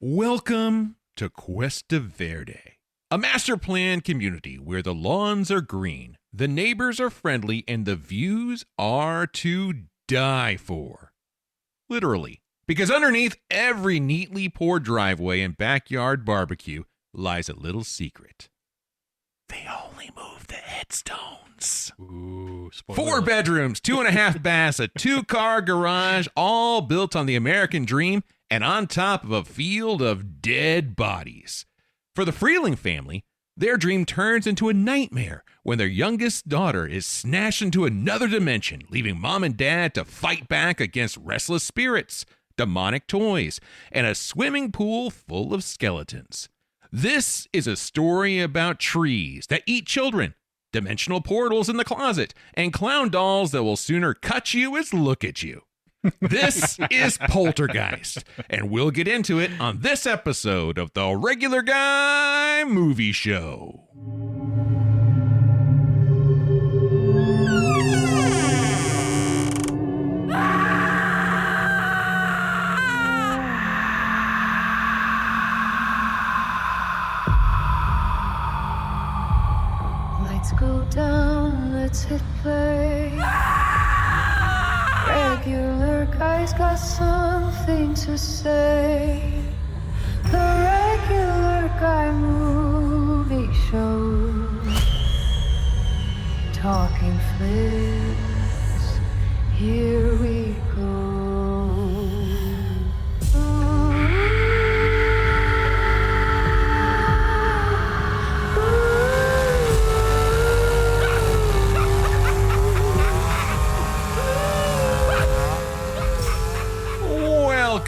Welcome to Cuesta Verde, a master plan community where the lawns are green, the neighbors are friendly, and the views are to die for. Literally, because underneath every neatly poured driveway and backyard barbecue lies a little secret. They only move the headstones. Ooh, 4 bedrooms, 2.5 baths, a 2-car garage, all built on the American dream and on top of a field of dead bodies. For the Freeling family, their dream turns into a nightmare when their youngest daughter is snatched into another dimension, leaving mom and dad to fight back against restless spirits, demonic toys, and a swimming pool full of skeletons. This is a story about trees that eat children, dimensional portals in the closet, and clown dolls that will sooner cut you as look at you. This is Poltergeist, and we'll get into it on this episode of the Regular Guy Movie Show. Lights go down, let's hit play. Regular guys got something to say. The Regular Guy Movie Show. Talking flicks, here we go.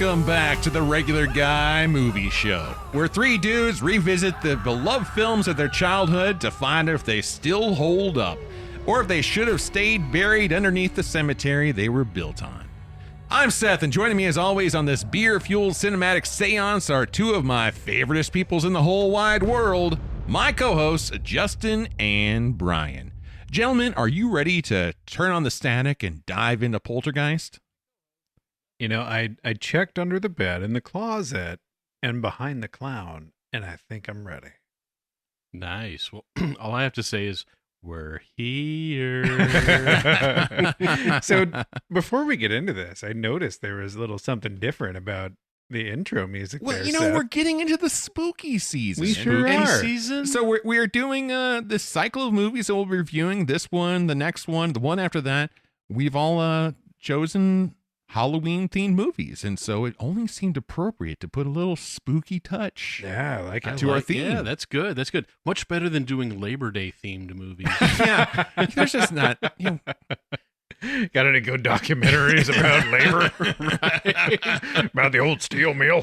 Welcome back to the Regular Guy Movie Show, where 3 dudes revisit the beloved films of their childhood to find out if they still hold up, or if they should have stayed buried underneath the cemetery they were built on. I'm Seth, and joining me as always on this beer-fueled cinematic seance are 2 of my favoriteest peoples in the whole wide world, my co-hosts, Justin and Brian. Gentlemen, are you ready to turn on the static and dive into Poltergeist? You know, I checked under the bed, in the closet, and behind the clown, and I think I'm ready. Nice. Well, all I have to say is we're here. So before we get into this, I noticed there was a little something different about the intro music. Well, there, you know, Seth. we're getting into the spooky season. We sure And are. Season? So we are doing this cycle of movies that we'll be reviewing. This one, the next one, the one after that. We've all chosen Halloween-themed movies, and so it only seemed appropriate to put a little spooky touch. Yeah, I like it. To our theme. Yeah, that's good. That's good. Much better than doing Labor Day themed movies. Yeah, there's just not. You know, Got any good documentaries about labor? About the old steel mill?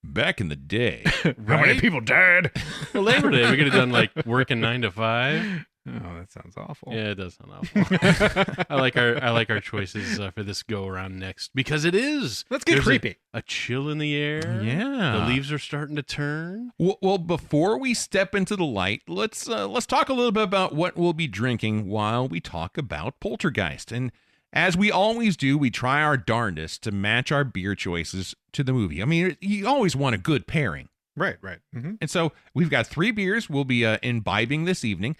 back in the day. How many people died? Well, Labor Day, we could have done like working 9 to 5. Oh, that sounds awful. Yeah, it does sound awful. I like our choices for this go around next because it is. Let's get There's creepy. A chill in the air. Yeah. The leaves are starting to turn. Well, before we step into the light, let's talk a little bit about what we'll be drinking while we talk about Poltergeist. And as we always do, we try our darndest to match our beer choices to the movie. I mean, you always want a good pairing. Right. Mm-hmm. And so we've got 3 beers we'll be imbibing this evening.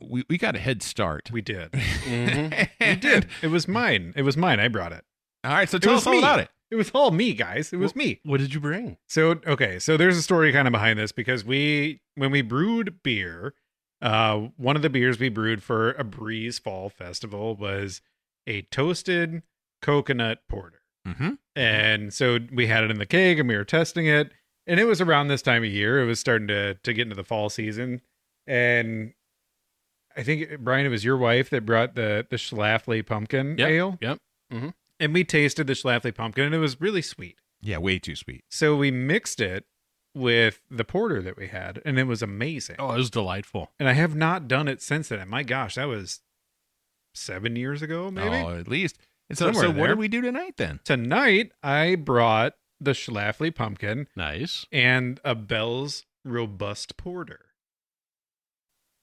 We got a head start. We did. Mhm. We did. It was mine. I brought it. All right, so tell us all me. about it. It was all me, guys. It was me. What did you bring? So there's a story kind of behind this because when we brewed beer, one of the beers we brewed for a Breeze Fall Festival was a toasted coconut porter. Mm-hmm. And so we had it in the keg and we were testing it. And it was around this time of year. It was starting to get into the fall season. And I think, Brian, it was your wife that brought the Schlafly pumpkin ale. Yep. Mm-hmm. And we tasted the Schlafly pumpkin and it was really sweet. Yeah, way too sweet. So we mixed it with the porter that we had and it was amazing. Oh, it was delightful. And I have not done it since then. And my gosh, that was 7 years ago, maybe? Oh, at least. And so Somewhere what there. did we do tonight then? Tonight, I brought the Schlafly pumpkin Nice. and a Bell's Robust Porter.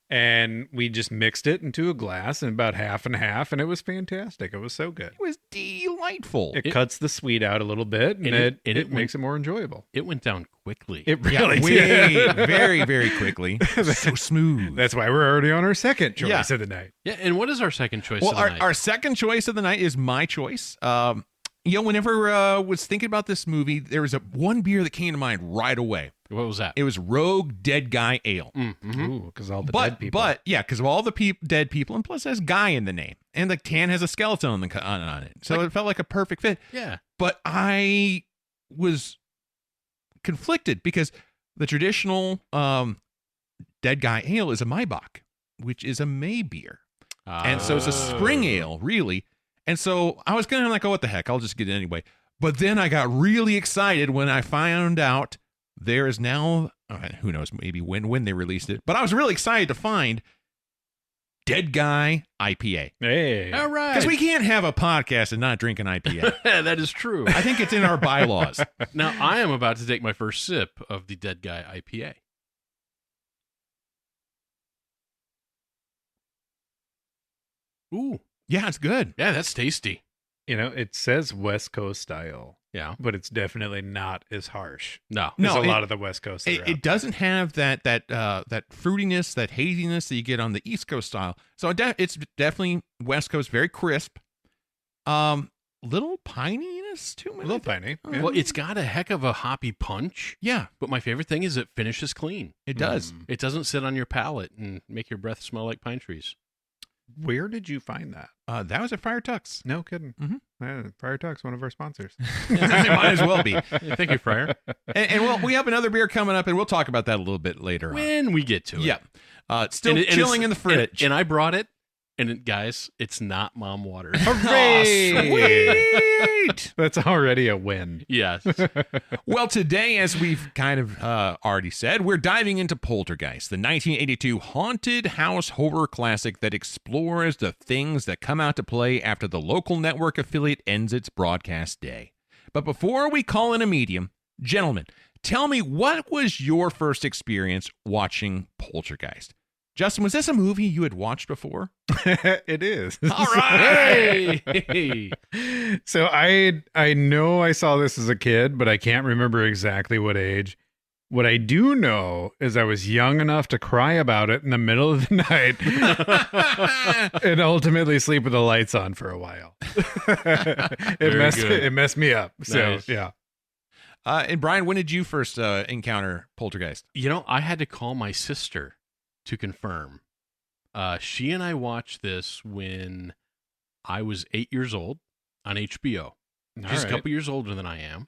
And we just mixed it into a glass and about half and half, and it was fantastic. It was so good. It was delightful. delightful. It cuts the sweet out a little bit, and it makes it more enjoyable. It went down quickly. It really did. Very, very quickly. So smooth. That's why we're already on our second choice of the night. Yeah, and what is our second choice Well, of the night? our second choice of the night is my choice. Whenever I was thinking about this movie, there was one beer that came to mind right away. What was that? It was Rogue Dead Guy Ale. Mm-hmm. Ooh, because all the dead people. But yeah, because of all the dead people, and plus there's guy in the name, and the can has a skeleton on it, so it felt like a perfect fit. Yeah. But I was conflicted because the traditional Dead Guy Ale is a Maibach, which is a May beer, and so it's a spring ale, really. And so I was kind of like, oh, what the heck? I'll just get it anyway. But then I got really excited when I found out there is now, who knows, maybe when they released it. But I was really excited to find Dead Guy IPA. Hey. All right. Because we can't have a podcast and not drink an IPA. That is true. I think it's in our bylaws. Now, I am about to take my first sip of the Dead Guy IPA. Ooh. Yeah, it's good. Yeah, that's tasty. It says West Coast style. Yeah. But it's definitely not as harsh. No. There's a lot of the West Coast. It doesn't have that fruitiness, that haziness that you get on the East Coast style. So it's definitely West Coast, very crisp. Little pininess too. A little piney. Yeah. Well, it's got a heck of a hoppy punch. Yeah, but my favorite thing is it finishes clean. It does. It doesn't sit on your palate and make your breath smell like pine trees. Where did you find that? That was at Friar Tuck's. No kidding. Mm-hmm. Friar Tuck's, one of our sponsors. It might as well be. Thank you, Friar. And well, we have another beer coming up, and we'll talk about that a little bit later when we get to it. Yeah. It's still chilling in the fridge. And I brought it. And guys, it's not mom water. Hooray! Oh, sweet! That's already a win. Yes. Well, today, as we've kind of already said, we're diving into Poltergeist, the 1982 haunted house horror classic that explores the things that come out to play after the local network affiliate ends its broadcast day. But before we call in a medium, gentlemen, tell me, what was your first experience watching Poltergeist? Justin, was this a movie you had watched before? It is. All right. Hey. So I know I saw this as a kid, but I can't remember exactly what age. What I do know is I was young enough to cry about it in the middle of the night and ultimately sleep with the lights on for a while. It messed me up. Nice. So, yeah. And Brian, when did you first encounter Poltergeist? I had to call my sister to confirm. She and I watched this when I was 8 years old on HBO. She's a couple years older than I am.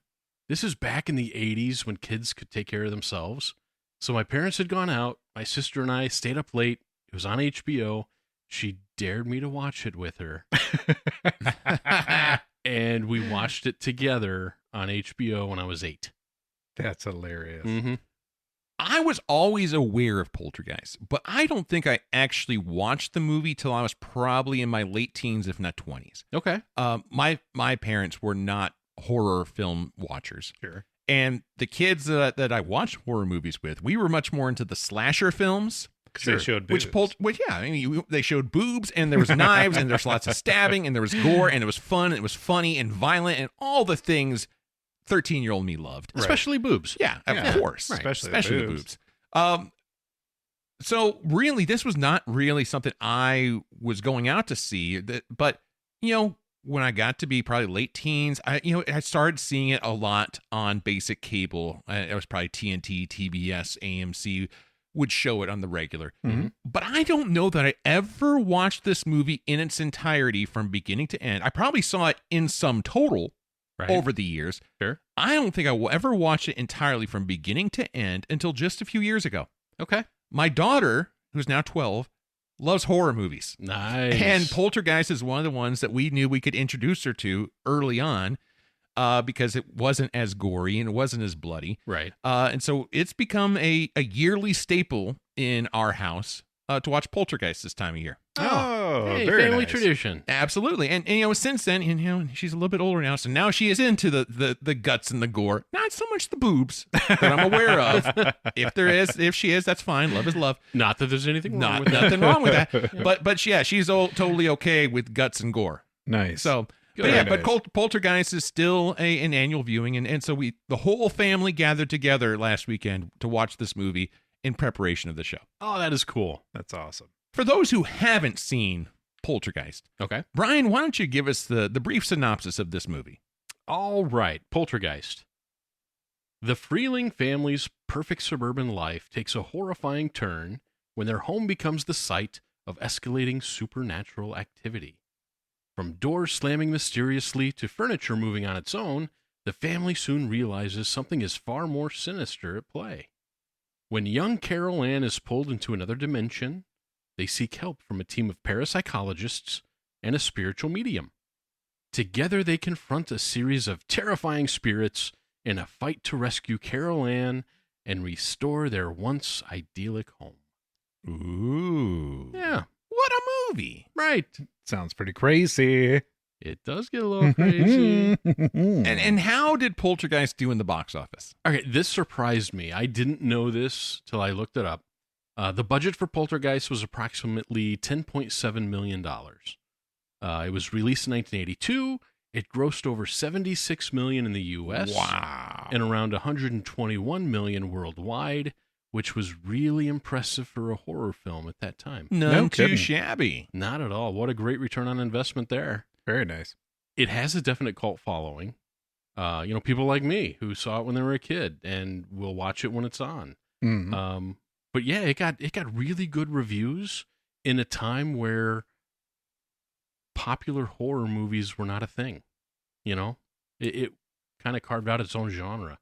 This is back in the 80s when kids could take care of themselves. So my parents had gone out. My sister and I stayed up late. It was on HBO. She dared me to watch it with her. And we watched it together on HBO when I was 8. That's hilarious. Mm-hmm. I was always aware of Poltergeist, but I don't think I actually watched the movie till I was probably in my late teens, if not 20s. Okay. My parents were not horror film watchers. Sure. And the kids that I watched horror movies with, we were much more into the slasher films. Sure. They showed boobs. They showed boobs, and there was knives, and there's lots of stabbing, and there was gore, and it was fun, and it was funny and violent, and all the things 13-year-old me loved. Especially boobs. Yeah, of course. Right. Especially the boobs. So really, this was not really something I was going out to see. But, when I got to be probably late teens, I started seeing it a lot on basic cable. It was probably TNT, TBS, AMC would show it on the regular. Mm-hmm. But I don't know that I ever watched this movie in its entirety from beginning to end. I probably saw it in sum total over the years. Sure. I don't think I will ever watch it entirely from beginning to end until just a few years ago. Okay. My daughter, who's now 12, loves horror movies. Nice. And Poltergeist is one of the ones that we knew we could introduce her to early on because it wasn't as gory and it wasn't as bloody. Right. And so it's become a yearly staple in our house to watch Poltergeist this time of year. Hey, very family nice. Tradition. Absolutely. And since then, she's a little bit older now, so now she is into the guts and the gore. Not so much the boobs that I'm aware of. If she is, that's fine. Love is love. Not that there's anything wrong with that. Nothing wrong with that. But yeah, she's totally okay with guts and gore. Nice. So But yeah, but Poltergeist is still an annual viewing, and so the whole family gathered together last weekend to watch this movie in preparation of the show. Oh, that is cool. That's awesome. For those who haven't seen Poltergeist, Okay. Brian, why don't you give us the brief synopsis of this movie? All right, Poltergeist. The Freeling family's perfect suburban life takes a horrifying turn when their home becomes the site of escalating supernatural activity. From doors slamming mysteriously to furniture moving on its own, the family soon realizes something is far more sinister at play. When young Carol Ann is pulled into another dimension, they seek help from a team of parapsychologists and a spiritual medium. Together they confront a series of terrifying spirits in a fight to rescue Carol Ann and restore their once idyllic home. Ooh. Yeah. What a movie. Right. Sounds pretty crazy. It does get a little crazy. And how did Poltergeist do in the box office? Okay, this surprised me. I didn't know this till I looked it up. The budget for Poltergeist was approximately $10.7 million. It was released in 1982. It grossed over $76 million in the U.S. Wow. and around $121 million worldwide, which was really impressive for a horror film at that time. None too kidding. shabby. Not at all. What a great return on investment there. Very nice. It has a definite cult following. People like me who saw it when they were a kid and will watch it when it's on. Mm-hmm. But yeah, it got really good reviews in a time where popular horror movies were not a thing. It kind of carved out its own genre.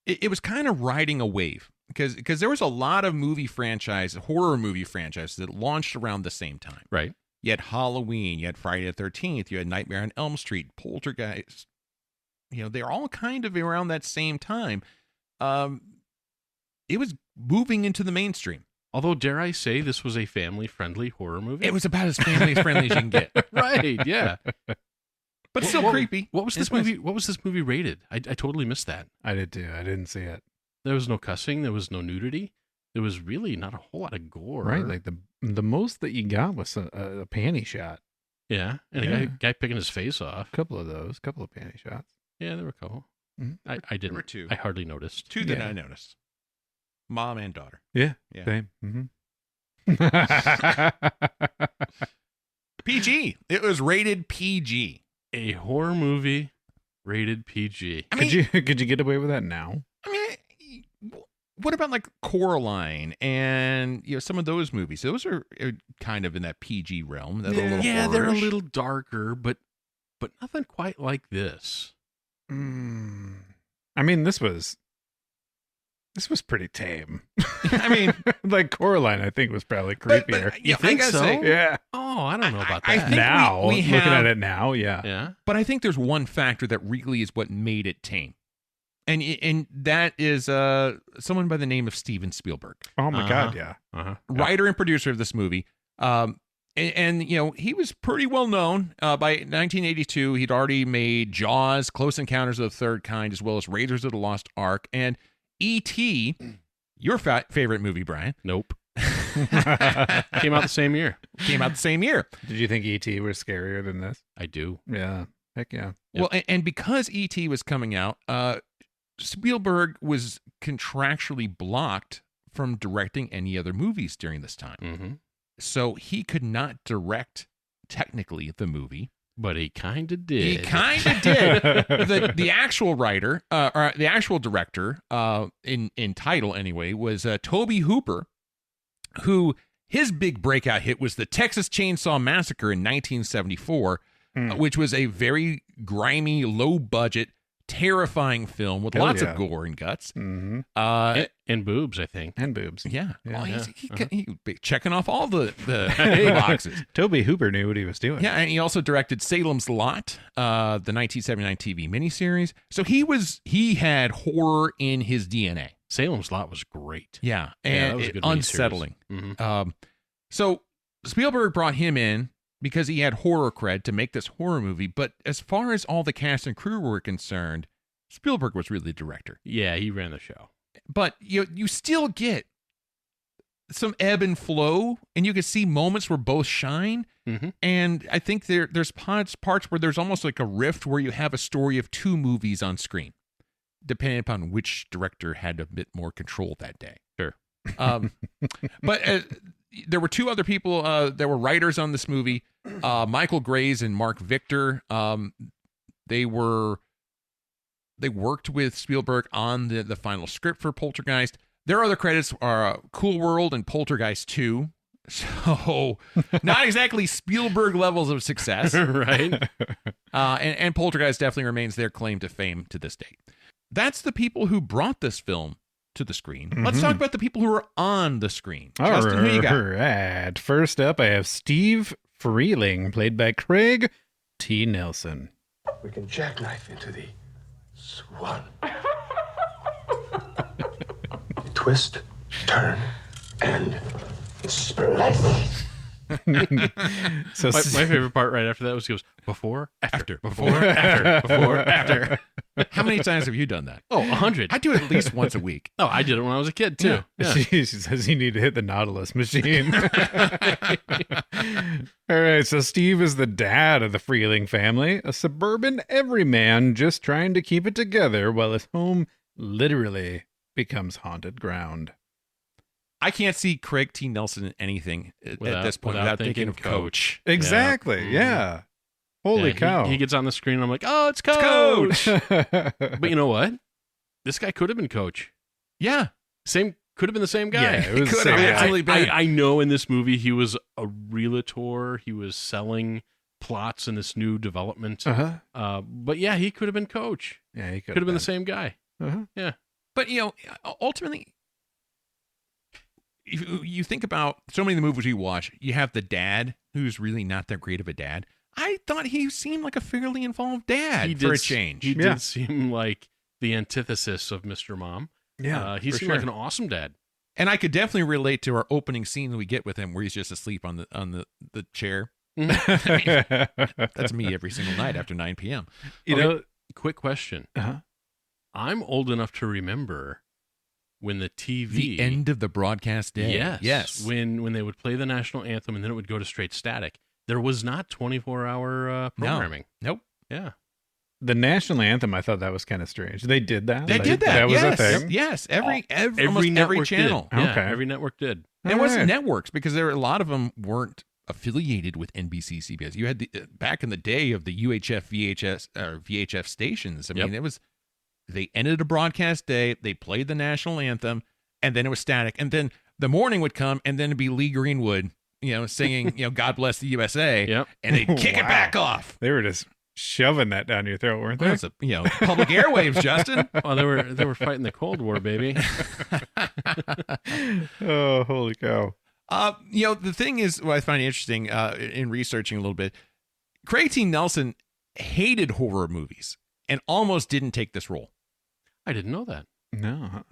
It was kind of riding a wave because there was a lot of horror movie franchises that launched around the same time. Right. You had Halloween, you had Friday the 13th, you had Nightmare on Elm Street, Poltergeist. They're all kind of around that same time. It was moving into the mainstream. Although, dare I say, this was a family-friendly horror movie? It was about as family-friendly as you can get. Right, yeah. But still creepy. What was this movie? What was this movie rated? I totally missed that. I did too. I didn't see it. There was no cussing. There was no nudity. There was really not a whole lot of gore. Right, like the most that you got was a panty shot. Yeah, and a guy picking his face off. Couple of panty shots. Yeah, there were a couple. Mm-hmm. I didn't. There were two. I hardly noticed. Two that I noticed. Mom and daughter. Yeah. Same. Mm-hmm. PG. It was rated PG. A horror movie rated PG. Could you get away with that now? I mean, what about like Coraline and some of those movies? Those are kind of in that PG realm. They're a little darker, but nothing quite like this. I mean, this was pretty tame. I mean, like Coraline, I think was probably creepier. But, you think so? Yeah. Oh, I don't know about I that. think Now, we looking have, at it now, yeah. Yeah. But I think there's one factor that really is what made it tame. And that is someone by the name of Steven Spielberg. Oh my God, yeah. Writer and producer of this movie. And he was pretty well known. By 1982, he'd already made Jaws, Close Encounters of the Third Kind, as well as Raiders of the Lost Ark, and E.T., your favorite movie, Brian. Nope. Came out the same year. Did you think E.T. was scarier than this? I do. Yeah. Heck yeah. Well, and because E.T. was coming out, Spielberg was contractually blocked from directing any other movies during this time. Mm-hmm. So he could not direct technically the movie. But he kind of did. He kind of did. The actual writer, or the actual director, in title anyway, was Tobe Hooper, who his big breakout hit was the Texas Chainsaw Massacre in 1974, which was a very grimy, low-budget, terrifying film with lots of gore and guts. Mm-hmm. And boobs, I think. And boobs. Yeah. Yeah. Oh, he checking off all the boxes. Tobe Hooper knew what he was doing. Yeah, and he also directed Salem's Lot, the 1979 TV miniseries. So he had horror in his DNA. Salem's Lot was great. Yeah, that and was a good unsettling. Mm-hmm. So Spielberg brought him in because he had horror cred to make this horror movie. But as far as all the cast and crew were concerned, Spielberg was really the director. Yeah, he ran the show. But you still get some ebb and flow, and you can see moments where both shine. Mm-hmm. And I think there's parts where there's almost like a rift where you have a story of two movies on screen, depending upon which director had a bit more control that day. Sure. But there were two other people that were writers on this movie, Michael Grays and Mark Victor. They worked with Spielberg on the final script for Poltergeist. Their other credits are Cool World and Poltergeist 2. So not exactly Spielberg levels of success. Right. And Poltergeist definitely remains their claim to fame to this date. That's the people who brought this film to the screen. Let's talk about the people who are on the screen. Justin, who you got? All right. First up, I have Steve Freeling, played by Craig T. Nelson. We can jackknife into the swan. Twist, turn, and splice. So My favorite part right after that was he goes, before, after, before, after, before, after. How many times have you done that? Oh, 100. I do it at least once a week. Oh, I did it when I was a kid, too. Yeah. She says you need to hit the Nautilus machine. All right, so Steve is the dad of the Freeling family, a suburban everyman just trying to keep it together while his home literally becomes haunted ground. I can't see Craig T. Nelson in anything at this point without thinking of Coach. Exactly, yeah. Holy cow. He gets on the screen and I'm like, oh, it's Coach. Coach. But you know what? This guy could have been Coach. Yeah. Could have been the same guy. Yeah, it was Could the have same guy. absolutely been. I know in this movie he was a realtor. He was selling plots in this new development. Uh-huh. But yeah, he could have been Coach. Yeah, he Could have been the same guy. Uh-huh. Yeah. But, ultimately, you think about so many of the movies you watch, you have the dad who's really not that great of a dad. I thought he seemed like a fairly involved dad for a change. He did seem like the antithesis of Mr. Mom. Yeah, he seemed like an awesome dad. And I could definitely relate to our opening scene that we get with him where he's just asleep on the chair. I mean, that's me every single night after 9 p.m. You know, quick question. uh-huh. I'm old enough to remember when the TV... The end of the broadcast day. Yes. When they would play the national anthem and then it would go to straight static. There was not 24-hour programming. Nope. Yeah. The national anthem, I thought that was kind of strange. They did that? They did that. That was yes. a thing? Yes. Almost every network channel. Did. Yeah, Okay. every network did. And it All wasn't right. networks because a lot of them weren't affiliated with NBC, CBS. You had back in the day of the UHF, VHF stations. I mean, they ended a broadcast day, they played the national anthem, and then it was static. And then the morning would come, and then it'd be Lee Greenwood, singing, God Bless the USA. Yep. And they'd kick it back off. They were just shoving that down your throat, weren't they? Well, it's public airwaves, Justin. Well, they were fighting the Cold War, baby. Oh, holy cow. The thing is, what I find interesting in researching a little bit, Craig T. Nelson hated horror movies and almost didn't take this role. I didn't know that. No.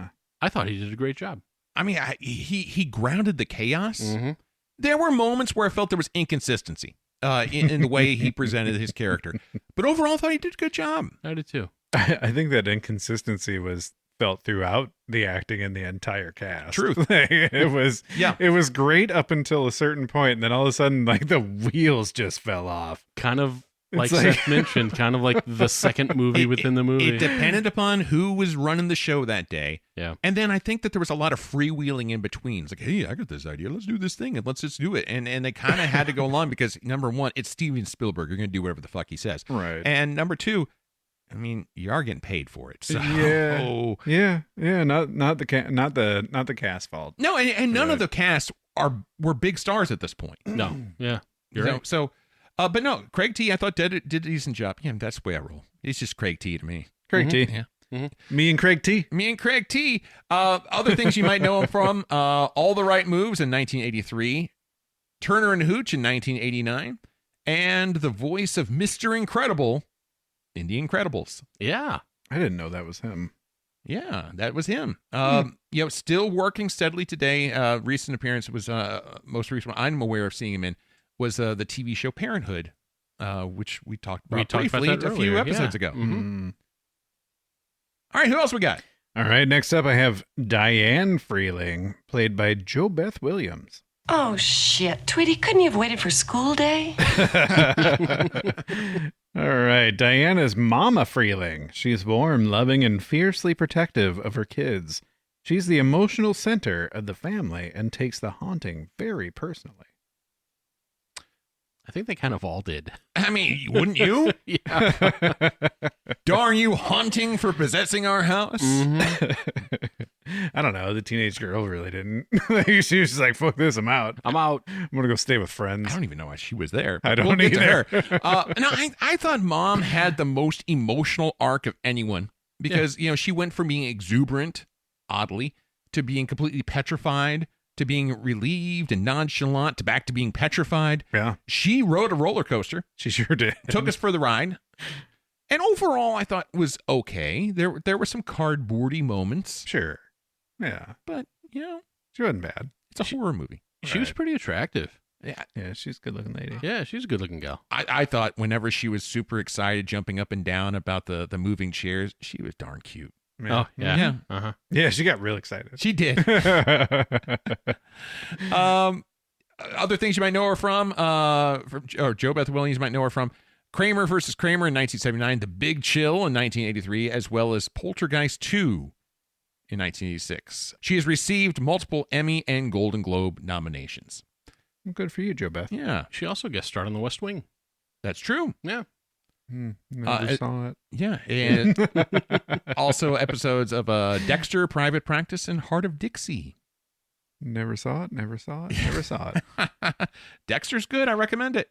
I thought he did a great job. I mean, he grounded the chaos. Mm-hmm. There were moments where I felt there was inconsistency in the way he presented his character. But overall, I thought he did a good job. I did too. I think that inconsistency was felt throughout the acting and the entire cast. Truth. It was Yeah. It was great up until a certain point, and then all of a sudden, like, the wheels just fell off. Kind of like It's like- Seth mentioned, kind of like the second movie within the movie. It depended upon who was running the show that day. Yeah. And then I think that there was a lot of freewheeling in between. It's like, hey, I got this idea. Let's do this thing and let's just do it. And they kind of had to go along because, number one, it's Steven Spielberg. You're going to do whatever the fuck he says. Right. And number two, I mean, you are getting paid for it. So Yeah. Not the cast fault. No, and none Right. of the cast were big stars at this point. No. Yeah. You're right. So, but no, Craig T. I thought did a decent job. Yeah, that's the way I roll. It's just Craig T. to me. Craig T. Yeah. Me and Craig T. Me and Craig T. Other things you might know him from: All the Right Moves in 1983, Turner and Hooch in 1989, and the voice of Mr. Incredible in The Incredibles. Yeah. I didn't know that was him. Yeah, that was him. Still working steadily today. Recent appearance was most recent one I'm aware of seeing him in was the TV show Parenthood, which we talked about briefly that a few earlier, episodes yeah. ago. Mhm. All right, who else we got? All right, next up I have Diane Freeling, played by Jo Beth Williams. Oh, shit. Tweety, couldn't you have waited for school day? All right, Diana's Mama Freeling. She's warm, loving, and fiercely protective of her kids. She's the emotional center of the family and takes the haunting very personally. I think they kind of all did. I mean, wouldn't you? Yeah. Darn you, haunting for possessing our house. I don't know. The teenage girl really didn't. She was just like, fuck this, I'm out. I'm out. I'm going to go stay with friends. I don't even know why she was there. I don't We'll get to either. her. No, I thought Mom had the most emotional arc of anyone because, she went from being exuberant, oddly, to being completely petrified, to being relieved and nonchalant, to back to being petrified. Yeah. She rode a roller coaster. She sure did. Took us for the ride. And overall, I thought was okay. There were some cardboardy moments. Sure. Yeah. But, She wasn't bad. it's a horror movie. She was pretty attractive. Yeah, she's a good looking lady. Yeah, she's a good looking gal. I thought whenever she was super excited, jumping up and down about the moving chairs, she was darn cute. Yeah. Oh, yeah. Yeah. Uh-huh. Yeah, she got real excited. She did. Other things you might know her from or Jo Beth Williams might know her from: Kramer versus Kramer in 1979, The Big Chill in 1983, as well as Poltergeist 2 in 1986. She has received multiple Emmy and Golden Globe nominations. Good for you, Jo Beth. Yeah, She also guest starred on The West Wing. that's true. Yeah. Never saw it. Yeah, and also episodes of Dexter, Private Practice, and Heart of Dixie. Never saw it. Never saw it. Never saw it. Dexter's good. I recommend it.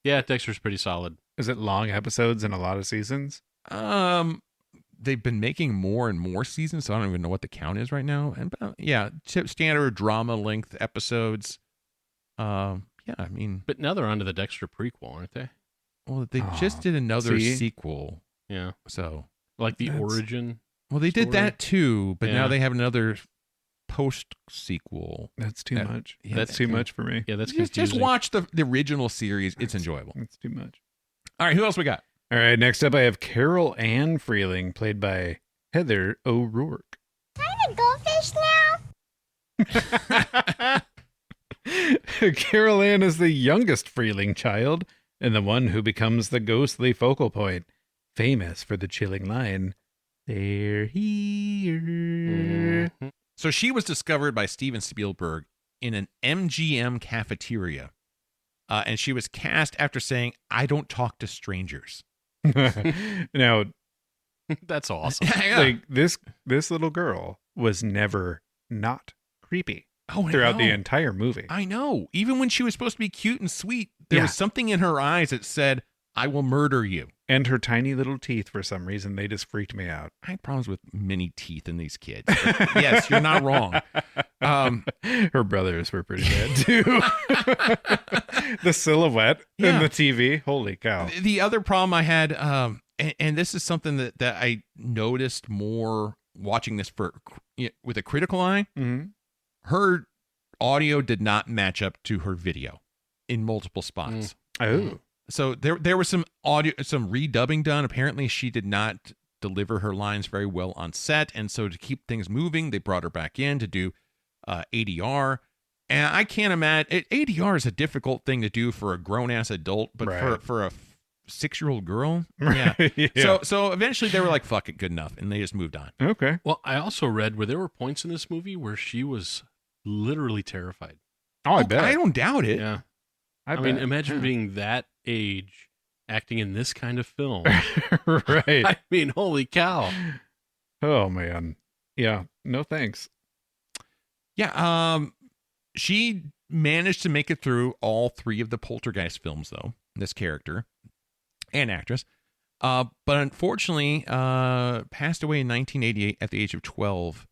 Yeah, Dexter's pretty solid. Is it long episodes and a lot of seasons? They've been making more and more seasons, so I don't even know what the count is right now. And standard drama length episodes. I mean, But now they're onto the Dexter prequel, aren't they? well, they just did another see? sequel, Yeah. so Like the That's- origin. well, they did Story. that too, but now Yeah. they have another post sequel. That's too much. yeah, That's too much for me. Yeah, that's Just confusing. watch the original series; it's enjoyable. That's too much. All right, who else we got? All right, next up I have Carol Ann Freeling, played by Heather O'Rourke. I'm a goldfish now. Carol Ann is the youngest Freeling child and the one who becomes the ghostly focal point, famous for the chilling line, "They're here." Mhm. So she was discovered by Steven Spielberg in an MGM cafeteria, and she was cast after saying, "I don't talk to strangers." Now, That's awesome. Yeah. like this little girl was never not creepy Oh, I throughout the know. entire movie. I know. Even when she was supposed to be cute and sweet, there Yeah. was something in her eyes that said, "I will murder you." And her tiny little teeth, for some reason, they just freaked me out. I had problems with many teeth in these kids. But yes, you're not wrong. Her brothers were pretty bad too. The silhouette in Yeah. the TV, holy cow! The other problem I had, and this is something that I noticed more watching this with a critical eye, Mhm. her audio did not match up to her video in multiple spots. Oh, So there was some redubbing done. Apparently she did not deliver her lines very well on set, and so to keep things moving, they brought her back in to do ADR. And I can't imagine ADR is a difficult thing to do for a grown ass adult, but Right. for a 6-year-old girl, yeah. yeah. So eventually they were like, "Fuck it, good enough," and they just moved on. Okay. Well, I also read where there were points in this movie where she was literally terrified. Oh, I bet. I don't doubt it. Yeah. I I mean, bet. imagine being that age acting in this kind of film. Right. I mean, holy cow. Oh man. Yeah. No thanks. Yeah, she managed to make it through all 3 of the Poltergeist films, though, this character and actress. But unfortunately, passed away in 1988 at the age of 12,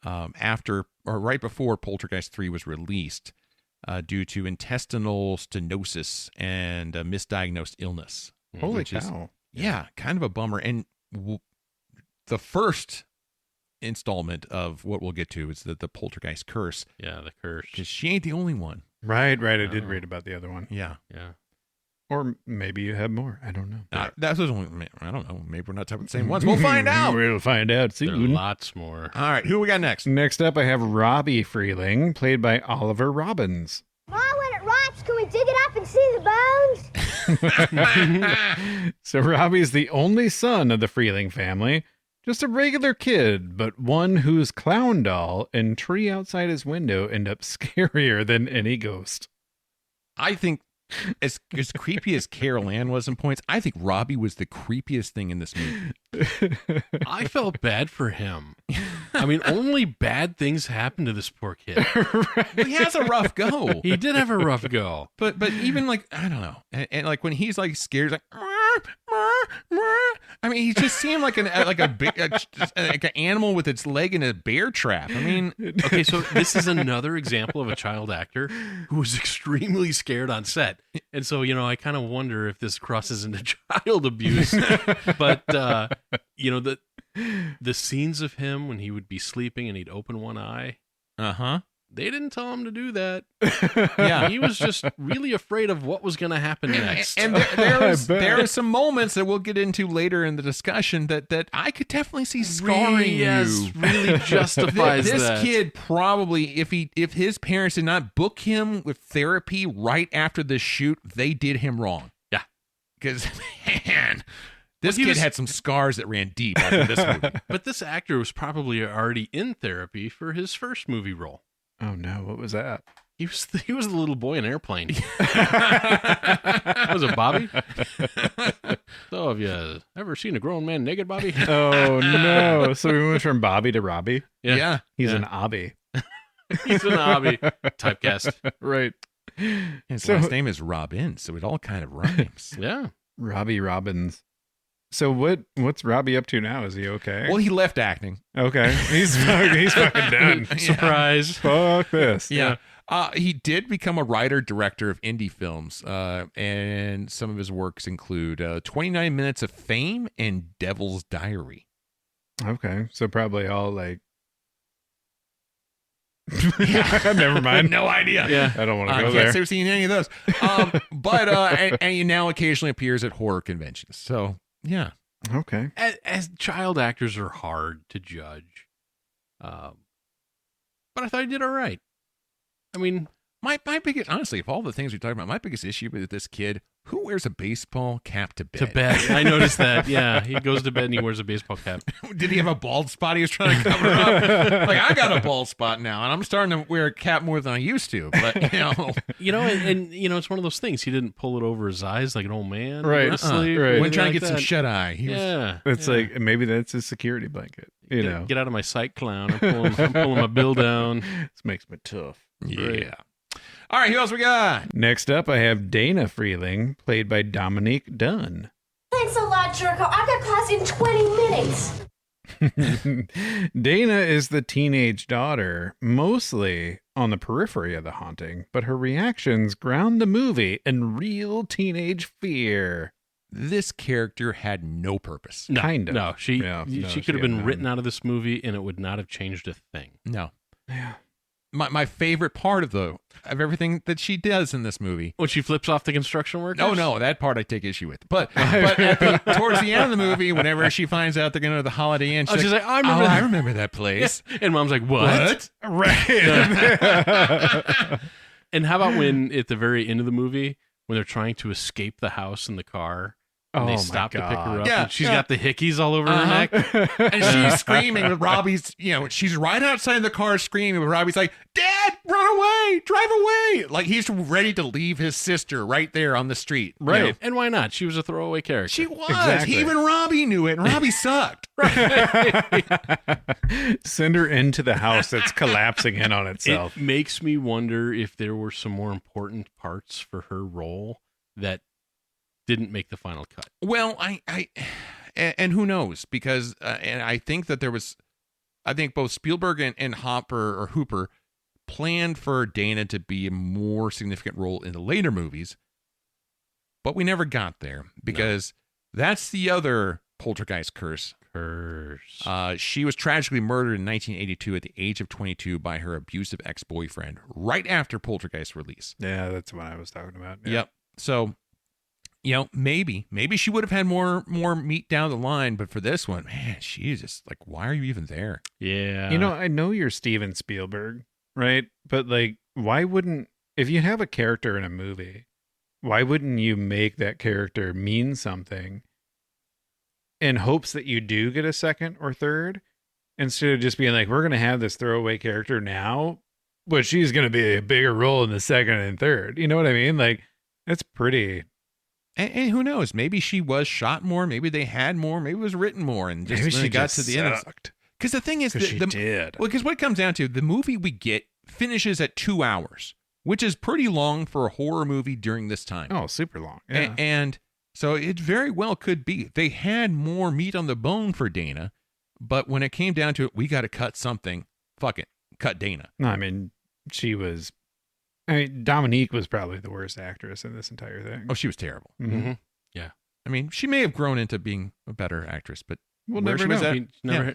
after or right before Poltergeist 3 was released, due to intestinal stenosis and a misdiagnosed illness. Holy which is- cow. Yeah, kind of a bummer. And the first installment of what we'll get to is the Poltergeist curse, Yeah, the curse. because she ain't the only one. Right. I did Oh. read about the other one. Yeah. Yeah. Or maybe you have more. I don't know. That's what I don't know. Maybe we're not talking about the same ones. We'll find out. We'll find out There are soon. lots more. All right, who we got next? Next up, I have Robbie Freeling, played by Oliver Robbins. Mom, when it rots, can we dig it up and see the bones? So Robbie's the only son of the Freeling family. Just a regular kid, but one whose clown doll and tree outside his window end up scarier than any ghost. I think as creepy as Carol Ann was in points, I think Robbie was the creepiest thing in this movie. I felt bad for him. I mean, only bad things happen to this poor kid. He has a rough go. He did have a rough go. But even like, I don't know. And like when he's like scared, he's like, I mean, he just seemed like a big like an animal with its leg in a bear trap. I mean, Okay, so this is another example of a child actor who was extremely scared on set. And so, I kind of wonder if this crosses into child abuse. But, the scenes of him when he would be sleeping and he'd open one eye, they didn't tell him to do that. Yeah. He was just really afraid of what was going to happen next. And there are some moments that we'll get into later in the discussion that I could definitely see scarring you. Really justifies This that. kid probably, if his parents did not book him with therapy right after the shoot, they did him wrong. Yeah. Because, man, this Well, kid had some scars that ran deep after this movie. But this actor was probably already in therapy for his first movie role. Oh no, what was that? He was the little boy in Airplane. Was it Bobby? So have you ever seen a grown man naked, Bobby? Oh no. So we went from Bobby to Robbie. Yeah. He's an obby. He's an hobby typecast. Right. His last name is Robin, so it all kind of rhymes. Yeah. Robbie Robbins. So what's Robbie up to now? Is he okay? Well, he left acting. Okay. He's fucking done. Yeah. Surprise. Fuck this. Yeah. He did become a writer-director of indie films, and some of his works include 29 Minutes of Fame and Devil's Diary. Okay. So probably all like never mind. No idea. Yeah. I don't want to I go can't there. say I've seen any of those. And he now occasionally appears at horror conventions. So, yeah. Okay. As child actors are hard to judge. But I thought he did all right. I mean, My biggest, honestly, of all the things we're talking about, my biggest issue with this kid, who wears a baseball cap to bed? to bed. I noticed that. Yeah. He goes to bed and he wears a baseball cap. Did he have a bald spot he was trying to cover up? Like, I got a bald spot now, and I'm starting to wear a cap more than I used to. But, And it's one of those things. He didn't pull it over his eyes like an old man. Right. Go to sleep, Right. or when trying to anything get some like shut eye. He was, that. It's Yeah. like maybe that's his security blanket. Get out of my sight, clown. I'm pulling my bill down. This makes me tough. yeah. Right. All right, who else we got? Next up, I have Dana Freeling, played by Dominique Dunn. Thanks a lot, Jerko. I've got class in 20 minutes. Dana is the teenage daughter, mostly on the periphery of the haunting, but her reactions ground the movie in real teenage fear. This character had no purpose. No, Kind of. No, she could have had been none. written out of this movie and it would not have changed a thing. No. Yeah. My favorite part of everything that she does in this movie. When she flips off the construction workers? No, that part I take issue with. But towards the end of the movie, whenever she finds out they're going to the Holiday Inn, She's like, I remember that. that place. And Mom's like, what? Right. And how about when at the very end of the movie, when they're trying to escape the house in the car, and Oh they my stop to pick her God. up, Yeah, and she's yeah. got the hickeys all over her neck. And she's screaming, and Robbie's, she's right outside the car screaming, but Robbie's like, Dad, run away, drive away. Like, he's ready to leave his sister right there on the street. you know? And why not? She was a throwaway character. She was. Exactly. Even Robbie knew it, and Robbie sucked. Send her into the house that's collapsing in on itself. It makes me wonder if there were some more important parts for her role that didn't make the final cut. Well, and who knows? Because, and I think that I think both Spielberg and Hooper planned for Dana to be a more significant role in the later movies, but we never got there because that's the other Poltergeist curse. She was tragically murdered in 1982 at the age of 22 by her abusive ex-boyfriend right after Poltergeist release. Yeah, that's what I was talking about. Yeah. Yep. So maybe she would have had more meat down the line, but for this one, man, she's just like, why are you even there? Yeah. I know you're Steven Spielberg, right? But like, why wouldn't, if you have a character in a movie, why wouldn't you make that character mean something in hopes that you do get a second or third, instead of just being like, we're going to have this throwaway character now, but she's going to be a bigger role in the second and third. You know what I mean? Like, that's pretty. And who knows? Maybe she was shot more. Maybe they had more. Maybe it was written more. And just Maybe when she it got just to the end. sucked. Because the thing is, She did. Well, because what it comes down to, the movie we get finishes at 2 hours, which is pretty long for a horror movie during this time. Oh, super long. Yeah. And so it very well could be they had more meat on the bone for Dana, but when it came down to it, we got to cut something. Fuck it, cut Dana. No, I mean, Dominique was probably the worst actress in this entire thing. Oh, she was terrible. Mm-hmm. Yeah. I mean, she may have grown into being a better actress, but We'll where never she was know. at,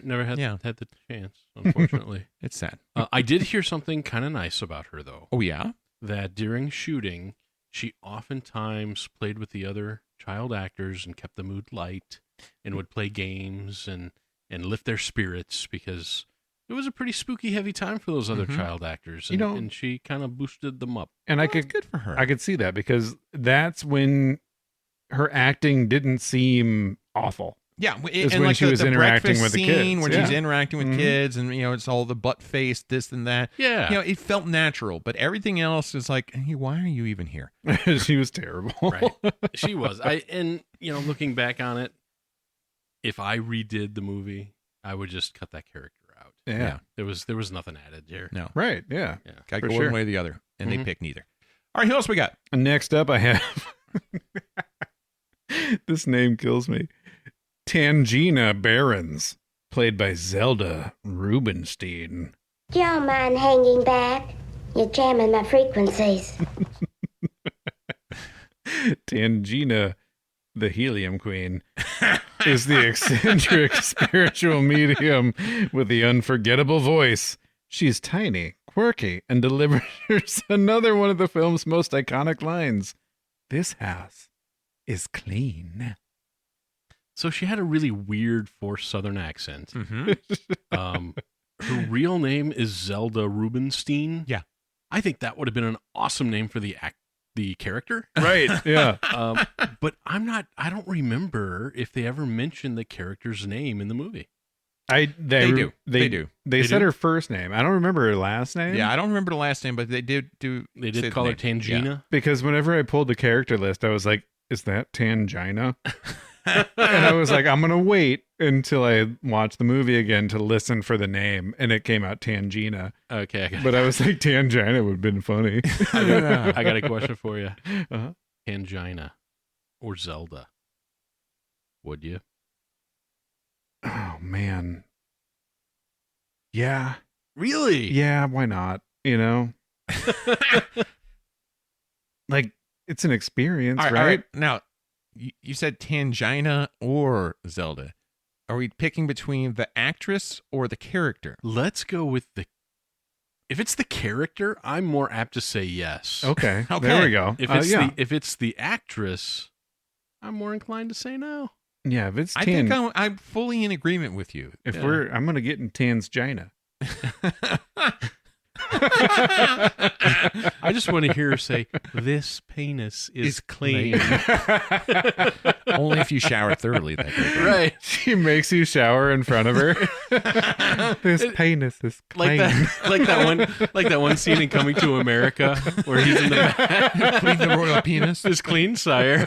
She never had the chance, unfortunately. it's sad. I did hear something kind of nice about her, though. Oh yeah. That during shooting, she oftentimes played with the other child actors and kept the mood light and would play games and lift their spirits, because it was a pretty spooky, heavy time for those other child actors. And, and she kind of boosted them up. And Good for her. I could see that, because that's when her acting didn't seem awful. Yeah, Is and when like she was interacting breakfast with the scene kids. when Yeah. she's interacting with kids, and it's all the butt face, this and that. Yeah. It felt natural, but everything else is like, hey, why are you even here? She was terrible. Right. She was. Looking back on it, if I redid the movie, I would just cut that character out. Yeah. There was nothing added there. No, Right. Yeah. gotta For go sure. one way or the other, and they pick neither. All right, who else we got? And next up, I have this name kills me. Tangina Barons, played by Zelda Rubinstein. Don't mind hanging back. You're jamming my frequencies. Tangina, the helium queen, is the eccentric spiritual medium with the unforgettable voice. She's tiny, quirky, and delivers another one of the film's most iconic lines. This house is clean. So she had a really weird forced Southern accent. Her real name is Zelda Rubinstein. Yeah. I think that would have been an awesome name for the character. Right. Yeah. But I don't remember if they ever mentioned the character's name in the movie. They do. They said her first name. I don't remember her last name. Yeah, I don't remember the last name, but they did do. They say did the call her name. Tangina. Yeah. Because whenever I pulled the character list, I was like, is that Tangina? And I was like, I'm going to wait until I watch the movie again to listen for the name. And it came out Tangina. Okay. But I was like, Tangina would have been funny. I got a question for you. Uh-huh. Tangina or Zelda? Would you? Oh, man. Yeah. Really? Yeah, why not? Like, it's an experience, All right? right. Now, you said Tangina or Zelda. Are we picking between the actress or the character? Let's go with if it's the character, I'm more apt to say yes. Okay. Okay. There we go. If it's yeah. if it's the actress, I'm more inclined to say no. Yeah, if it's I Tan, think I'm fully in agreement with you. I'm going to get in Tangina. I just want to hear her say, "This penis is clean." Only if you shower thoroughly. That day. Right. She makes you shower in front of her. This penis is clean. like that one scene in Coming to America where he's in the back. Clean the royal penis. Is clean, sire.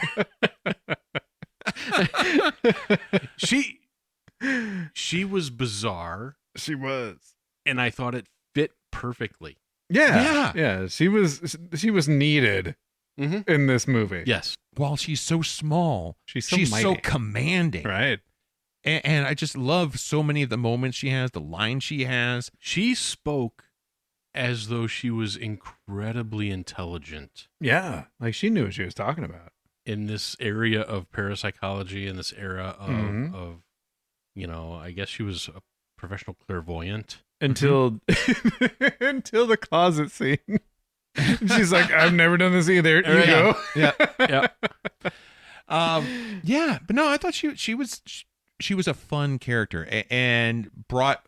She was bizarre, She was. and I thought it fit perfectly. Yeah. She was needed in this movie. Yes. While she's so small, She's so so mighty. commanding. Right. And I just love so many of the moments she has, the lines she has. She spoke as though she was incredibly intelligent Yeah. Like she knew what she was talking about. in this area of parapsychology, in this era of, Mhm. I guess she was a professional clairvoyant. Until until the closet scene. She's like, I've never done this either. You Right. go. Yeah. Yeah. Yeah, but no, I thought she was a fun character and brought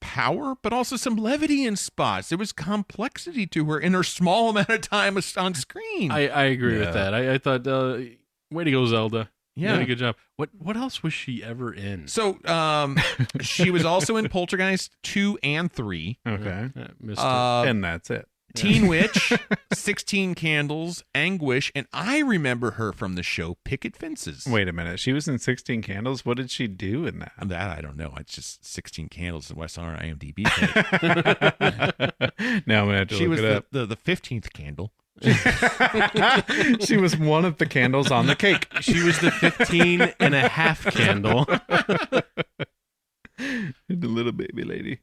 power, but also some levity in spots. There was complexity to her in her small amount of time on screen. I agree with that. I thought, way to go, Zelda. Yeah, good job. What else was she ever in? So, she was also in Poltergeist 2 and 3. Okay. And that's it. Teen Witch, 16 Candles, Anguish, and I remember her from the show Picket Fences. Wait a minute. She was in 16 Candles? What did she do in that? That I don't know. It's just 16 Candles and what's on our IMDb page. Now I'm going to have to look it up. She was the 15th candle. She was one of the candles on the cake. She was the 15 and a half candle. The little baby lady.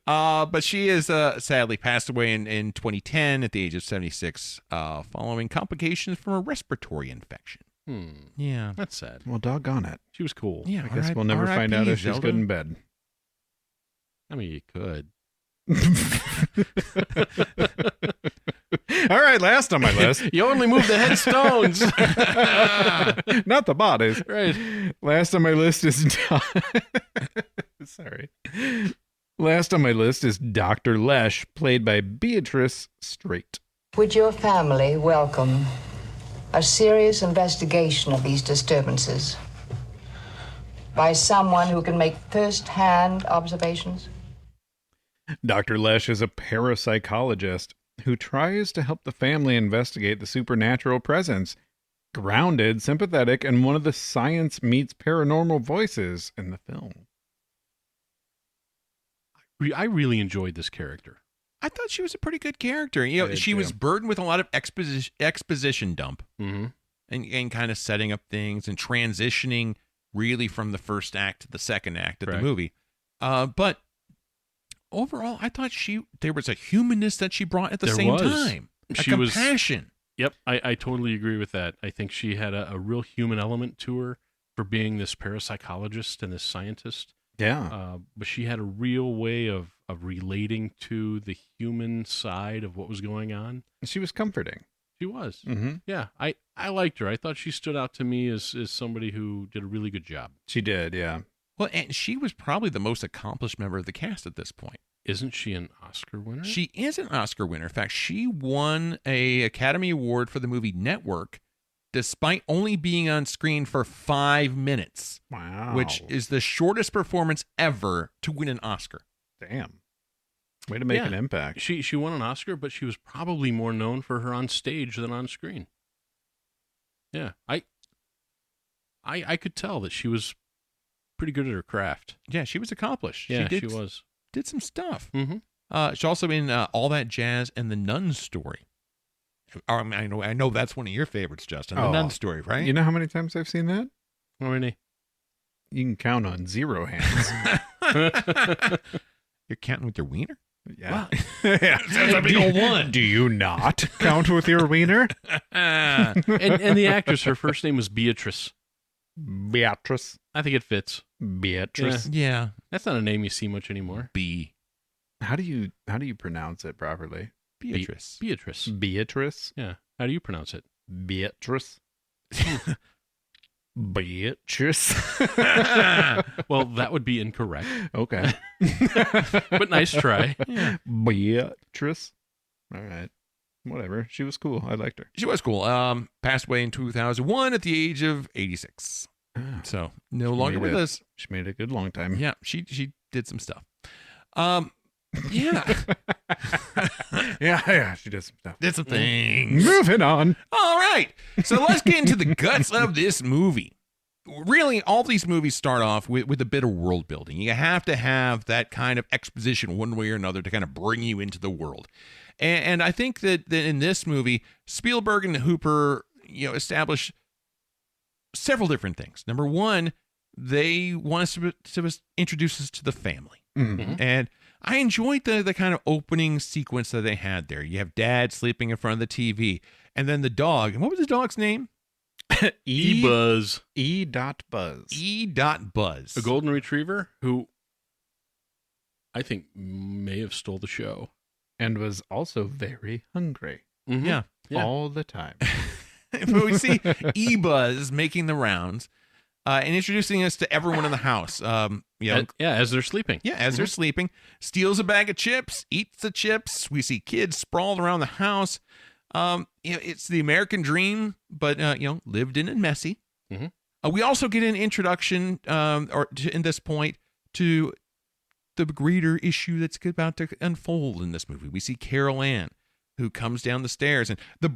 But she is sadly passed away in 2010 at the age of 76 following complications from a respiratory infection. Yeah. That's sad. Well, doggone it. She was cool. Yeah, I guess we'll never find out if she's good in bed. I mean, you could. All right, last on my list. You only move the headstones. Not the bodies. Right. Last on my list is sorry. Last on my list is Dr. Lesh, played by Beatrice Straight. Would your family welcome a serious investigation of these disturbances by someone who can make first-hand observations? Dr. Lesh is a parapsychologist who tries to help the family investigate the supernatural presence. Grounded, sympathetic, and one of the science meets paranormal voices in the film. I really enjoyed this character. I thought she was a pretty good character. You know, she was burdened with a lot of exposition dump and kind of setting up things and transitioning really from the first act to the second act of the movie. But overall, I thought there was a humanness that she brought at the same time. A compassion. Yep, I totally agree with that. I think she had a real human element to her for being this parapsychologist and this scientist. Yeah. But she had a real way of relating to the human side of what was going on. She was comforting. She was. Mm-hmm. Yeah, I liked her. I thought she stood out to me as somebody who did a really good job. She did, yeah. Well, and she was probably the most accomplished member of the cast at this point. Isn't she an Oscar winner? She is an Oscar winner. In fact, she won an Academy Award for the movie Network, despite only being on screen for 5 minutes. Wow. Which is the shortest performance ever to win an Oscar. Damn. Way to make an impact. She won an Oscar, but she was probably more known for her on stage than on screen. Yeah. I could tell that she was pretty good at her craft. Yeah, she was accomplished. Yeah, she was. Did some stuff. Mm-hmm. She's also in All That Jazz and The Nun Story. I know that's one of your favorites, Justin. The Nun Story, right? You know how many times I've seen that? How many? You can count on 0 hands. You're counting with your wiener? Yeah. Yeah. Sounds like a big old one. Do you not count with your wiener? and the actress, her first name was Beatrice. Beatrice. I think it fits. Beatrice. Yeah. That's not a name you see much anymore. How do you pronounce it properly? Beatrice. Beatrice. Beatrice? Yeah. How do you pronounce it? Beatrice. Beatrice. Well, that would be incorrect. Okay. But nice try. Yeah. Beatrice. All right. Whatever. She was cool. I liked her. She was cool. Passed away in 2001 at the age of 86. So no longer with us. She made a good long time. Yeah, she did some stuff. Yeah. yeah, she did some stuff. Did some things. Moving on. All right. So let's get into the guts of this movie. Really, all these movies start off with a bit of world building. You have to have that kind of exposition one way or another to kind of bring you into the world. And I think that in this movie, Spielberg and Hooper, establish several different things. Number one, they want us to introduce us to the family. Mm-hmm. And I enjoyed the kind of opening sequence that they had there. You have Dad sleeping in front of the TV, and then the dog. And what was the dog's name? E-Buzz. E.Buzz. E.Buzz. A golden retriever who I think may have stole the show. And was also very hungry. Mm-hmm. Yeah. All the time. But we see E-Buzz making the rounds and introducing us to everyone in the house. As they're sleeping. Yeah, as they're sleeping. Steals a bag of chips, eats the chips. We see kids sprawled around the house. It's the American dream, but, lived in and messy. Mm-hmm. We also get an introduction, in this point, to the greater issue that's about to unfold in this movie. We see Carol Ann, who comes down the stairs, and the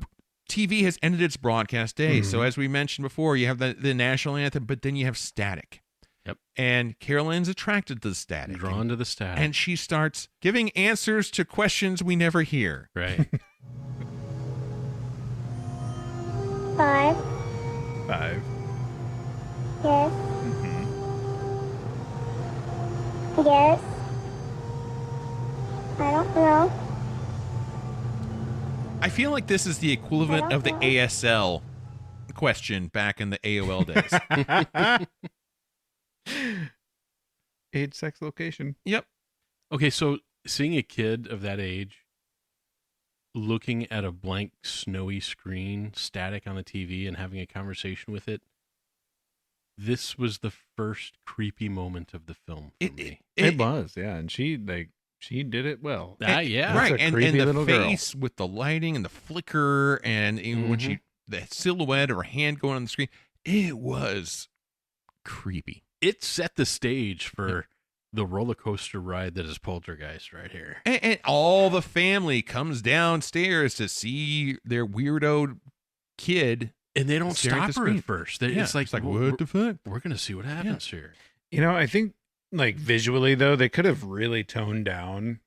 TV has ended its broadcast day. So as we mentioned before, you have the national anthem, but then you have static. Yep. And Carol Ann's attracted to the static. Drawn to the static. And she starts giving answers to questions we never hear. Right. 5. 5. Yes. Yes. I don't know. I feel like this is the equivalent of the ASL question back in the AOL days. Age, sex, location. Yep. Okay, so seeing a kid of that age looking at a blank snowy screen, static on the TV, and having a conversation with it, this was the first creepy moment of the film for me. It was, yeah. And she did it well. Yeah. Right. That's a And creepy the little girl. face with the lighting and the flicker and when the silhouette of her hand going on the screen, it was creepy. It set the stage for the roller coaster ride that is Poltergeist right here. And all the family comes downstairs to see their weirdo kid. And they don't staring at stop the her screen. at first. Yeah, It's like, what the fuck? We're going to see what happens here. I think like visually though, they could have really toned down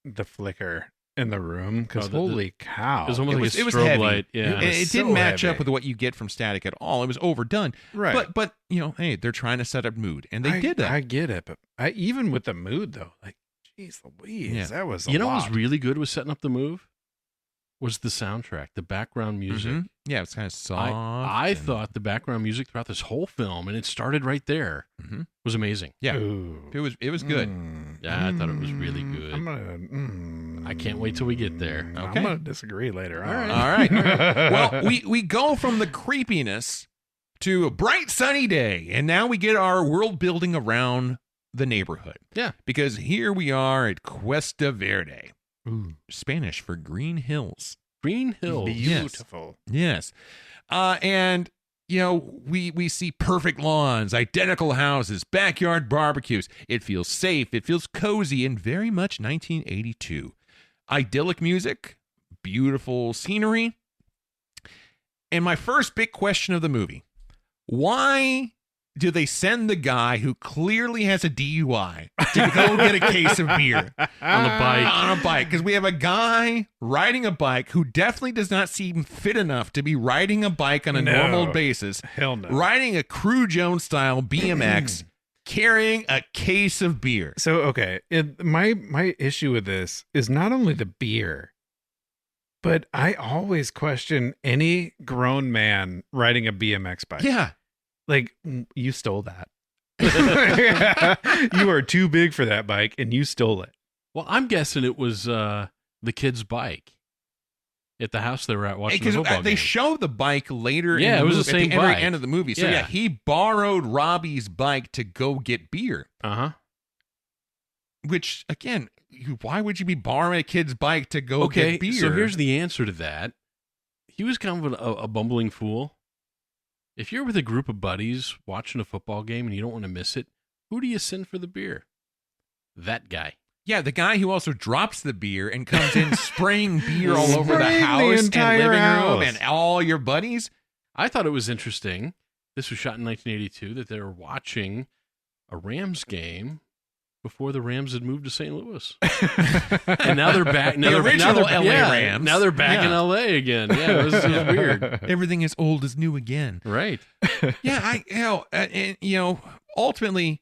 the flicker in the room because holy cow, It was almost like a it was strobe heavy. light. Yeah. It didn't match up with what you get from static at all. It was overdone. Right. But hey, they're trying to set up mood, and they did that. I get it, but even with the mood though, like, geez Louise, that was a lot. What was really good with setting up the move was the soundtrack, the background music. Mhm. Yeah, it's kind of soft. I thought the background music throughout this whole film, and it started right there, was amazing. Yeah, Ooh. it was good. Yeah, I thought it was really good. I'm gonna. I can't wait till we get there. I'm Okay. gonna disagree later on. All right. Well, we go from the creepiness to a bright sunny day, and now we get our world building around the neighborhood. Yeah. Because here we are at Cuesta Verde, Ooh. Spanish for green hills. Green Hills. Beautiful. Yes. And we see perfect lawns, identical houses, backyard barbecues. It feels safe, it feels cozy, and very much 1982. Idyllic music, beautiful scenery. And my first big question of the movie, why do they send the guy who clearly has a DUI to go get a case of beer On a bike. on a bike? Because we have a guy riding a bike who definitely does not seem fit enough to be riding a bike on a normal basis. Hell no. Riding a Crew Jones style BMX, carrying a case of beer. So okay, my issue with this is not only the beer, but I always question any grown man riding a BMX bike. Yeah. Like, you stole that. You are too big for that bike, and you stole it. Well, I'm guessing it was the kid's bike at the house they were at watching the Because football they game. show the bike later. Yeah, in it was the at same very bike. end of the movie. So Yeah. he borrowed Robbie's bike to go get beer. Uh-huh. Which again, why would you be borrowing a kid's bike to go get beer? So here's the answer to that. He was kind of a bumbling fool. If you're with a group of buddies watching a football game and you don't want to miss it, who do you send for the beer? That guy. Yeah, the guy who also drops the beer and comes in spraying beer all over the Spraying the house and entire living room house. and all your buddies. I thought it was interesting. This was shot in 1982 that they were watching a Rams game before the Rams had moved to St. Louis. And now they're back. Now The they're, original now they're, LA yeah, Rams. Now they're back in Yeah. LA again. Yeah, it was weird. Everything is old is new again. Right. Yeah, ultimately,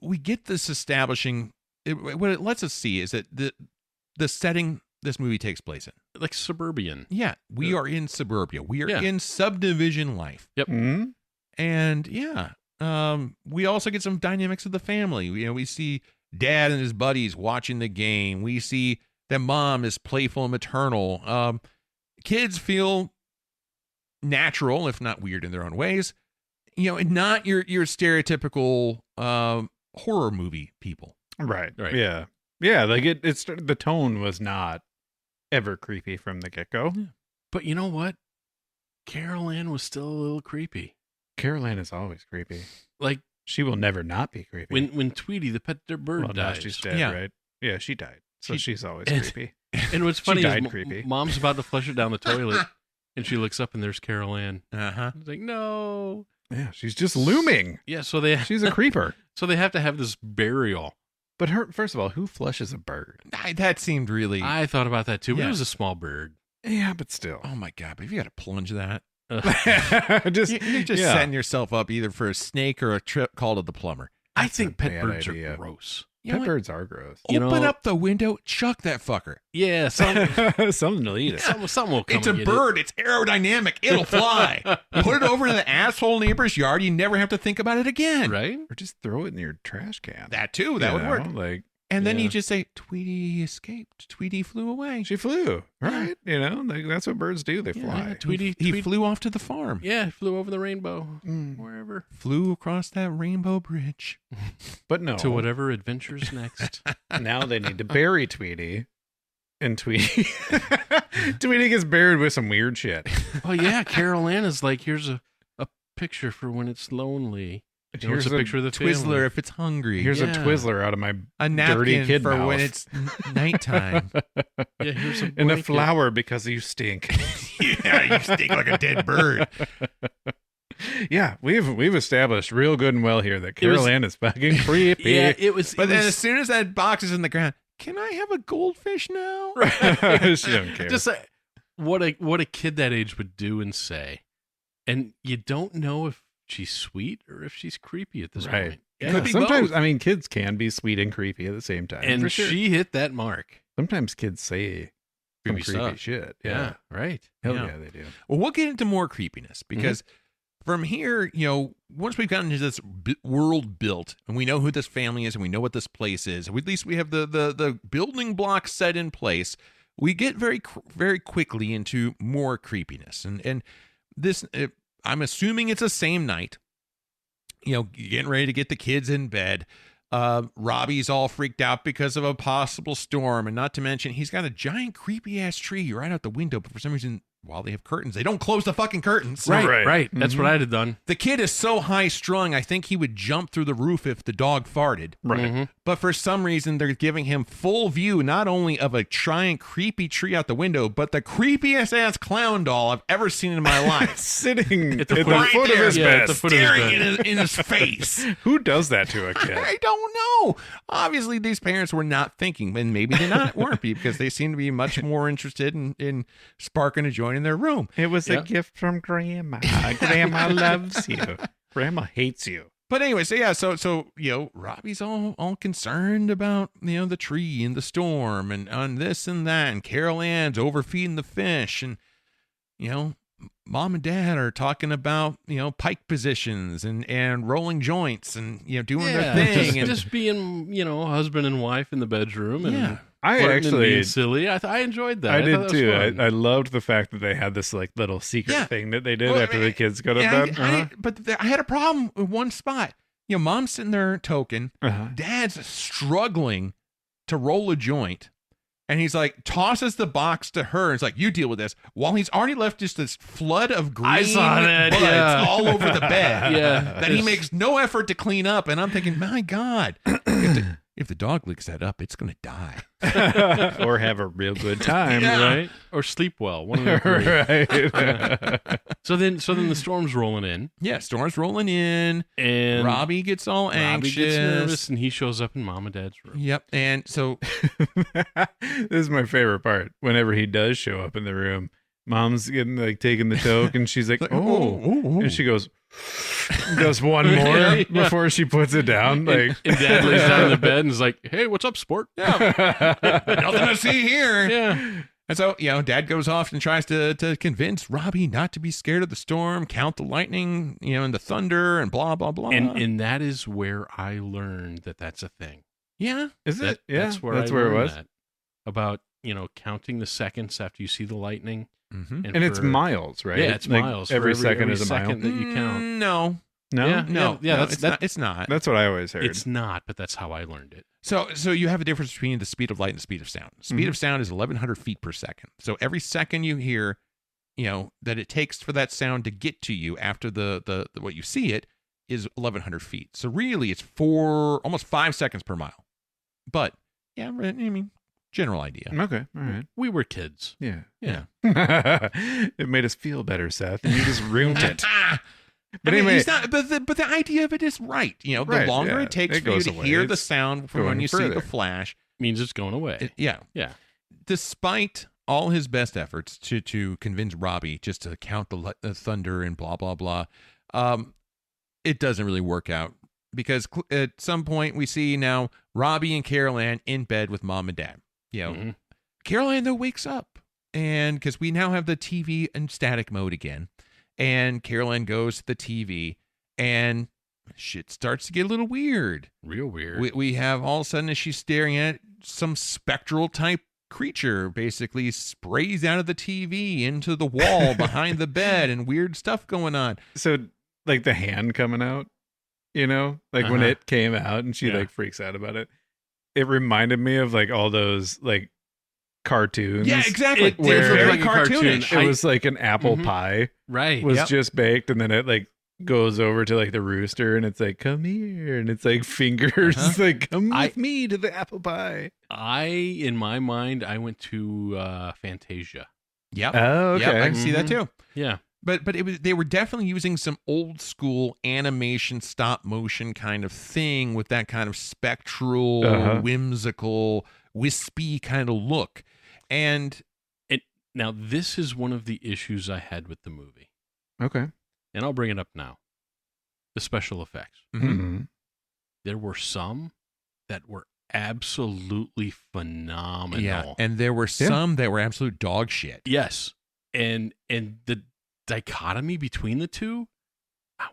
we get this establishing. What it lets us see is that the setting this movie takes place in. Like suburban. Yeah, we are in suburbia. We are Yeah. in subdivision life. Yep. Hmm? And we also get some dynamics of the family. We see dad and his buddies watching the game. We see that mom is playful and maternal. Kids feel natural, if not weird in their own ways. And not your stereotypical horror movie people. Right. Right. Yeah. Yeah. Like it's the tone was not ever creepy from the get-go. Yeah. But you know what? Carol Ann was still a little creepy. Carol Ann is always creepy. Like, she will never not be creepy. when Tweety, the pet bird, well, now dies. she's dead, Yeah. right? Yeah, she died. So she's always and- creepy. And what's She funny died is creepy. Mom's about to flush it down the toilet, and she looks up and there's Carol Ann. Uh-huh. It's like, no. Yeah, she's just looming. Yeah, so they She's a creeper. so they have to have this burial. But first of all, who flushes a bird? That seemed really... I thought about that too, but Yeah. it was a small bird. Yeah, but still. oh, my God. But if you got to plunge that, just you're just yeah. setting yourself up either for a snake or a trip call to the plumber. I That's think a pet bad birds idea. are gross. You know Pet what? birds are gross. You Open know- up the window, chuck that fucker. Yeah, Something to eat it. something will come It's a and get bird. It's aerodynamic. It'll fly. Put it over to the asshole neighbor's yard. You never have to think about it again. it, right? Or just throw it in your trash can. That too. That You would know, work. Like, And then Yeah. you just say, Tweety escaped. Tweety flew away. she flew, right? You know, like, that's what birds do. They Yeah, fly. Tweety, He Tweety flew off to the farm. Yeah, flew over the rainbow, Mm. wherever, Flew across that rainbow bridge. But no. to whatever adventures next. Now they need to bury Tweety. And Tweety. Tweety gets buried with some weird shit. Oh yeah, Carol Ann is like, here's a picture for when it's lonely. Here's a picture of the Twizzler family. if it's hungry. Here's Yeah. a Twizzler out of my a dirty napkin kid for mouth. when it's nighttime. Yeah, here's a and a blanket. flower because you stink. Yeah, you stink like a dead bird. Yeah, we've established real good and well here that It Carol was- Ann is fucking creepy. Yeah, it was. But it then was as soon as that box is in the ground, can I have a goldfish now? She don't care. just what a kid that age would do and say, and you don't know if she's sweet or if she's creepy at this Right. point. It Yeah, could be sometimes both. I mean kids can be sweet and creepy at the same time. And for sure. she hit that mark. Sometimes kids say some Creepy creepy stuff. shit. Yeah, right. Hell Yeah. yeah, they do. Well, we'll get into more creepiness because from here, once we've gotten into this world built and we know who this family is and we know what this place is, at least we have the building blocks set in place, we get very quickly into more creepiness. And this, I'm assuming it's the same night, getting ready to get the kids in bed. Robbie's all freaked out because of a possible storm, and not to mention he's got a giant creepy ass tree right out the window, but for some reason, while they have curtains, they don't close the fucking curtains. Right. That's what I'd have done. The kid is so high strung, I think he would jump through the roof if the dog farted. Right. Mhm. But for some reason, they're giving him full view not only of a giant creepy tree out the window, but the creepiest ass clown doll I've ever seen in my life. Sitting At the at foot- the Right foot of there. his Yeah, bed. at the foot of his Staring bed. in his face. Who does that to a kid? I don't know. Obviously, these parents were not thinking, and maybe they weren't because they seem to be much more interested in sparking a joint in their room. It was Yeah. a gift from Grandma. Grandma loves you. Grandma hates you. But anyway, so Robbie's all concerned about the tree and the storm and on this and that, and Carol Ann's overfeeding the fish, and Mom and Dad are talking about pike positions and rolling joints and doing their thing and just being husband and wife in the bedroom and Yeah. I flirting and actually being silly. I enjoyed that. I thought did that was too. fun. I loved the fact that they had this like little secret Yeah. thing that they did Well, after the kids go to Yeah, bed. I had a problem with one spot. Mom's sitting there token. Uh-huh. Dad's struggling to roll a joint. And he's like, tosses the box to her. And it's like, you deal with this. While he's already left just this flood of green I saw that, buds yeah. all over the bed. Yeah. That he makes no effort to clean up. And I'm thinking, my God, if the dog licks that up, it's going to die. Or have a real good time. Yeah. right? Or sleep well. One of the three. Right. So then the storm's rolling in, Yeah, storm's rolling in. and Robbie gets all Robbie anxious. gets nervous, and he shows up in Mom and Dad's room. Yep. And so, This is my favorite part. Whenever he does show up in the room, Mom's getting like taking the toke, and she's like, "Oh," and she goes one more Yeah. before she puts it down. Like, And Dad lays down in the bed and is like, "Hey, what's up, sport?" nothing to see here. Yeah. And so, Dad goes off and tries to convince Robbie not to be scared of the storm, count the lightning, and the thunder, and blah, blah, blah. And that is where I learned that that's a thing. yeah. is That- it? Yeah, that's where that's I where it learned was. that. About counting the seconds after you see the lightning Mm-hmm. And it's miles, right? Yeah, it's Like, miles. Every For second is a mile. second that you count. No. No? Yeah. No, Yeah, it's not. That's what I always heard. It's not, but that's how I learned it. So you have a difference between the speed of light and the speed of sound. Speed of sound is 1,100 feet per second. So every second you hear, that it takes for that sound to get to you after the what you see it is 1,100 feet. So really, it's almost 5 seconds per mile. But yeah, I mean, general idea. Okay, all right. We were kids. Yeah. Yeah. It made us feel better, Seth, and you just ruined it. But I mean, anyway, but the idea of it is right. The Right, longer yeah. it takes It for you goes to away. hear the It's sound from going when you see further. the flash, Means it's going away. yeah. Yeah. Despite all his best efforts to convince Robbie just to count the thunder and blah blah blah, it doesn't really work out because at some point we see now Robbie and Carol Ann in bed with mom and dad. Mhm. Carol Ann though wakes up, and because we now have the TV in static mode again, and Carol Ann goes to the TV, and shit starts to get a little weird. Real weird. We have all of a sudden as she's staring at some spectral type creature basically sprays out of the TV into the wall behind the bed and weird stuff going on. so like the hand coming out, when Uh-huh. it came out and she Yeah. like freaks out about it. It reminded me of like all those like cartoons. Yeah, exactly. It was very like a cartoon. cartoonish. It was like an apple Mhm. pie Right. was Yep. just baked, and then it like goes over to like the rooster, and it's like, come here, and it's like fingers. Uh-huh. It's like, come I- with me to the apple pie. In my mind, I went to Fantasia. Yep. Oh, okay. Yep, I can see that too. Yeah. But they were definitely using some old school animation stop motion kind of thing with that kind of spectral, Uh-huh. whimsical, wispy kind of look. And Now, this is one of the issues I had with the movie, Okay. and I'll bring it up now. The special effects. Mm-hmm. There were some that were absolutely phenomenal. yeah, and there were some that were absolute dog shit. Yes. And the dichotomy between the two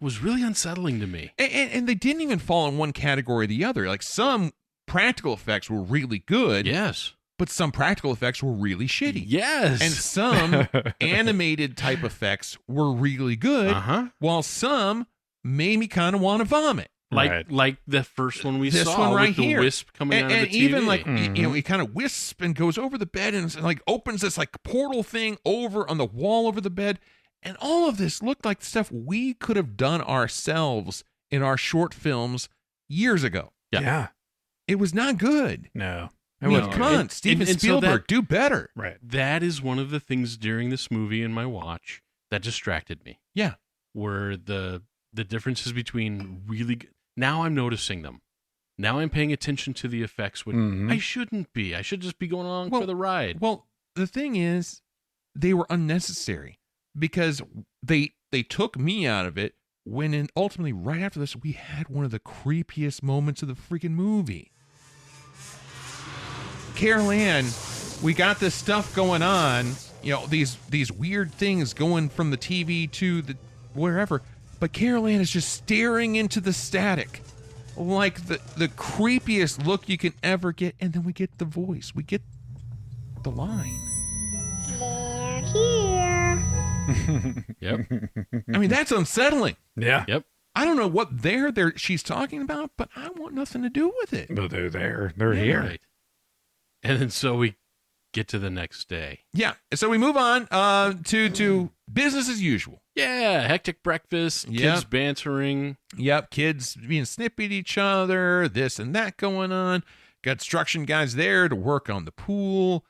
was really unsettling to me. And they didn't even fall in one category or the other. Like some practical effects were really good, Yes. but some practical effects were really shitty. Yes. And some animated type effects were really good, uh-huh. while some made me kind of want to vomit. Like the first one we This saw one right with the here. wisp coming out of the And TV. even like Mhm. it kind of wisps and goes over the bed and like opens this like portal thing over on the wall over the bed, and all of this looked like stuff we could have done ourselves in our short films years ago. Yeah. It was not good. No. I mean, No. come on, And- Steven and so Spielberg, that- do better. Right. That is one of the things during this movie in my watch that distracted me. Yeah. Were the differences between really good. Now I'm noticing them. Now I'm paying attention to the effects when Mhm. I shouldn't be. I should just be going along Well- for the ride. Well, the thing is, they were unnecessary because they took me out of it when ultimately right after this we had one of the creepiest moments of the freaking movie. Carol Ann, we got this stuff going on, these weird things going from the TV to the wherever, but Carol Ann is just staring into the static like the creepiest look you can ever get, and then we get the voice, we get the line. They're here. Yep. I mean, that's unsettling. Yeah. Yep. I don't know what she's talking about, but I want nothing to do with it. But they're there. They're here. Right. And then so we get to the next day. Yeah. So we move on to business as usual. Yeah, hectic breakfast, Yep. kids bantering. Yep. Kids being snippy at each other, this and that going on. Got construction guys there to work on the pool.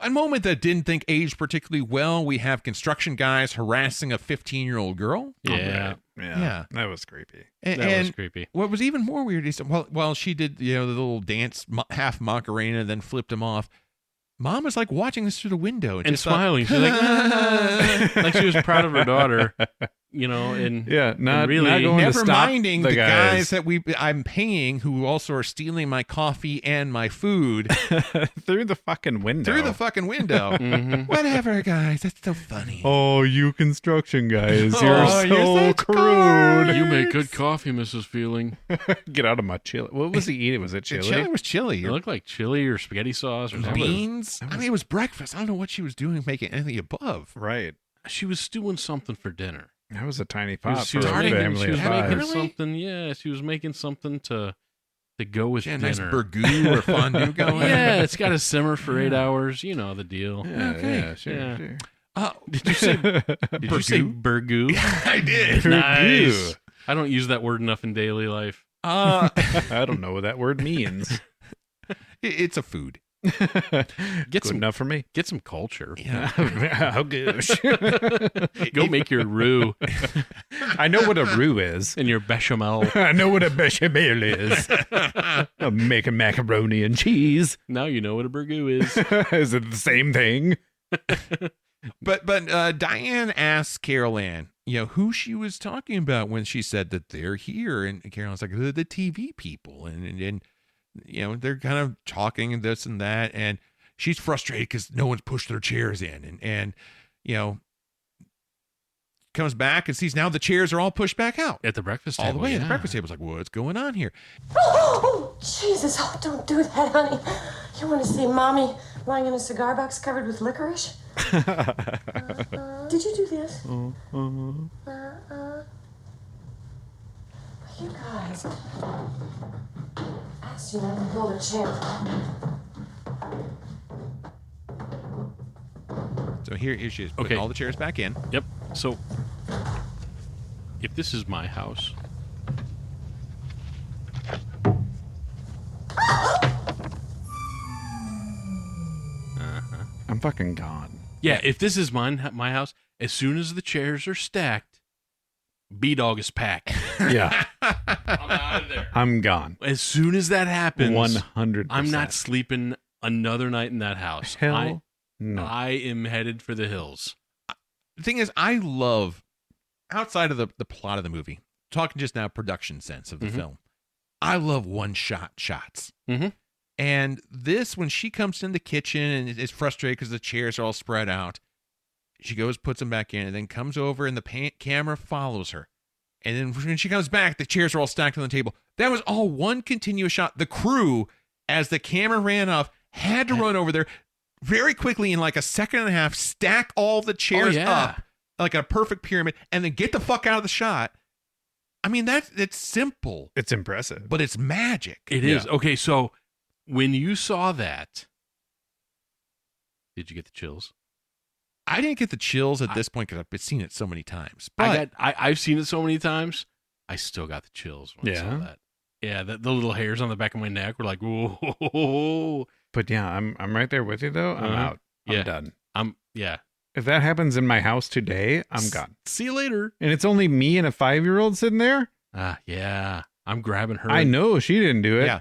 A moment that didn't think aged particularly well. We have construction guys harassing a 15-year-old girl. Yeah. Yeah. That was creepy. And, That was and creepy. what was even more weird is while she did the little dance half Macarena, then flipped him off. Mom was like watching this through the window And just smiling. She's like, like she was proud of her daughter. and not really not going to Never stop minding the guys that I'm paying who also are stealing my coffee and my food through the fucking window. Mhm. Whatever, guys. That's so funny. Oh, you construction guys, Oh, you're you're so such crude. You make good coffee, Mrs. Feeling. Get out of my chili. What was he eating? Was it The chili? chili was chili. It looked like chili or spaghetti sauce or something. Beans. I mean, it was breakfast. I don't know what she was doing making anything above. Right. She was stewing something for dinner. That was a tiny pot She for was a making, family she was of making five. Really? something. Yeah, she was making something to go with She had a dinner. nice burgoo or fondue going. Yeah, it's got to simmer for 8 hours. You know the deal. Yeah, Okay. yeah, sure, Yeah. sure. Did you say burgoo? I did. Nice. I don't use that word enough in daily life. I don't know what that word means. It's a food. Good some- enough for me. Get some culture. Oh, gosh. Go make your roux I know what a roux is. and your bechamel. I know what a bechamel is. I'm making macaroni and cheese. Now you know what a burgoo is. Is it the same thing? But Diane asks Carol Ann, who she was talking about when she said that they're here, and Carol Ann's like the TV people, and they're kind of talking and this and that, and she's frustrated because no one's pushed their chairs in, and comes back and sees now the chairs are all pushed back out At the breakfast table. all the way. Yeah. And the breakfast table's like, what's going on here? Oh, Jesus. Oh, don't do that, honey. You want to see Mommy lying in a cigar box covered with licorice? Did you do this? You guys. I asked you not to pull the chair. So here she is putting Okay. all the chairs back in. Yep. So, if this is my house, I'm fucking gone. yeah, if this is my house, as soon as the chairs are stacked, B-Dog is packed. Yeah. I'm out of there. I'm gone. As soon as that happens, 100%. I'm not sleeping another night in that house. Hell no. I am headed for the hills. The thing is, I love, outside of the plot of the movie, talking just now production sense of the film, I love one-shot shots. Mm-hmm. And this, when she comes in the kitchen and is frustrated because the chairs are all spread out, she goes, puts them back in, and then comes over, and the camera follows her. And then when she comes back, the chairs are all stacked on the table. That was all one continuous shot. The crew, as the camera ran off, had to run over there very quickly in like a second and a half, stack all the chairs up like a perfect pyramid, and then get the fuck out of the shot. I mean, it's simple, It's impressive. but it's magic. It is. Okay, so when you saw that, did you get the chills? I didn't get the chills at this point because I've seen it so many times. But I've seen it so many times. I still got the chills when I saw Yeah? that. Yeah, the little hairs on the back of my neck were like, whoa. But yeah, I'm right there with you though. I'm out. I'm done. Yeah. If that happens in my house today, I'm gone. See you later. And it's only me and a 5-year-old sitting there? Yeah. I'm grabbing her. I know she didn't do it. yeah,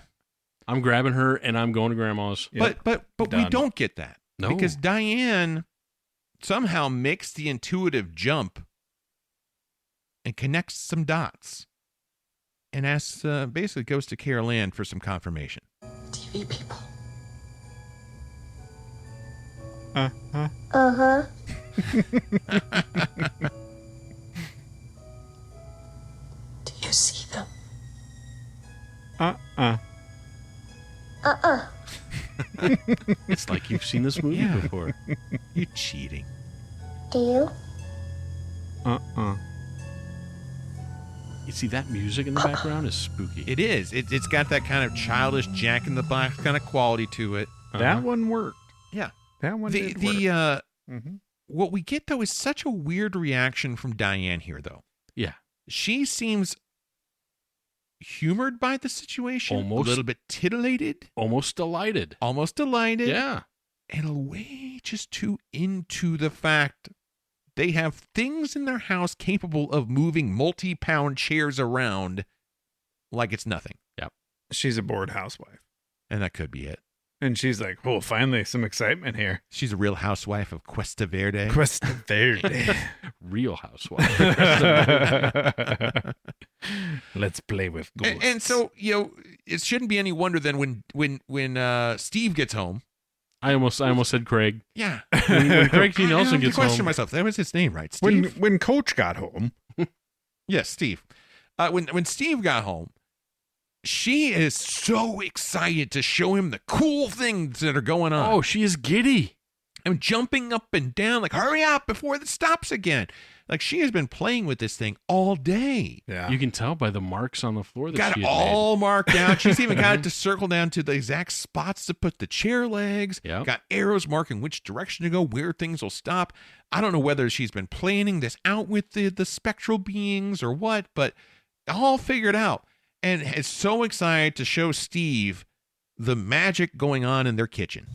I'm grabbing her and I'm going to grandma's. Yep. but we Done. don't get that. No. Because Diane somehow makes the intuitive jump and connects some dots and asks, basically goes to Carol Ann for some confirmation. TV people. Uh-huh. Do you see them? It's like you've seen this movie Yeah. before. You cheating. Do you? You see that music in the background is spooky. It is. It's got that kind of childish Jack in the Box kind of quality to it. That one worked. Yeah. That one did work. Mhm. What we get, though, is such a weird reaction from Diane here, though. Yeah. She seems humored by the situation, Almost. a little bit titillated, Almost delighted. almost delighted, Yeah. and a way just too into the fact they have things in their house capable of moving multi-pound chairs around like it's nothing. She's a bored housewife. And that could be it. And she's like, oh, finally some excitement here. She's a real housewife of Cuesta Verde. Cuesta Verde. Real Housewives. Let's play with ghosts. And so, it shouldn't be any wonder then when Steve gets home. I almost said Craig. Yeah. When Craig T. Nelson gets question home. myself. That was his name, right? Steve? When Coach got home. Yes, Steve. When Steve got home, she is so excited to show him the cool things that are going on. Oh, she is giddy. I'm jumping up and down, like, hurry up before it stops again. Like, she has been playing with this thing all day. Yeah. You can tell by the marks on the floor that Got she it had all made. marked out. She's even got it to circle down to the exact spots to put the chair legs. Yep. Got arrows marking which direction to go, where things will stop. I don't know whether she's been planning this out with the spectral beings or what, but all figured out. And is so excited to show Steve the magic going on in their kitchen.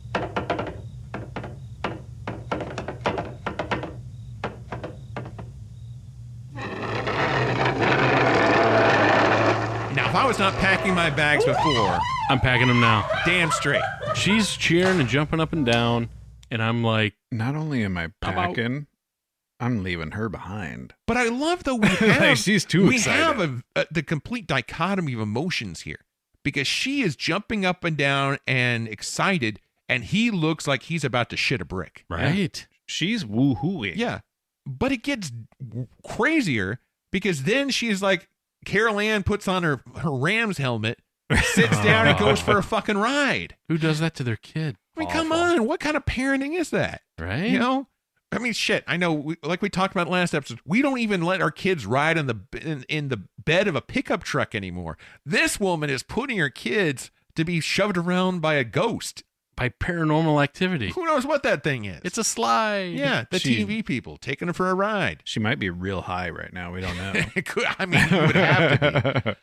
Now, if I was not packing my bags before, I'm packing them now. damn straight. She's cheering and jumping up and down, and I'm like, Not only am I about- packing, I'm leaving her behind. But I love though we have She's too we excited. have the complete dichotomy of emotions here because she is jumping up and down and excited, and he looks like he's about to shit a brick. right? She's woo-hooey. Yeah, but it gets crazier because then she's like, Carol Ann puts on her Rams helmet, sits down, and goes for a fucking ride. Who does that to their kid? I mean, come on, what kind of parenting is that? Right? You know, I mean, shit. I know, like we talked about last episode, we don't even let our kids ride in the bed of a pickup truck anymore. This woman is putting her kids to be shoved around by a ghost. By paranormal activity. Who knows what that thing is? It's a slide. Yeah, the She- TV people taking her for a ride. She might be real high right now. We don't know. It could, I mean, it would have to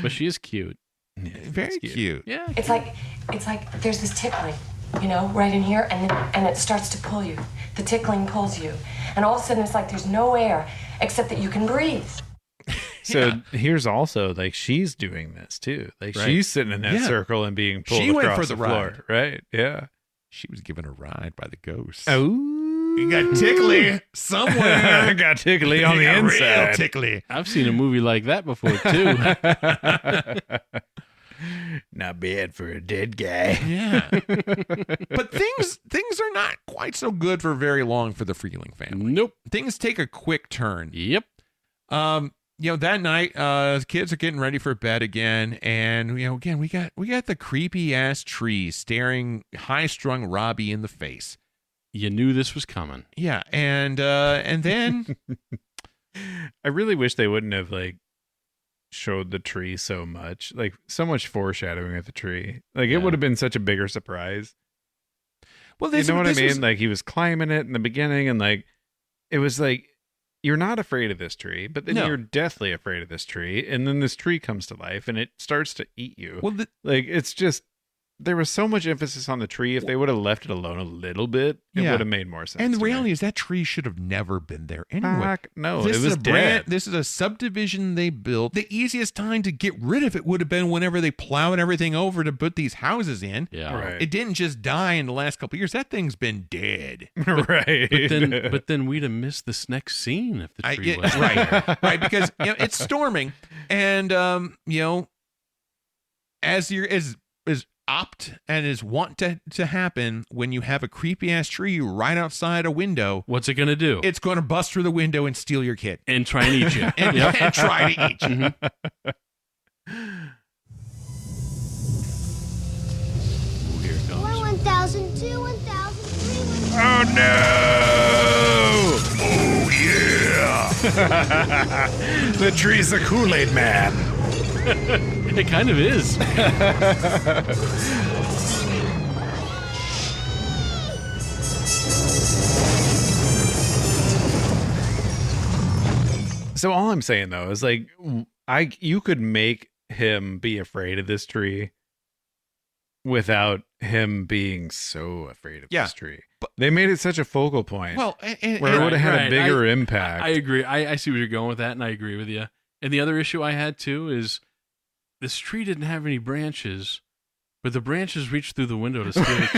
But she is cute. be. Very cute. Yeah. It's like there's this tickling, right in here, and it starts to pull you. The tickling pulls you, and all of a sudden it's like there's no air except that you can breathe. So here's also like she's doing this too. Like Right. she's sitting in that Yeah. circle and being pulled She went across for the the floor. Right. Yeah. She was given a ride by the ghost. Oh. You got tickly somewhere. got tickly on the You got real inside. tickly. I've seen a movie like that before, too. Not bad for a dead guy. Yeah. But things are not quite so good for very long for the Freeling family. Nope. Things take a quick turn. Yep. That night, kids are getting ready for bed again, and again we got the creepy ass tree staring high-strung Robbie in the face. You knew this was coming. Yeah, and then I really wish they wouldn't have like showed the tree so much. Like so much foreshadowing at the tree. Like Yeah. it would have been such a bigger surprise. well, You this, know what I this mean? was- Like he was climbing it in the beginning and like it was like you're not afraid of this tree, but then No. you're deathly afraid of this tree, and then this tree comes to life and it starts to eat you. well, Like it's just there was so much emphasis on the tree. If they would have left it alone a little bit, it Yeah. would have made more sense. and the to me. reality is that tree should have never been there anyway. Fuck, no, This it is was a dead. This is a subdivision they built. The easiest time to get rid of it would have been whenever they plowed everything over to put these houses in. Yeah. Right. It didn't just die in the last couple of years. That thing's been dead. Right. But then we'd have missed this next scene if the tree was right, right, because it's storming, and as opt and is want to happen when you have a creepy ass tree right outside a window, What's it gonna do? it's going to bust through the window and steal your kid And try and eat you. and, Yep. and try to eat you. Ooh, here it comes. 1,002, 1,003, Oh no! Oh yeah! The tree's the Kool-Aid man. It kind of is. So all I'm saying though is like you could make him be afraid of this tree without him being so afraid of Yeah, this tree. They made it such a focal point. Well, and where it would have had right. a bigger impact. I agree. I see where you're going with that, and I agree with you. And the other issue I had too is this tree didn't have any branches, But the branches reached through the window to steal the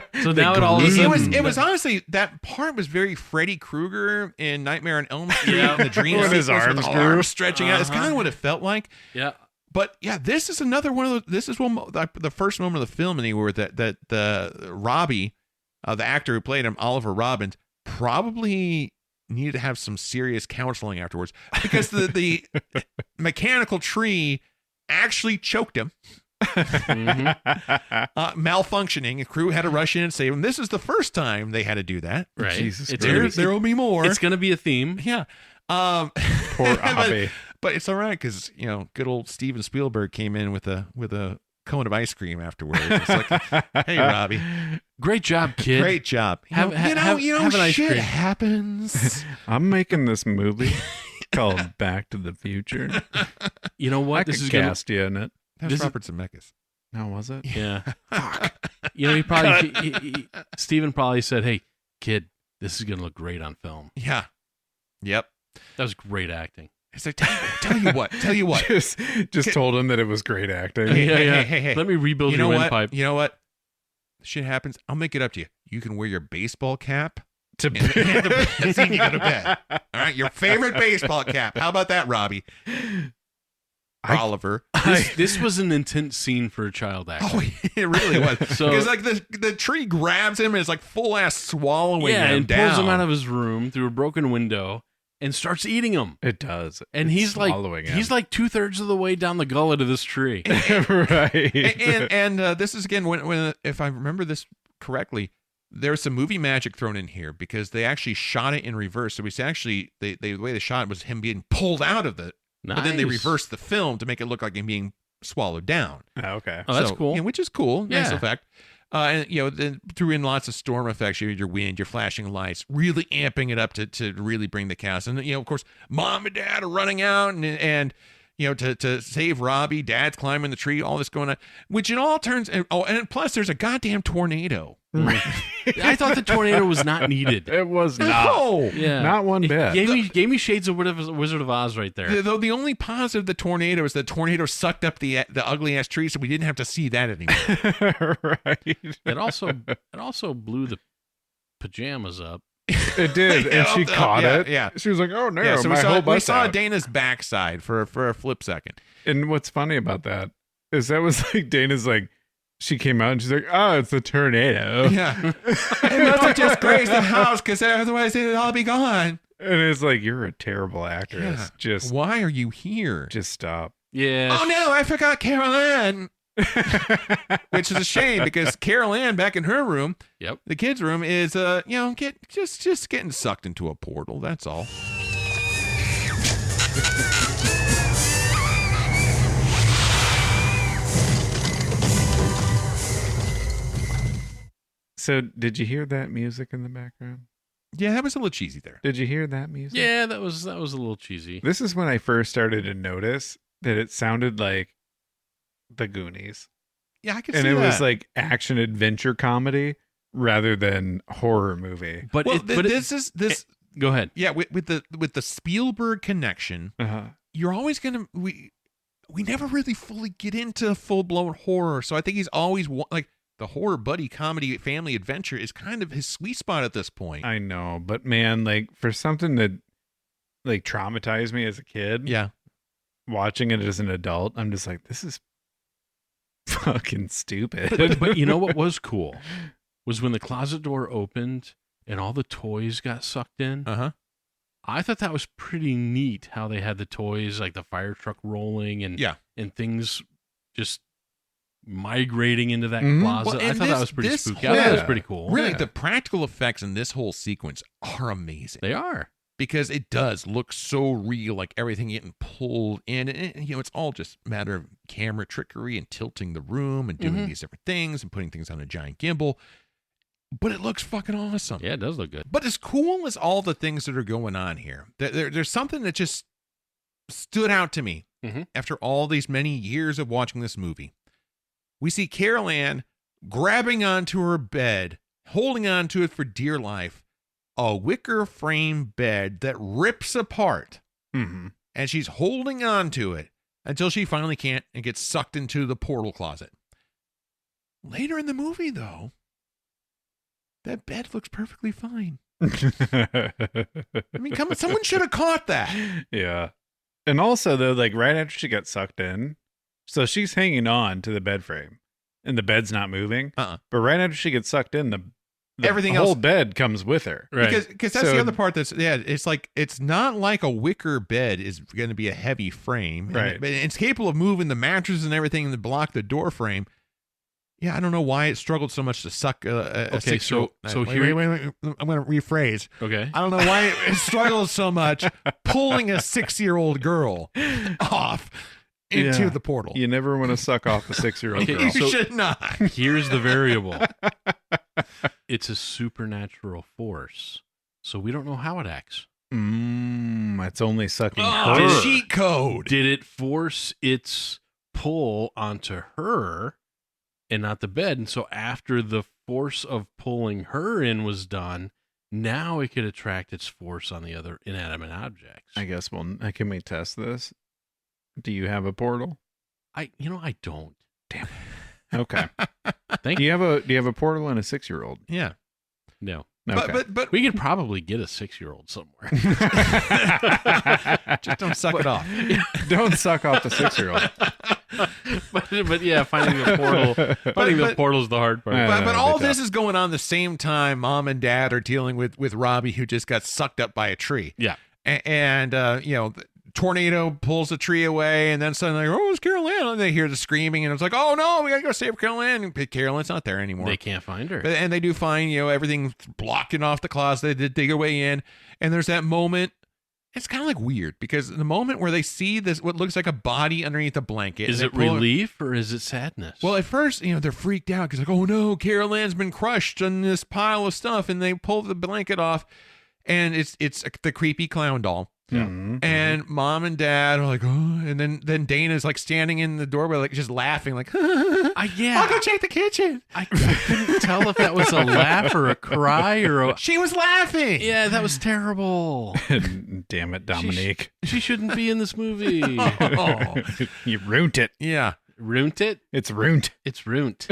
kid. So now it all of a sudden... It was honestly, that part was very Freddy Krueger in Nightmare on Elm Street. Yeah. The dream When his sequence with arms the grew. arms stretching out. It's kind of what it felt like. Yeah. But yeah, this is another one of those. This is the first moment of the film anywhere that the Robbie, the actor who played him, Oliver Robbins, probably needed to have some serious counseling afterwards, because the mechanical tree actually choked him. Malfunctioning. A crew had to rush in and save him. This is the first time they had to do that. Right. Jesus There will be more. It's going to be a theme. Yeah. Poor Abby. But it's all right, because good old Steven Spielberg came in with a cone of ice cream afterwards. It's like, hey, Robbie, Great job, kid. great job. Have an ice shit cream. happens. I'm making this movie called Back to the Future. You know what? I could cast you in it. That's This is- Robert Zemeckis. No, was it? Yeah. He probably Steven probably said, "Hey, kid, this is going to look great on film." Yeah. Yep. That was great acting. It's like, tell you what. Just told him that it was great acting. Hey. Let me rebuild You know your what? windpipe. You know what? Shit happens. I'll make it up to you. You can wear your baseball cap To and the scene you go to bed. All right, your favorite baseball cap. How about that, Robbie? Oliver. This was an intense scene for a child actor. Oh, it really was. So- Because like the tree grabs him and is like full ass swallowing him and down. pulls him out of his room through a broken window and starts eating him. It does. And It's he's like swallowing him. 2/3 of the way down the gullet of this tree. Right. and this is again when if I remember this correctly, there's some movie magic thrown in here, because they actually shot it in reverse. So it's actually the way they shot it was him being pulled out of it, but then they Nice. reversed the film to make it look like him being swallowed down. Oh, okay. Oh, that's So, cool. which is cool. Nice Yeah. effect. And then threw in lots of storm effects. You had your wind, your flashing lights, really amping it up to really bring the cast. And of course, mom and dad are running out and to save Robbie. Dad's climbing the tree. All this going on, which it all turns. And plus, there's a goddamn tornado. I thought the tornado was not needed. It was not. No. Yeah, Not one It bit. gave me shades of Wizard of Oz right there. Though the only positive of the tornado is the tornado sucked up the ugly ass tree, so we didn't have to see that anymore. Right. It also blew the pajamas up. It did. And she caught it. Yeah. She was like, oh, no. Yeah, so my whole we butt's saw out. Dana's backside for a flip second. And what's funny about that is that was like Dana's like, she came out and she's like, oh, it's a tornado. Yeah. It must have just grazed the house, because otherwise it'd all be gone. And it's like, you're a terrible actress. Yeah. Just Why are you here? just stop. Yeah. Oh no, I forgot Carol Ann. Which is a shame, because Carol Ann back in her room, Yep. the kids' room, is just getting sucked into a portal. That's all. So did you hear that music in the background? Yeah, that was a little cheesy there. Did you hear that music? Yeah, that was a little cheesy. This is when I first started to notice that it sounded like the Goonies. Yeah, I could And see it that. was like action adventure comedy rather than horror movie. But well, but this. Go ahead. Yeah, with the Spielberg connection, Uh-huh. you're always gonna we never really fully get into full blown horror. So I think he's always like the horror buddy comedy family adventure is kind of his sweet spot at this point. I know, but man, like for something that like traumatized me as a kid, Yeah, watching it as an adult, I'm just like, this is fucking stupid. But you know what was cool was when the closet door opened and all the toys got sucked in. uh huh. I thought that was pretty neat how they had the toys, like the fire truck rolling and Yeah. and things just migrating into that Mhm. closet. Well, I and thought that this- was pretty this spooky. I thought it was whole- pretty cool. Really, Yeah. the practical effects in this whole sequence are amazing. They are. Because it does look so real, like everything getting pulled in. And, it's all just a matter of camera trickery and tilting the room and doing these different things and putting things on a giant gimbal. But it looks fucking awesome. Yeah, it does look good. But as cool as all the things that are going on here, there's something that just stood out to me Mhm. after all these many years of watching this movie. We see Carol Ann grabbing onto her bed, holding onto it for dear life, a wicker frame bed that rips apart, Mm-hmm. and she's holding onto it until she finally can't and gets sucked into the portal closet. Later in the movie, though, that bed looks perfectly fine. I mean, come on, someone should have caught that. Yeah. And also, though, like right after she got sucked in, so she's hanging on to the bed frame and the bed's not moving. But right after she gets sucked in, the everything whole else bed comes with her. Right. Because that's the other part it's like, it's not like a wicker bed is going to be a heavy frame. Right. But it's capable of moving the mattress and everything to block the door frame. Yeah, I don't know why it struggled so much to suck a 6-year-old. So wait, here, wait. I'm going to rephrase. Okay. I don't know why it struggled so much pulling a 6-year-old girl off into the portal. You never want to suck off a 6-year-old girl. You should not. Here's the variable. It's a supernatural force, so we don't know how it acts. It's only sucking her. The cheat code. Did it force its pull onto her and not the bed? And so after the force of pulling her in was done, now it could attract its force on the other inanimate objects. I guess, can we test this? Do you have a portal? I don't. Damn. Okay. Thank you. Do you have a portal and a 6-year-old? Yeah. No. Okay. But we could probably get a 6-year-old somewhere. Just don't suck it off. Don't suck off the 6-year-old. but yeah, finding the portal is the hard part. But all this is going on the same time mom and dad are dealing with Robbie, who just got sucked up by a tree. Yeah. And tornado pulls the tree away, and then suddenly, it's Carol Ann. And they hear the screaming, and it's like, oh no, we gotta go save Carol Ann. And Carol Ann's not there anymore. They can't find her. And they do find, everything blocking off the closet. They dig their way in, and there's that moment. It's kind of like weird because the moment where they see this, what looks like a body underneath a blanket. Is it relief or is it sadness? Well, at first, they're freaked out because oh no, Carol Ann's been crushed in this pile of stuff, and they pull the blanket off, and it's the creepy clown doll. Yeah. And mom and dad are like, oh, and then Dana's like standing in the doorway, like just laughing, like, I'll go check the kitchen. I couldn't tell if that was a laugh or a cry or She was laughing. Yeah, that was terrible. Damn it, Dominique. She shouldn't be in this movie. You ruined it. Yeah. Ruined it? It's ruined. It's ruined.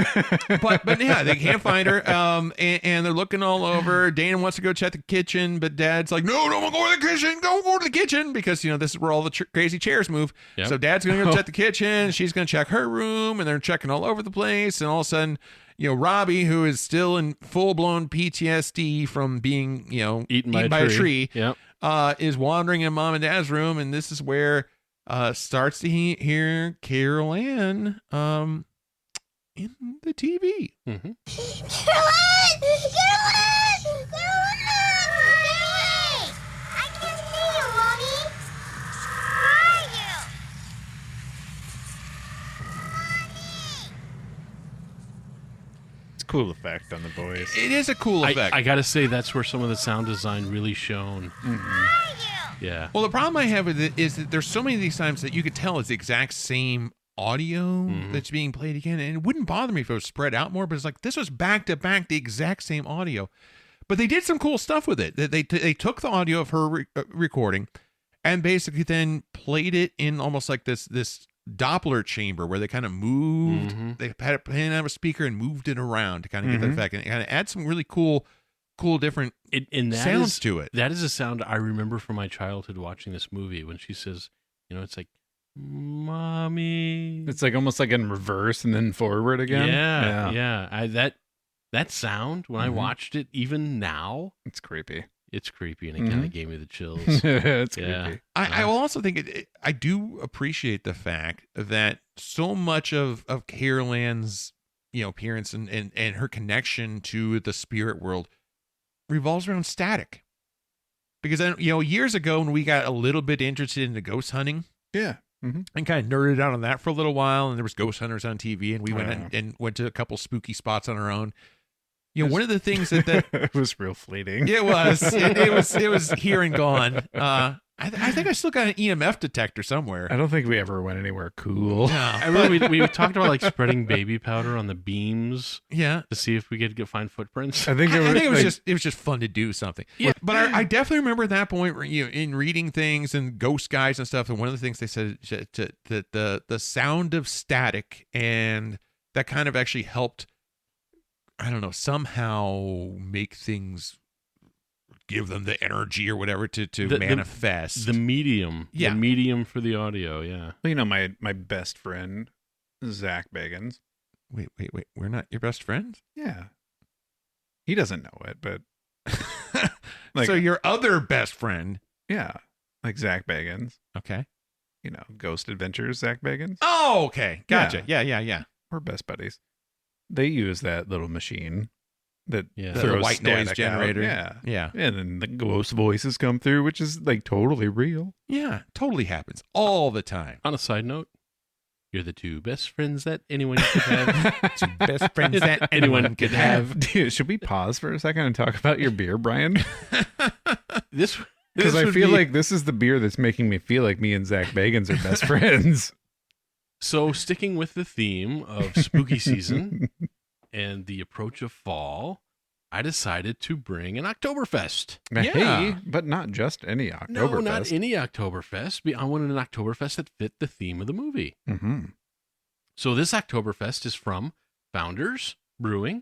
but yeah, they can't find her. And they're looking all over. Dana wants to go check the kitchen, but dad's like, no, don't go to the kitchen. Don't go to the kitchen because, this is where all the crazy chairs move. Yep. So dad's going to go check the kitchen. She's going to check her room, and they're checking all over the place. And all of a sudden, Robbie, who is still in full-blown PTSD from being, eaten by a tree, yep. Is wandering in mom and dad's room. And this is where starts to hear Carol Ann in the TV. Carol Ann! Carol Ann! I can't see you, Mommy. Where are you? It's a cool effect on the voice. It is a cool effect. I gotta say, that's where some of the sound design really shone. Mm-hmm. Yeah. Well, the problem I have with it is that there's so many of these times that you could tell it's the exact same audio that's being played again, and it wouldn't bother me if it was spread out more, but it's like this was back to back the exact same audio. But they did some cool stuff with it. They took the audio of her recording and basically then played it in almost like this Doppler chamber where they kind of moved. They had it playing out of a speaker and moved it around to kind of get that effect, and it kind of adds some really cool different sounds to it. That is a sound I remember from my childhood watching this movie when she says, it's like, Mommy. It's like almost like in reverse and then forward again. Yeah. That sound, when I watched it, even now, it's creepy. It's creepy, and it kind of gave me the chills. It's creepy. I will also think I do appreciate the fact that so much of Carol Ann's appearance and her connection to the spirit world revolves around static. Because then, years ago when we got a little bit interested into ghost hunting, and kind of nerded out on that for a little while, and there was ghost hunters on TV, and we went to a couple spooky spots on our own. One of the things that it was real fleeting. It was. It was here and gone. I think I still got an EMF detector somewhere. I don't think we ever went anywhere cool. No, I remember we talked about like spreading baby powder on the beams. Yeah, to see if we could find footprints. I think it was just fun to do something. Yeah, but I definitely remember at that point where, in reading things and ghost guys and stuff. And one of the things they said that the sound of static, and that kind of actually helped I don't know, somehow make things, give them the energy or whatever to manifest. The medium. Yeah. The medium for the audio, yeah. Well, you know, my best friend, Zach Bagans. Wait. We're not your best friends? Yeah. He doesn't know it, but like, so your other best friend. yeah, like Zach Bagans, Okay. you know, Ghost Adventures, Zach Bagans. Oh, okay. Gotcha. Yeah. We're best buddies. They use that little machine that Yeah. The throws white noise static generator. out. Yeah. And then the ghost voices come through, which is like totally real. Yeah. Totally happens all the time. On a side note, you're the two best friends that anyone could have. Two best friends that anyone could have. Dude, should we pause for a second and talk about your beer, Brian? This Because I would feel be- like this is the beer that's making me feel like me and Zach Bagans are best friends. So, sticking with the theme of spooky season and the approach of fall, I decided to bring an Oktoberfest. Yeah. Hey, but not just any Oktoberfest. No, not any Oktoberfest. I wanted an Oktoberfest that fit the theme of the movie. Mm-hmm. So, this Oktoberfest is from Founders Brewing.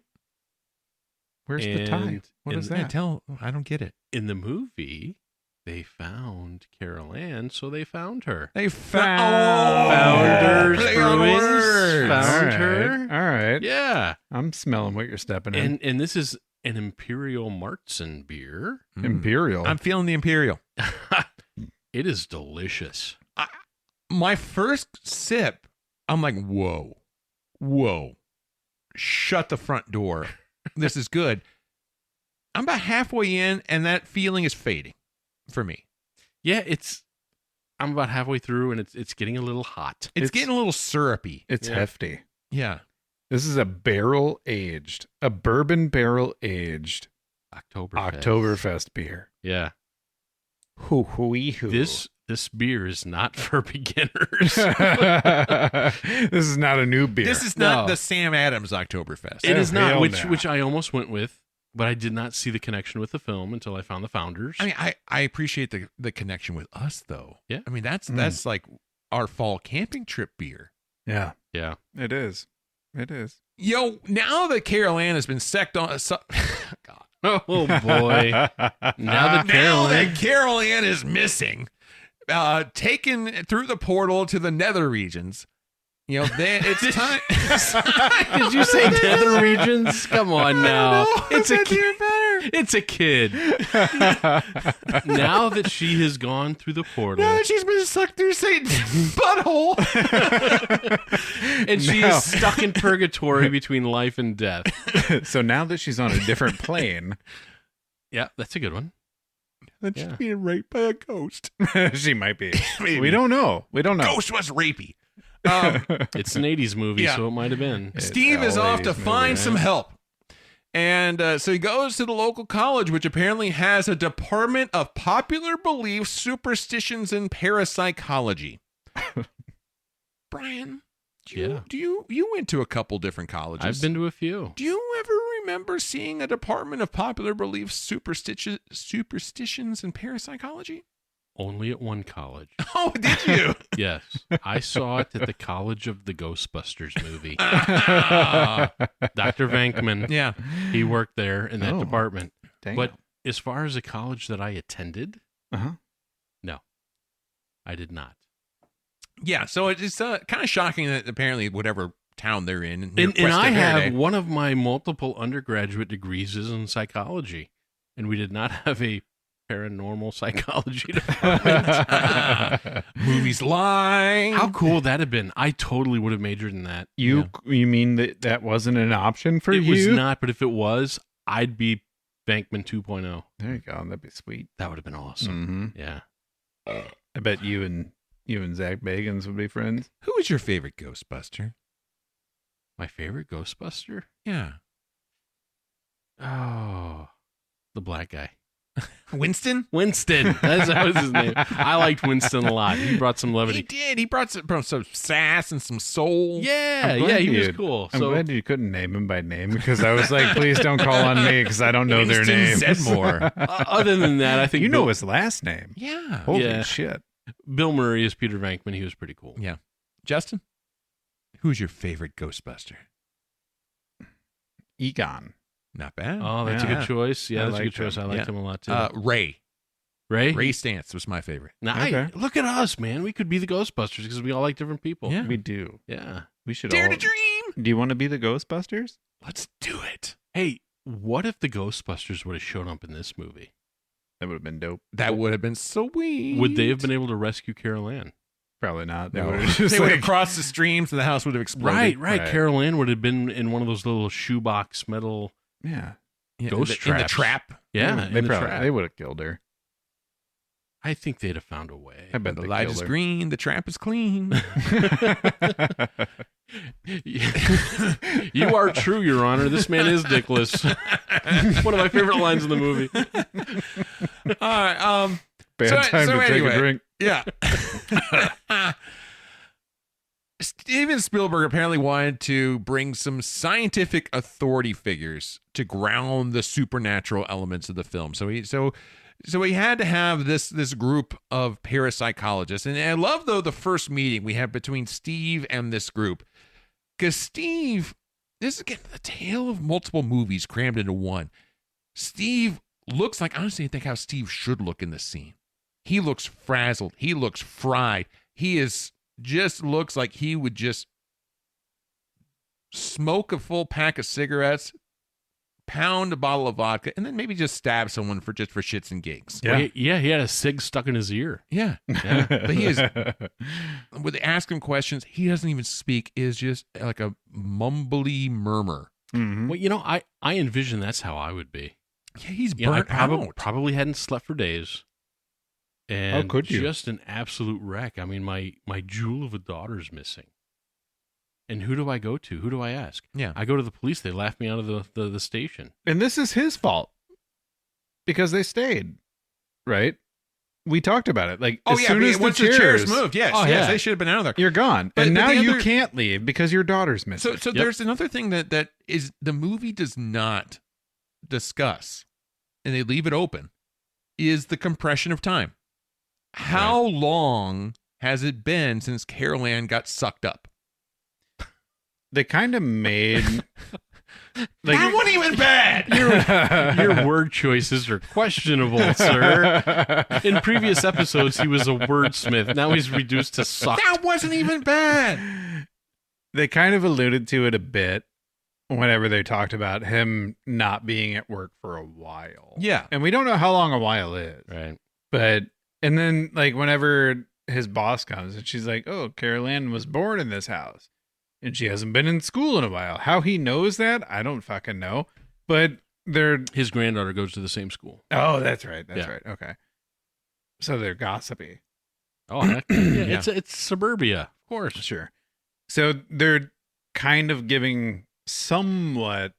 Where's the tie? And What is Yeah, that? I don't get it. In the movie, they found Carol Ann, so they found her. They Founders play on Brewing words. found All her. right. All right. Yeah. I'm smelling what you're stepping in. And this is an Imperial Marzen beer. Imperial. I'm feeling the Imperial. It is delicious. My first sip, I'm like, whoa. Shut the front door. This is good. I'm about halfway in, and that feeling is fading for me. Yeah, I'm about halfway through, and it's getting a little hot. It's getting a little syrupy. It's Yeah. hefty. Yeah. This is a bourbon barrel aged Oktoberfest beer. Yeah. Hoo-hoo-ee-hoo. This beer is not for beginners. This is not a new beer. This is not No. the Sam Adams Oktoberfest. It is not, hell which no. which I almost went with, but I did not see the connection with the film until I found the Founders. I mean, I appreciate the connection with us, though. Yeah. I mean, that's like our fall camping trip beer. Yeah, yeah. it is. It is. Yo, now that Carol Ann has been God. Oh boy. Now that Carol Ann is missing, taken through the portal to the nether regions, you know, then it's time. Did you say nether regions? Come on now. It's a That's even better. It's a kid. Now that she has gone through the portal Now that she's been sucked through Satan's butthole. and she Now- is stuck in purgatory between life and death. So now that she's on a different plane, Yeah, that's a good one. Then she's Yeah. being raped by a ghost. she might be. Maybe. We don't know. Ghost was rapey. It's an 80s movie, Yeah. so it might have been. Steve is all off to 80s movie, find right? some help. And so he goes to the local college, which apparently has a department of popular beliefs, superstitions, and parapsychology. Brian, Yeah. you went to a couple different colleges. I've been to a few. Do you ever remember seeing a department of popular beliefs, superstitions, and parapsychology? Only at one college. Oh, did you? Yes. I saw it at the College of the Ghostbusters movie. Dr. Venkman, Yeah. he worked there in that Oh. department. Dang. But as far as a college that I attended, Uh-huh. no, I did not. Yeah, so it's kind of shocking that apparently whatever town they're in. near And Cuesta I have Verde- one of my multiple undergraduate degrees is in psychology, and we did not have a paranormal psychology department. movies lie. How cool would that have been? I totally would have majored in that. You mean that wasn't an option for It you? was not, but if it was, I'd be Bankman 2.0. There you go. That'd be sweet. That would have been awesome. Mm-hmm. Yeah. I bet you and Zach Bagans would be friends. Who was your favorite Ghostbuster? My favorite Ghostbuster? Yeah. Oh, the black guy. Winston? Winston. That was his name. I liked Winston a lot. He brought some He levity. did. He brought some sass and some soul. Yeah, I'm glad he was you- cool. I'm So glad you couldn't name him by name because I was like, please don't call on me because I don't know their Winston names. Zedmore. other than that, I think You know Bill, his last name. Yeah. Holy Yeah. shit. Bill Murray is Peter Venkman. He was pretty cool. Yeah. Justin? Who's your favorite Ghostbuster? Egon. Not bad. Oh, that's a good choice. Yeah, I that's a good liked choice. him. I liked him a lot too. Ray Ray Stantz was my favorite. Now, Okay. look at us, man. We could be the Ghostbusters because we all like different people. Yeah. We do. Yeah. We should Dare all. to dream. Do you want to be the Ghostbusters? Let's do it. Hey, what if the Ghostbusters would have shown up in this movie? That would have been dope. That would have been sweet. Would they have been able to rescue Carol Ann? Probably not. They No. would have just They would have like, crossed the streams and the house would have exploded. Right. Right. Carol Ann would have been in one of those little shoebox metal. yeah. Yeah, Ghost in the traps. trap. Yeah, They in the probably trap. they would have killed her. I think they'd have found a way. I bet The they light killed is her. green. The trap is clean. You are true, Your Honor. This man is dickless. One of my favorite lines in the movie. All right. Bad time to take anyway, a drink. Yeah. Steven Spielberg apparently wanted to bring some scientific authority figures to ground the supernatural elements of the film. So he had to have this group of parapsychologists. And I love, though, the first meeting we have between Steve and this group. Because Steve, this is again the tale of multiple movies crammed into one. Steve looks like, honestly, I think how Steve should look in this scene. He looks frazzled. He looks fried. Just looks like he would just smoke a full pack of cigarettes, pound a bottle of vodka, and then maybe just stab someone for shits and gigs. Yeah. Well, he had a cig stuck in his ear. Yeah. But he is, when they ask him questions, he doesn't even speak. Is just like a mumbly murmur. Mhm. Well, I envision that's how I would be. Yeah, he's You know, I burnt out. probably hadn't slept for days. And could you? just an absolute wreck. I mean, my jewel of a daughter's missing. And who do I go to? Who do I ask? Yeah. I go to the police. They laugh me out of the station. And this is his fault because they stayed, right? We talked about it. Like, as soon as once the chairs moved, yes, Oh, yes, yeah. they should have been out of there. you're gone, But and now the you other- can't leave because your daughter's missing. So there's another thing that is the movie does not discuss, and they leave it open, is the compression of time. How long has it been since Carol Ann got sucked up? They kind of made That wasn't even bad. Your word choices are questionable, sir. In previous episodes, he was a wordsmith. Now he's reduced to sucked. That wasn't even bad. They kind of alluded to it a bit whenever they talked about him not being at work for a while. Yeah. And we don't know how long a while is. Right. But, and then, like, whenever his boss comes and she's like, oh, Carol Ann was born in this house and she hasn't been in school in a while. How he knows that, I don't fucking know. But they're, His granddaughter goes to the same school. oh, that's right. That's Yeah. right. Okay. So they're gossipy. Oh, heck, yeah. It's suburbia, of course. Sure. So they're kind of giving somewhat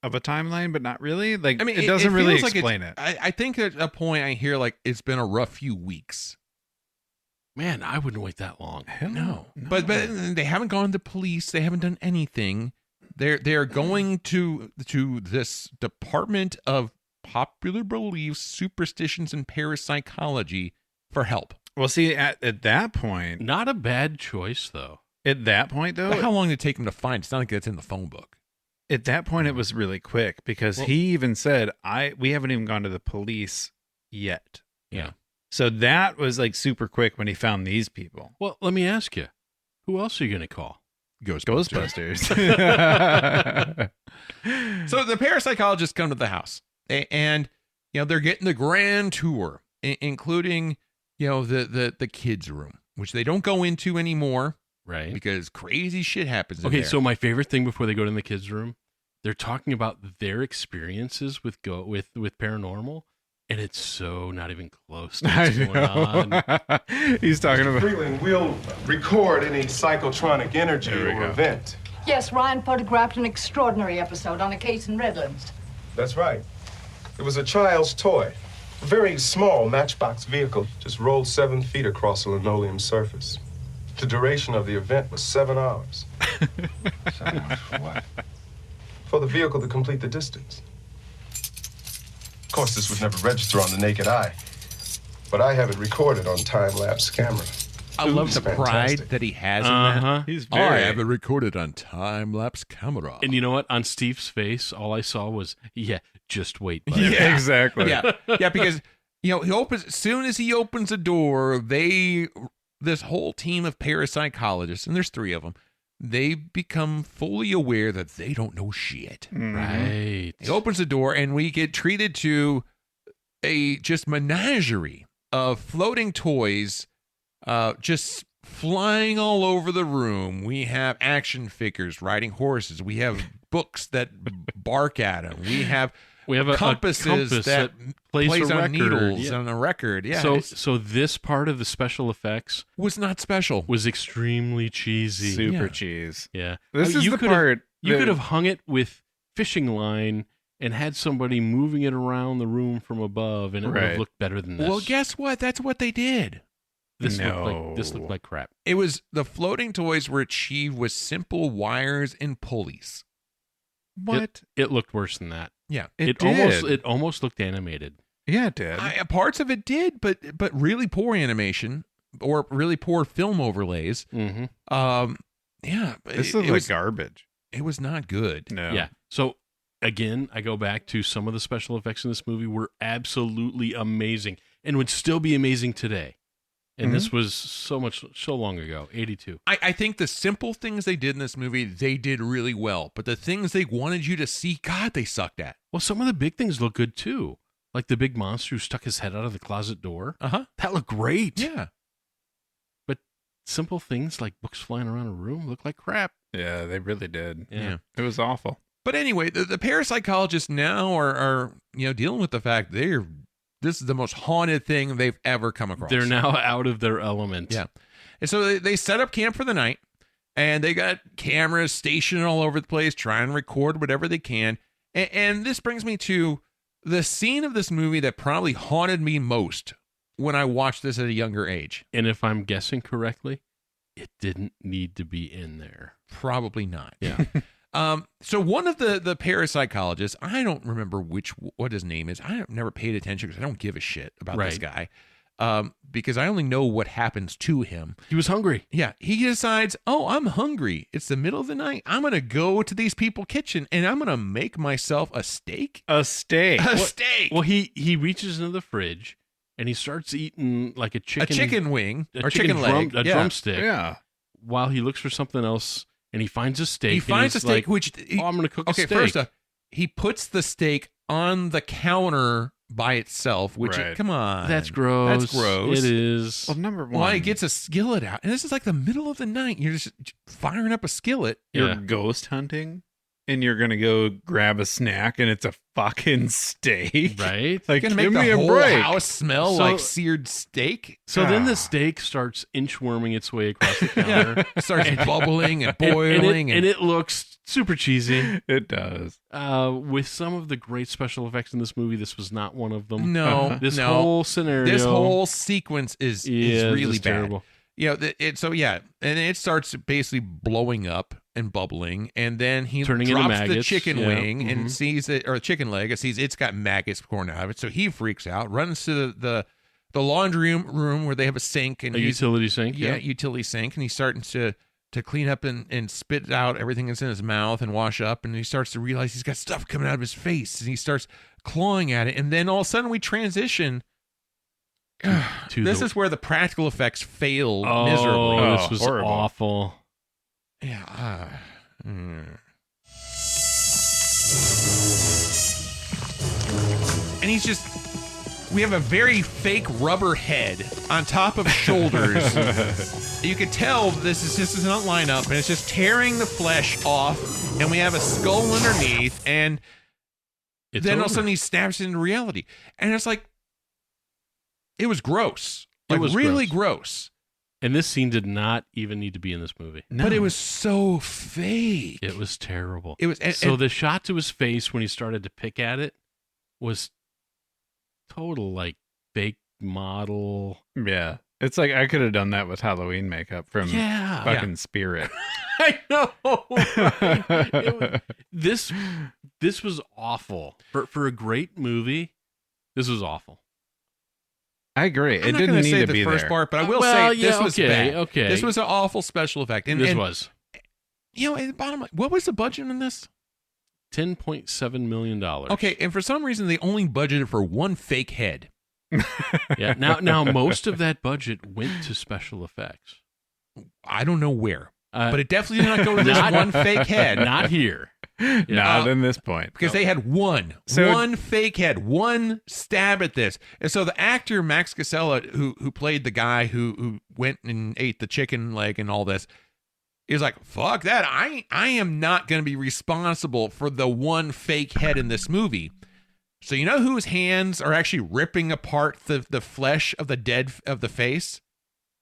of a timeline, but not really. Like, I mean, it doesn't really feels like explain it. I think at a point I hear like it's been a rough few weeks. Man, I wouldn't wait that long. Hell No. But they haven't gone to police. They haven't done anything. They're going to this Department of Popular Beliefs, Superstitions, and Parapsychology for help. Well, see, at that point, Not a bad choice, though. at that point though, But how long did it take them to find? It's not like it's in the phone book. at that point it was really quick because Well- he even said, we haven't even gone to the police yet. Yeah. So that was like super quick when he found these people. Well, let me ask you, who else are you going to call? Ghostbusters. So the parapsychologists come to the house, and they're getting the grand tour, including the kids' room, which they don't go into anymore Right. because crazy shit happens. in Okay, there. so my favorite thing before they go to the kids' room, they're talking about their experiences with paranormal, and it's so not even close to I what's going on. know. He's talking about. Freeling, we'll record any psychotronic energy There we or go. event. Yes, Ryan photographed an extraordinary episode on a case in Redlands. That's right. It was a child's toy. A very small matchbox vehicle just rolled 7 feet across a linoleum surface. The duration of the event was 7 hours. 7 hours for what? For the vehicle to complete the distance. Of course, this would never register on the naked eye, but I have it recorded on time-lapse camera. I love the It's pride fantastic. that he has in that. He's I very. have it recorded on time-lapse camera. And you know what? On Steve's face, all I saw was, yeah, just wait. Bud. Yeah, exactly. yeah, because he opens as soon as he opens a door, this whole team of parapsychologists, and there's 3 of them, they become fully aware that they don't know shit. Right. He opens the door, and we get treated to a just menagerie of floating toys, just flying all over the room. We have action figures riding horses. We have books that bark at them. We have a compasses compass that plays a on record. needles Yeah. on a record. Yeah. So this part of the special effects was not special. was extremely cheesy. Super Yeah. cheese. Yeah. This is you the could have- part. You that- could have hung it with fishing line and had somebody moving it around the room from above, and it would Right. have looked better than this. Well, guess what? That's what they did. this No. looked like crap. It was the floating toys were achieved with simple wires and pulleys. What? It looked worse than that. Yeah. It did. almost looked animated. Yeah, it did. Parts of it did, but really poor animation or really poor film overlays. Mm-hmm. Yeah. this it is like was, garbage. it was not good. No. Yeah. So again, I go back to some of the special effects in this movie were absolutely amazing and would still be amazing today. And this was so long ago, 82. I think the simple things they did in this movie, they did really well. But the things they wanted you to see, God, they sucked at. Well, some of the big things look good too. Like the big monster who stuck his head out of the closet door. Uh-huh. That looked great. Yeah. But simple things like books flying around a room look like crap. Yeah, they really did. Yeah. It was awful. But anyway, the parapsychologists now are dealing with the fact this is the most haunted thing they've ever come across. They're now out of their element. Yeah. And so they set up camp for the night, and they got cameras stationed all over the place, trying to record whatever they can. And this brings me to the scene of this movie that probably haunted me most when I watched this at a younger age. And if I'm guessing correctly, it didn't need to be in there. Probably not. Yeah. So one of the parapsychologists, I don't remember what his name is. I never paid attention because I don't give a shit about this Right. guy. Because I only know what happens to him. He was hungry. Yeah, he decides, I'm hungry. It's the middle of the night. I'm going to go to these people's kitchen and I'm going to make myself a steak. A steak. A steak. Well, he reaches into the fridge and he starts eating like a chicken wing a or chicken leg. a Yeah. drumstick. Yeah. While he looks for something else and he finds a steak. He and finds a he's steak, like, which... I'm going to cook a okay, steak. first off, he puts the steak on the counter by itself, which, Right. come on. That's gross. That's gross. It is. Well, number one. Well, he gets a skillet out. And this is like the middle of the night. You're just firing up a skillet. You're Yeah. ghost hunting and you're going to go grab a snack and it's a fucking steak. Right? Like, Gonna give make me the a whole break. house smell So- like seared steak. So then Ah. the steak starts inchworming its way across the counter. It starts bubbling and And- boiling. and it looks super cheesy. It does. With some of the great special effects in this movie, this was not one of them. no, This no. whole scenario. This whole sequence is really just bad. terrible. And it starts basically blowing up and bubbling, and then he Turning into drops the maggots, chicken yeah, wing and mhm. sees it, or chicken leg, and sees it's got maggots pouring out of it. So he freaks out, runs to the laundry room where they have a sink and A utility sink. yeah, utility sink, and he's starting to clean up and spit out everything that's in his mouth and wash up, and he starts to realize he's got stuff coming out of his face, and he starts clawing at it, and then all of a sudden we transition. To This the- is where the practical effects fail Oh, miserably. this was horrible. awful. Yeah. And he's just. We have a very fake rubber head on top of shoulders. You could tell this does not line up, and it's just tearing the flesh off. And we have a skull underneath, and It's then all of a over. sudden he snaps into reality, and it's like it was gross, It like was really gross. And this scene did not even need to be in this movie. But it was so fake. It was terrible. It was So the shot to his face when he started to pick at it was total like fake model. Yeah. It's like I could have done that with Halloween makeup from Yeah. fucking Spirit. I know. Right? This was awful. For a great movie, this was awful. I agree. I'm It not didn't gonna need say to the be first there. part, but I will Well, say this yeah, was okay, bad. okay. This was an awful special effect. And This was and bottom line, what was the budget on this? $10.7 million. Okay, and for some reason they only budgeted for one fake head. Yeah. Now most of that budget went to special effects. I don't know where, Uh, but it definitely did not go to this not- one fake head. Not here. Not in this point. Because they had one fake head, one stab at this. And so the actor Max Casella, who played the guy who went and ate the chicken leg and all this, is like, fuck that. I am not going to be responsible for the one fake head in this movie. So you know whose hands are actually ripping apart the flesh of the face?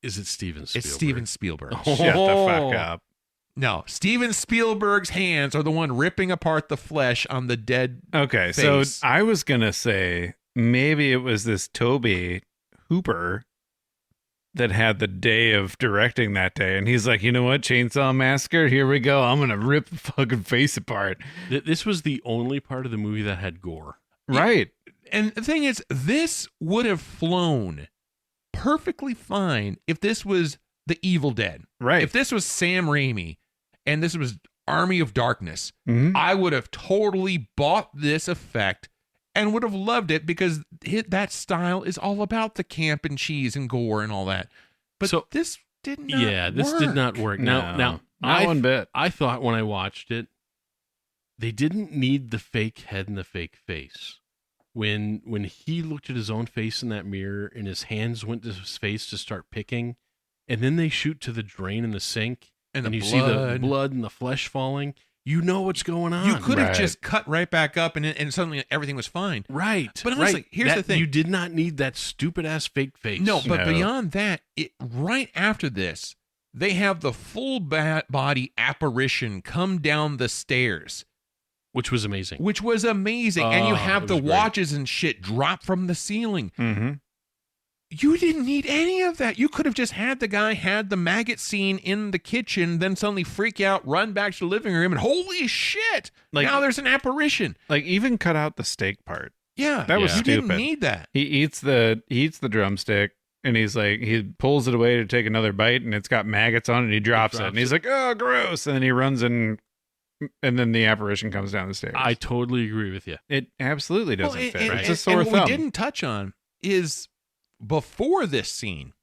Is it Steven Spielberg? It's Steven Spielberg. Shut the fuck up. No, Steven Spielberg's hands are the one ripping apart the flesh on the dead Okay, face. so I was going to say maybe it was this Toby Hooper that had the day of directing that day. And he's like, you know what? Chainsaw Massacre, here we go. I'm going to rip the fucking face apart. This was the only part of the movie that had gore. Right. And the thing is, this would have flown perfectly fine if this was The Evil Dead. Right. If this was Sam Raimi and this was Army of Darkness, Mhm. I would have totally bought this effect and would have loved it because that style is all about the camp and cheese and gore and all that. But So- this did not This did not work. Now, not I, one bit. I thought when I watched it, they didn't need the fake head and the fake face. When he looked at his own face in that mirror and his hands went to his face to start picking, and then they shoot to the drain in the sink And the you see the blood. blood and the flesh falling, you know what's going on. You could have Right. just cut right back up and suddenly everything was fine. Right. But honestly, right. here's the thing. You did not need that stupid ass fake face. No, but No. beyond that, right after this, they have the full body apparition come down the stairs, which was amazing. which was amazing. And you Oh, have it the was great. watches and shit drop from the ceiling. Mm-hmm. You didn't need any of that. You could have just had the guy had the maggot scene in the kitchen, then suddenly freak out, run back to the living room, and holy shit, Like- now there's an apparition. Like, even cut out the steak part. Yeah, That was you didn't stupid. need that. He eats the drumstick, and he's like, he pulls it away to take another bite, and it's got maggots on it, and he drops it. And he's like, oh, gross. And then he runs in, and then the apparition comes down the stairs. I totally agree with you. It absolutely doesn't Well, fit. and- It's a and sore what thumb. we didn't touch on is before this scene,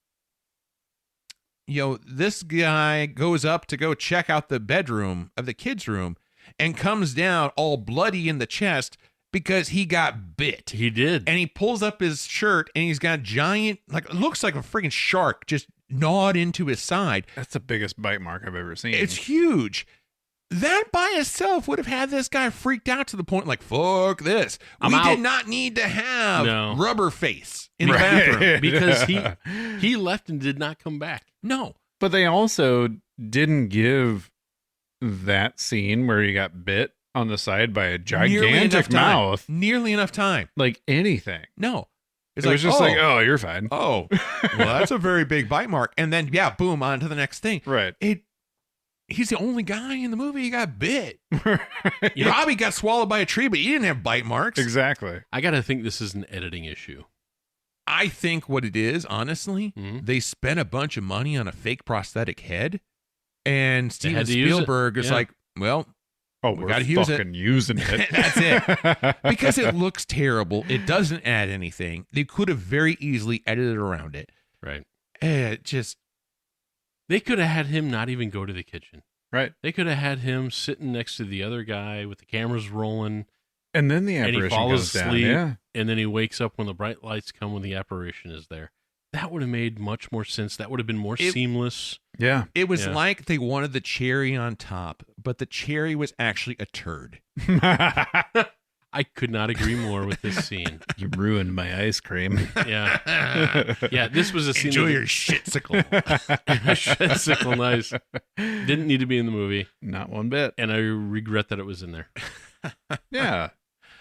this guy goes up to go check out the bedroom of the kid's room and comes down all bloody in the chest because he got bit. He did. And he pulls up his shirt and he's got giant, it looks like a freaking shark just gnawed into his side. That's the biggest bite mark I've ever seen. It's huge. That by itself would have had this guy freaked out to the point like, fuck this. I'm We out. did not need to have No. rubber face in the Right. bathroom. because he left and did not come back. No. But they also didn't give that scene where he got bit on the side by a Nearly enough gigantic time. mouth, Nearly enough time. like anything. No. It was just like, oh, you're fine. oh, well, that's a very big bite mark. And then, yeah, boom, on to the next thing. Right. He's the only guy in the movie who got bit. You know, Robbie got swallowed by a tree, but he didn't have bite marks. Exactly. I got to think this is an editing issue. I think what it is, honestly, Mhm. they spent a bunch of money on a fake prosthetic head, and Steven had to use it. Spielberg is Yeah. like, well, Oh, We we're gotta use it. fucking using it. That's it. Because it looks terrible. It doesn't add anything. They could have very easily edited around it. Right. It just, They could have had him not even go to the kitchen. Right. They could have had him sitting next to the other guy with the cameras rolling, And then the and he apparition falls goes down. asleep, Yeah. and then he wakes up when the bright lights come when the apparition is there. That would have made much more sense. That would have been more seamless. Yeah. it was Yeah. like they wanted the cherry on top, but the cherry was actually a turd. I could not agree more with this scene. You ruined my ice cream. Yeah. Yeah, this was a scene. Enjoy that- your shitsicle. Shitsicle, nice. Didn't need to be in the movie, Not one bit. and I regret that it was in there. Yeah.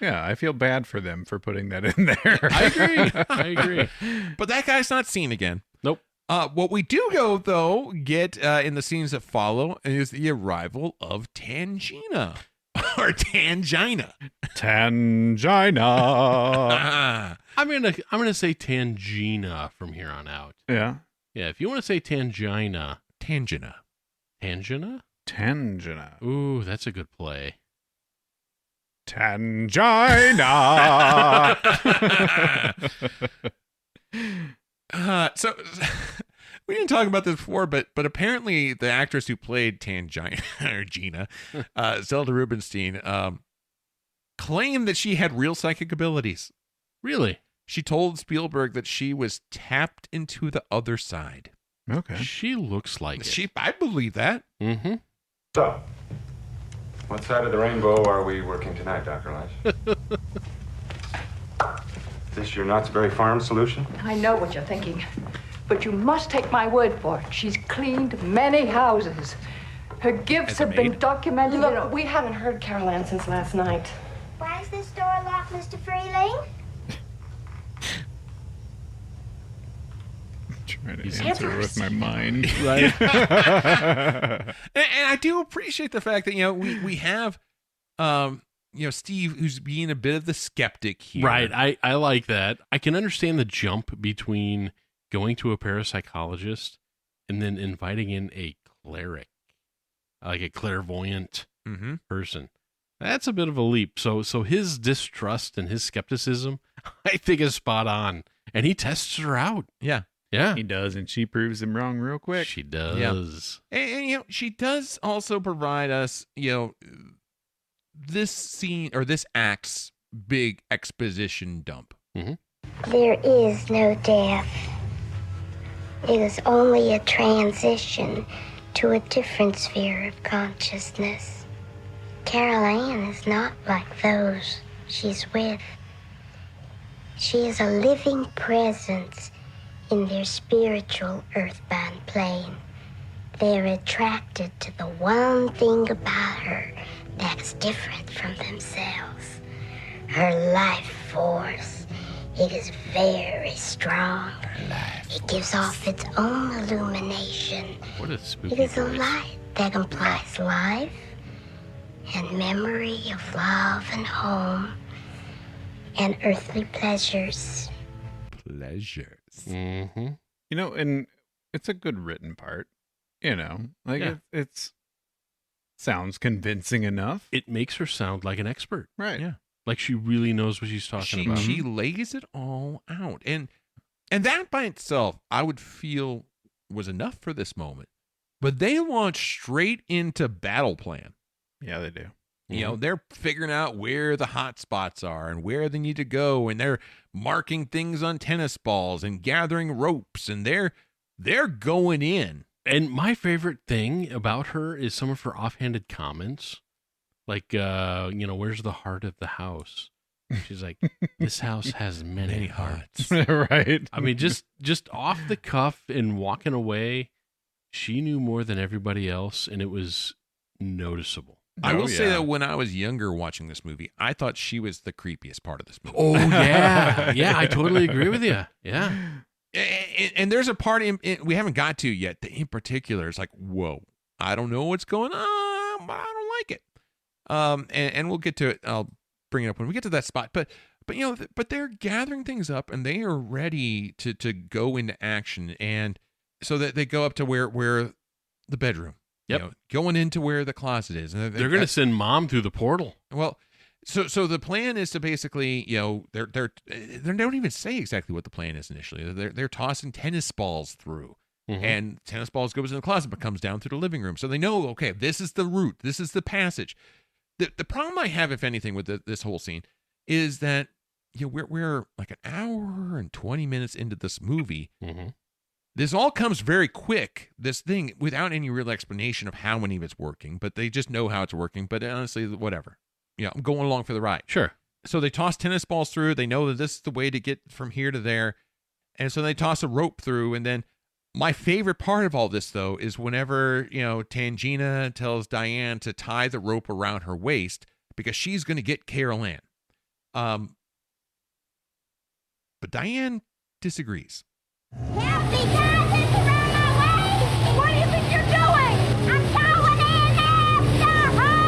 Yeah. I feel bad for them for putting that in there. I agree. I agree. But that guy's not seen again. Nope. What we do get in the scenes that follow is the arrival of Tangina. Or Tangina. Tangina. I'm gonna say Tangina from here on out. Yeah. Yeah, if you want to say Tangina. Tangina. Tangina? Tangina. Ooh, that's a good play. Tangina. So we didn't talk about this before, but apparently the actress who played Tangina or Gina, Zelda Rubinstein, claimed that she had real psychic abilities. Really? She told Spielberg that she was tapped into the other side. Okay. She looks like it. I believe that. Mm-hmm. So, what side of the rainbow are we working tonight, Dr. Lash? Is this your Knott's Berry Farm solution? I know what you're thinking, but you must take my word for it. She's cleaned many houses. Her gifts have been documented. Look, we haven't heard Carol Ann since last night. Why is this door locked, Mr. Freeling? Trying to He's answer with my mind. Right. And I do appreciate the fact that, we have, Steve, who's being a bit of the skeptic here. Right. I like that. I can understand the jump between going to a parapsychologist and then inviting in a cleric, like a clairvoyant person. That's a bit of a leap. So his distrust and his skepticism, I think, is spot on. And he tests her out. Yeah. Yeah. He does, and she proves him wrong real quick. She does. Yeah. And she does also provide us, this scene or this act's big exposition dump. Mm-hmm. There is no death. It is only a transition to a different sphere of consciousness. Carol Ann is not like those she's with. She is a living presence in their spiritual earthbound plane. They're attracted to the one thing about her that's different from themselves. Her life force. It is very strong. It gives off its own illumination. What a spooky It is a voice. light that implies life and memory of love and home and earthly pleasures. Pleasures. Mm-hmm. And it's a good written part. It's sounds convincing enough. It makes her sound like an expert. Right. Yeah. Like she really knows what she's talking about. She lays it all out. And that by itself, I would feel was enough for this moment. But they launch straight into battle plan. Yeah, they do. They're figuring out where the hot spots are and where they need to go. And they're marking things on tennis balls and gathering ropes. And they're going in. And my favorite thing about her is some of her offhanded comments. Like, where's the heart of the house? She's like, this house has many hearts. Right. I mean, just off the cuff and walking away, she knew more than everybody else, and it was noticeable. I will say that when I was younger watching this movie, I thought she was the creepiest part of this movie. Oh, yeah. Yeah, I totally agree with you. Yeah. And there's a part we haven't got to yet that in particular is like, whoa, I don't know what's going on, but I don't like it. And we'll get to it. I'll bring it up when we get to that spot. But they're gathering things up and they are ready to go into action. And so that they go up to where the bedroom, going into where the closet is. And they're going to send mom through the portal. Well, so the plan is to basically, they don't even say exactly what the plan is initially. They're tossing tennis balls through. Mm-hmm. And tennis balls goes in the closet but comes down through the living room. So they know, okay, this is the route. This is the passage. The problem I have, if anything, with this whole scene is that we're like an hour and 20 minutes into this movie. Mm-hmm. This all comes very quick, this thing, without any real explanation of how any of it's working. But they just know how it's working. But honestly, whatever. I'm going along for the ride. Sure. So they toss tennis balls through. They know that this is the way to get from here to there. And so they toss a rope through. And then my favorite part of all this, though, is whenever, Tangina tells Diane to tie the rope around her waist because she's going to get Carol Ann. But Diane disagrees. Help me, guys! It's around my waist! What do you think you're doing? I'm going in after her!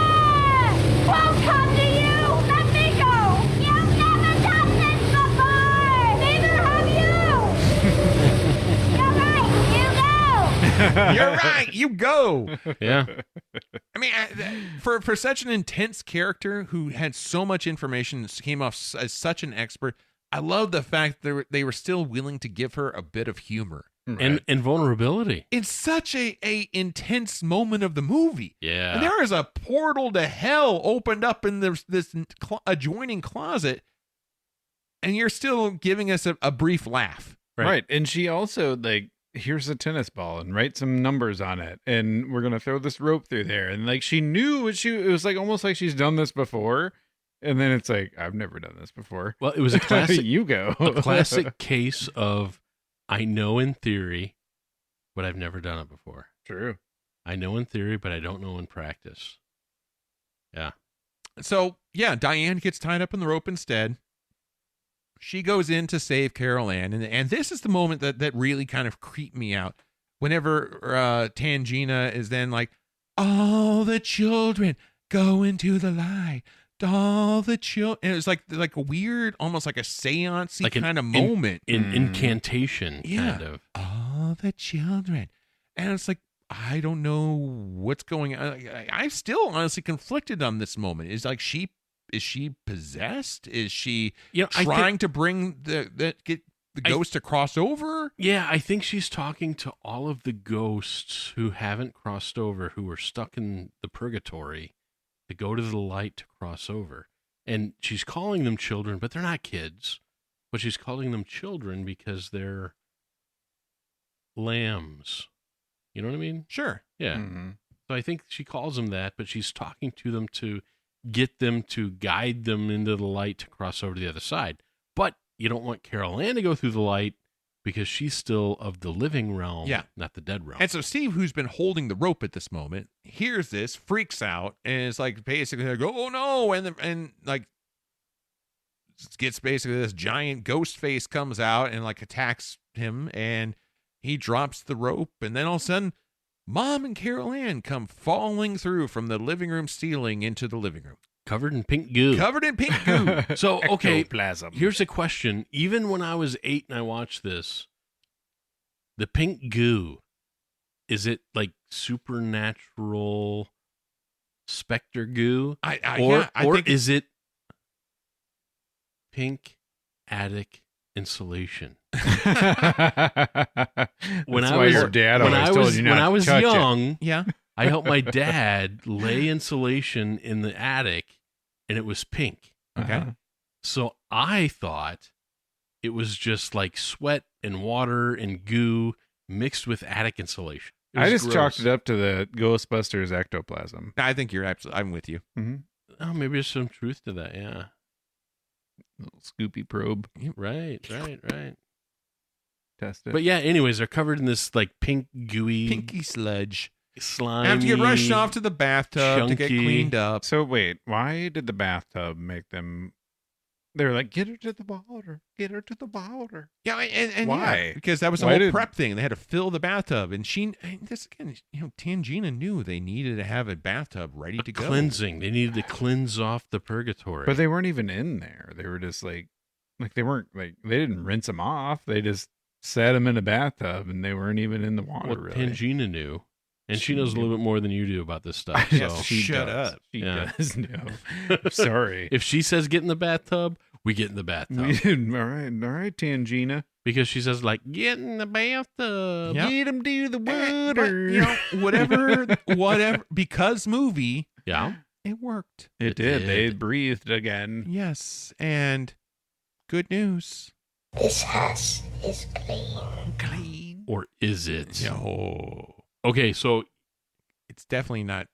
Won't come to you! Let me go! You've never done this before! You're right. You go. Yeah. I mean, for such an intense character who had so much information, came off as such an expert, I love the fact that they were still willing to give her a bit of humor. Right. And vulnerability. It's such a intense moment of the movie. Yeah. And there is a portal to hell opened up in this adjoining closet, and you're still giving us a brief laugh. Right. And she also, like, here's a tennis ball and write some numbers on it. And we're going to throw this rope through there. And, like, she knew it was like almost like she's done this before. And then it's like, I've never done this before. Well, it was a classic. You go. A classic case of, I know in theory, but I've never done it before. True. I know in theory, but I don't know in practice. Yeah. So, yeah, Diane gets tied up in the rope instead. She goes in to save Carol Ann. And this is the moment that really kind of creeped me out. Whenever Tangina is then like, all the children go into the light. All the children. And it was like a weird, almost like a seance-y like kind of moment. Incantation, yeah. kind of. All the children. And it's like, I don't know what's going on. I'm still honestly conflicted on this moment. Is she possessed? Is she trying to bring get the ghost to cross over? Yeah, I think she's talking to all of the ghosts who haven't crossed over, who are stuck in the purgatory, to go to the light to cross over. And she's calling them children, but they're not kids. But she's calling them children because they're lambs. You know what I mean? Sure. Yeah. Mm-hmm. So I think she calls them that, but she's talking to them to get them to guide them into the light to cross over to the other side. But you don't want Carol Ann to go through the light because she's still of the living realm, not the dead realm. And so Steve, who's been holding the rope at this moment, hears this, freaks out, and is like basically like, oh no, and like gets basically this giant ghost face comes out and like attacks him, and he drops the rope, and then all of a sudden, Mom and Carol Ann come falling through from the living room ceiling into the living room. Covered in pink goo. So, okay, Ectoplasm. Here's a question. Even when I was 8 and I watched this, the pink goo, is it like supernatural specter goo? I think is it pink attic insulation? When I was young, I helped my dad lay insulation in the attic, and it was pink. Okay. So I thought it was just like sweat and water and goo mixed with attic insulation. I just chalked it up to the Ghostbusters ectoplasm. I think you're absolutely, I'm with you. Mm-hmm. Oh, maybe there's some truth to that, yeah. Little Scoopy probe. Right. Test it. But yeah, anyways, they're covered in this like pink, gooey... Pinky sludge. Slimy, have to get rushed off to the bathtub to get cleaned up. So wait, why did the bathtub make them? They were like, get her to the water, get her to the water. Yeah, and why? Yeah, because that was the whole prep thing. They had to fill the bathtub, and this again, Tangina knew they needed to have a bathtub ready to go. Cleansing. They needed to cleanse off the purgatory. But they weren't even in there. They were just like they weren't like they didn't rinse them off. They just set them in a bathtub, and they weren't even in the water. What really. Tangina knew. And she knows a little bit more than you do about this stuff. So. Shut up. She does know. Sorry. If she says get in the bathtub, we get in the bathtub. All right, Tangina. Because she says, like, get in the bathtub. Yep. Get him to the water. But, whatever. Because movie. Yeah. It worked. It did. They breathed again. Yes. And good news. This house is clean. Clean. Or is it? No. Okay, so it's definitely not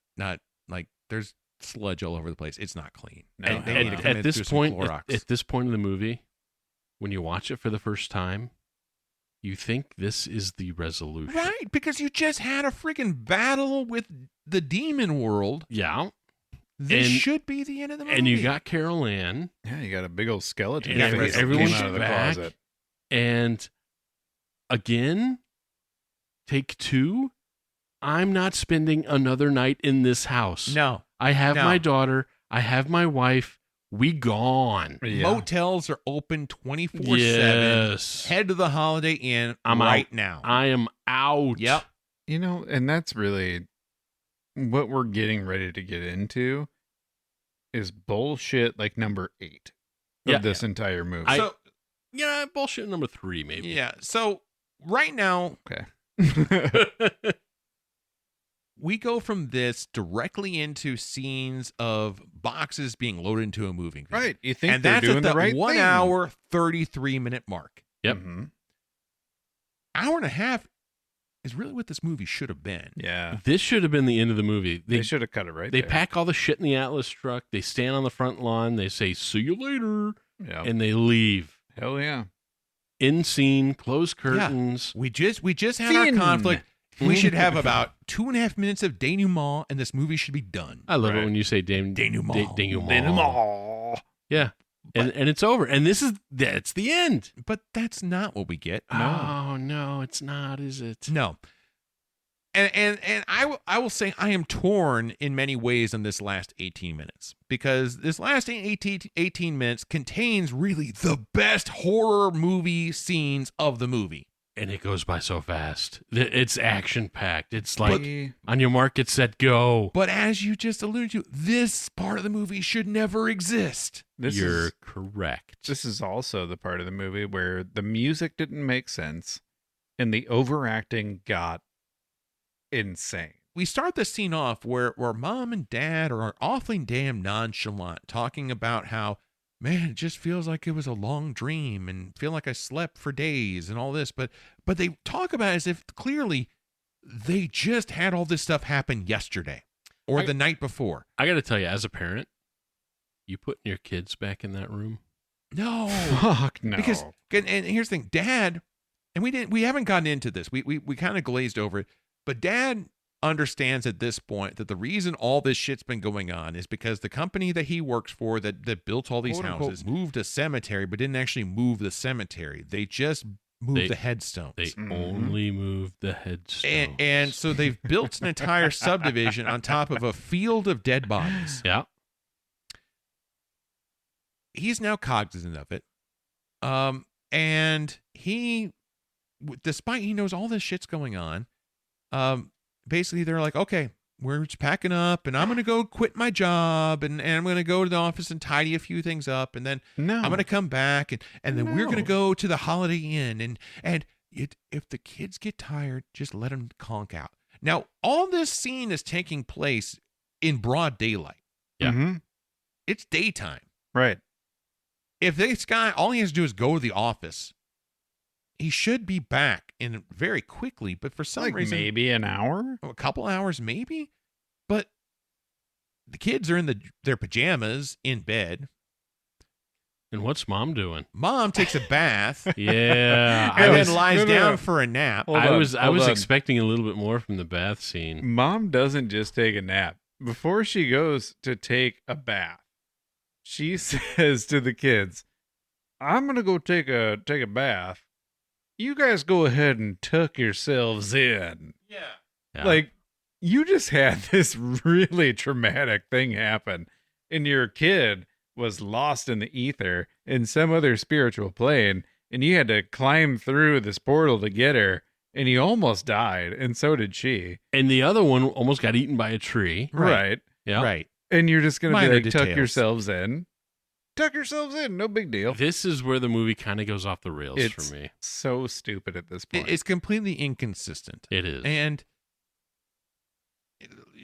like there's sludge all over the place. It's not clean. No, at this point of the movie, when you watch it for the first time, you think this is the resolution. Right, because you just had a freaking battle with the demon world. Yeah. This should be the end of the movie. And you got Carol Ann. Yeah, you got a big old skeleton. And everyone's out of the back. closet. And again, take 2. I'm not spending another night in this house. No. I have my daughter. I have my wife. We gone. Yeah. Motels are open 24/7. Yes. Head to the Holiday Inn I'm right out. now. I am out. Yep. And that's really what we're getting ready to get into is bullshit like number 8 of this entire movie. Bullshit number 3, maybe. Yeah. So right now, Okay. we go from this directly into scenes of boxes being loaded into a moving van. Right. You think And they're that's doing at the the right 1 thing. hour, 33-minute mark. Yep. Mhm. Hour and a half is really what this movie should have been. Yeah. This should have been the end of the movie. They should have cut it right They there. pack all the shit in the Atlas truck. They stand on the front lawn. They say, "See you later," Yeah. and they leave. Hell yeah. In scene, closed curtains. We just had our Scene. conflict. We should have about 2.5 minutes of denouement, and this movie should be done. I love it Right. when you say denouement. Denouement. Yeah. And it's over. And that's the end. But that's not what we get. Oh, no, it's not, is it? No. And I will say I am torn in many ways on this last 18 minutes because this last 18 minutes contains really the best horror movie scenes of the movie. And it goes by so fast. It's action-packed. It's like, But- on your mark, get set, go. But as you just alluded to, this part of the movie should never exist. You're correct. This is also the part of the movie where the music didn't make sense and the overacting got insane. We start the scene off where mom and dad are awfully damn nonchalant, talking about how, man, it just feels like it was a long dream and feel like I slept for days and all this. But they talk about it as if clearly they just had all this stuff happen yesterday or the night before. I got to tell you, as a parent, you putting your kids back in that room? No. Fuck no. Because, and here's the thing, Dad, and we haven't gotten into this. We kind of glazed over it, but Dad understands at this point that the reason all this shit's been going on is because the company that he works for that built all these Quote, unquote, houses moved a cemetery, but didn't actually move the cemetery. They just moved the headstones. They only moved the headstones. And so they've built an entire subdivision on top of a field of dead bodies. Yeah. He's now cognizant of it. And he, despite he knows all this shit's going on, basically they're like, okay, we're just packing up and I'm going to go quit my job and I'm going to go to the office and tidy a few things up. And then I'm going to come back and then we're going to go to the Holiday Inn and if the kids get tired, just let them conk out. Now, all this scene is taking place in broad daylight. Yeah. Mm-hmm. It's daytime. Right. If this guy, all he has to do is go to the office, he should be back in very quickly. But for some reason, maybe an hour, a couple hours, maybe. But the kids are in their pajamas in bed. And what's Mom doing? Mom takes a bath. Yeah. And then lies down for a nap. I was expecting a little bit more from the bath scene. Mom doesn't just take a nap. Before she goes to take a bath, she says to the kids, I'm going to go take a bath. You guys go ahead and tuck yourselves in. Yeah. Like, you just had this really traumatic thing happen, and your kid was lost in the ether in some other spiritual plane, and you had to climb through this portal to get her, and he almost died, and so did she. And the other one almost got eaten by a tree. Right. Yeah. Right. And you're just going to be Minor like, tuck details. yourselves in. Tuck yourselves in. No big deal. This is where the movie kind of goes off the rails It's for me. so stupid at this point. It's completely inconsistent. It is. And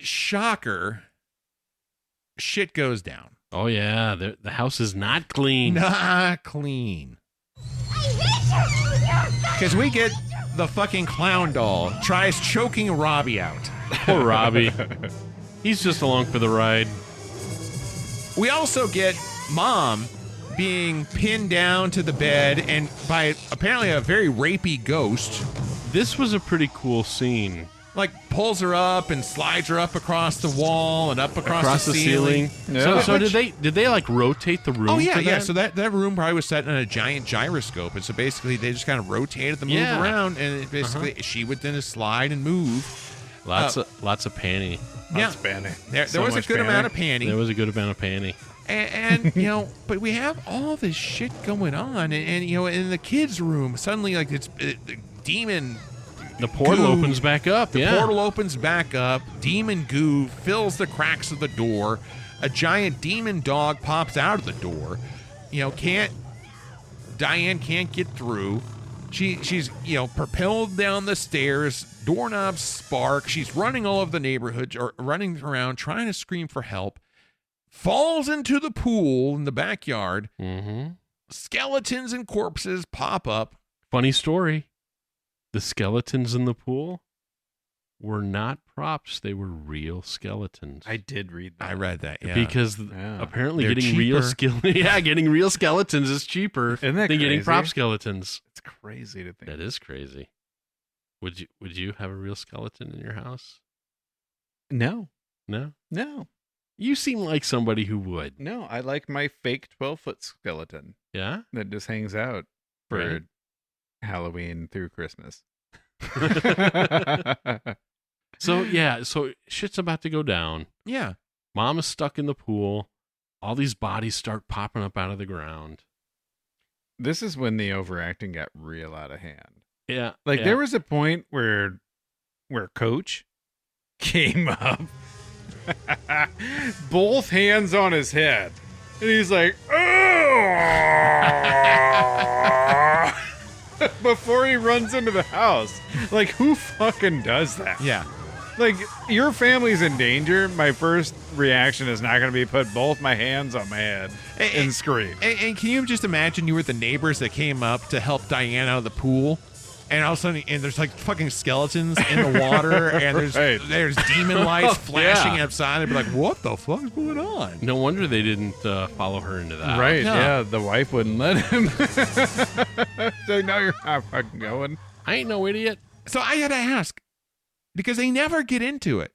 shocker, shit goes down. Oh, yeah. The house is not clean. Not clean. Because we get the fucking clown doll tries choking Robbie out. Poor Robbie. He's just along for the ride. We also get Mom being pinned down to the bed and by apparently a very rapey ghost. This was a pretty cool scene. Like pulls her up and slides her up across the wall and up across the ceiling. Yeah. So did they like rotate the room? Oh yeah, for yeah. that? So that room probably was set in a giant gyroscope, and so basically they just kind of rotated the move Yeah. around, and it basically she would then just slide and move. Lots of panty. Yeah, there was a good amount of panty. There was a good amount of panty. And you know, but we have all this shit going on, and you know, in the kids' room, suddenly like it's the demon The portal opens back up. The portal opens back up. Demon goo fills the cracks of the door. A giant demon dog pops out of the door. Diane can't get through. She's propelled down the stairs. Doorknobs spark. She's running all over the neighborhood, or running around trying to scream for help. Falls into the pool in the backyard. Mm-hmm. Skeletons and corpses pop up. Funny story. The skeletons in the pool were not props. They were real skeletons. I did read that. I read that, yeah. Because apparently They're getting cheaper. getting real skeletons is cheaper Isn't that than getting crazy? prop skeletons. It's crazy to think. That is crazy. Would you have a real skeleton in your house? No. No? No. You seem like somebody who would. No, I like my fake 12-foot skeleton Yeah? that just hangs out for Right. Halloween through Christmas. So shit's about to go down. Yeah. Mom is stuck in the pool. All these bodies start popping up out of the ground. This is when the overacting got real out of hand. Yeah. Like there was a point where Coach came up, both hands on his head, and he's like, "Oh!" before he runs into the house. Like, who fucking does that? Yeah. Like, your family's in danger. My first reaction is not going to be put both my hands on my head and scream. And can you just imagine you were the neighbors that came up to help Diane out of the pool? And all of a sudden, there's like fucking skeletons in the water, and there's demon lights flashing outside. They'd be like, "What the fuck is going on?" No wonder they didn't follow her into that. Right? Yeah, the wife wouldn't let him. So no, you're not fucking going. I ain't no idiot. So I had to ask, because they never get into it.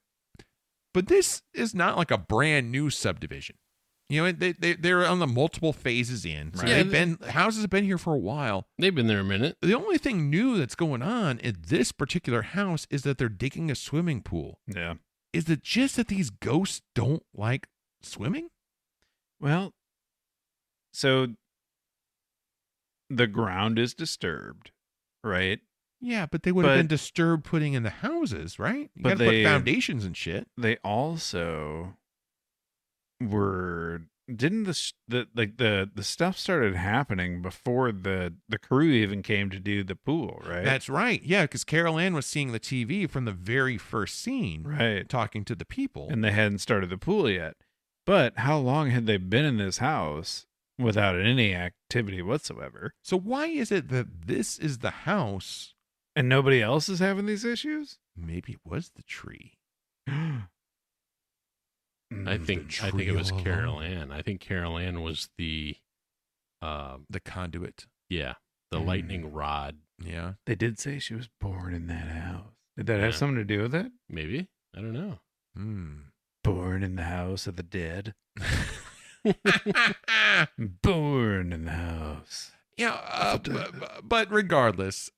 But this is not like a brand new subdivision. They're on the multiple phases in. So Right. houses have been here for a while. They've been there a minute. The only thing new that's going on in this particular house is that they're digging a swimming pool. Yeah. Is it just that these ghosts don't like swimming? Well, so the ground is disturbed, right? Yeah, but they would have But- been disturbed putting in the houses, right? You But got to put they- foundations and shit. They also didn't the stuff started happening before the crew even came to do the pool, right? That's right. Yeah, because Carol Ann was seeing the TV from the very first scene, right, talking to the people. and they hadn't started the pool yet. But how long had they been in this house without any activity whatsoever? So why is it that this is the house and nobody else is having these issues? Maybe it was the tree. I think it was Carol Ann. I think Carol Ann was the conduit. Yeah, the lightning rod. Yeah, they did say she was born in that house. Did that have something to do with it? Maybe, I don't know. Born in the house of the dead. Born in the house. Yeah, but regardless,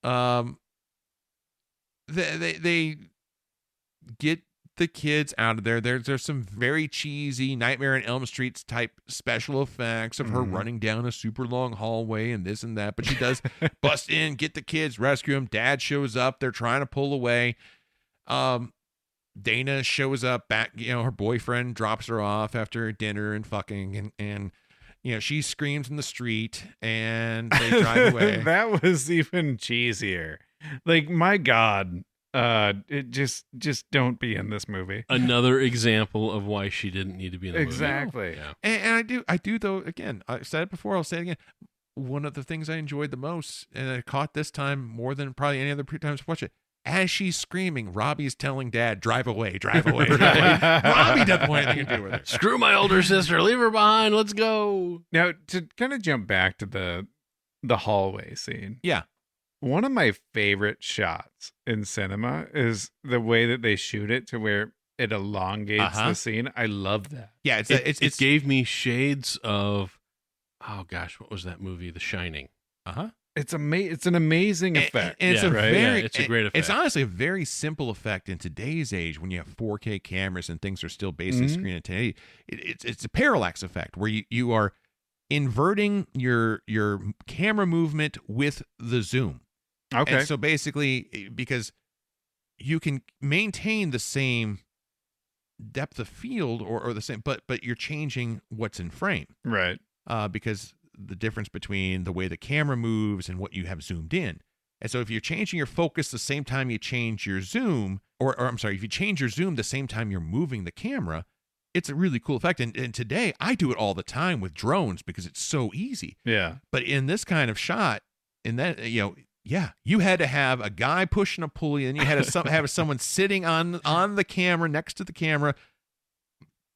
they get the kids out of there. There's some very cheesy Nightmare on Elm Street type special effects of her running down a super long hallway and this and that. But she does bust in, get the kids, rescue them. Dad shows up. They're trying to pull away. Dana shows up back. Her boyfriend drops her off after dinner and fucking and she screams in the street and they drive away. That was even cheesier. Like, my God. It just don't be in this movie. Another example of why she didn't need to be in the exactly. movie. Yeah. And I do though. Again, I said it before. I'll say it again. One of the things I enjoyed the most, and I caught this time more than probably any other times to watch it. As she's screaming, Robbie's telling Dad, "Drive away, drive away." Drive away. Robbie doesn't want anything to do with it. Screw my older sister. Leave her behind. Let's go. Now, to kind of jump back to the hallway scene. Yeah. One of my favorite shots in cinema is the way that they shoot it to where it elongates the scene. I love that. Yeah, it gave me shades of, oh gosh, what was that movie? The Shining. It's an amazing effect. And it's it's a great effect. It's honestly a very simple effect in today's age when you have 4K cameras and things are still basically screen at 1080. It's a parallax effect where you are inverting your camera movement with the zoom. Okay. And so basically, because you can maintain the same depth of field or the same, but you're changing what's in frame. Right. Because the difference between the way the camera moves and what you have zoomed in. And so if you're changing your focus the same time you change your zoom, or I'm sorry, if you change your zoom the same time you're moving the camera, it's a really cool effect. And today I do it all the time with drones because it's so easy. Yeah. But in this kind of shot, in that, you had to have a guy pushing a pulley, and you had to have someone sitting on the camera, next to the camera,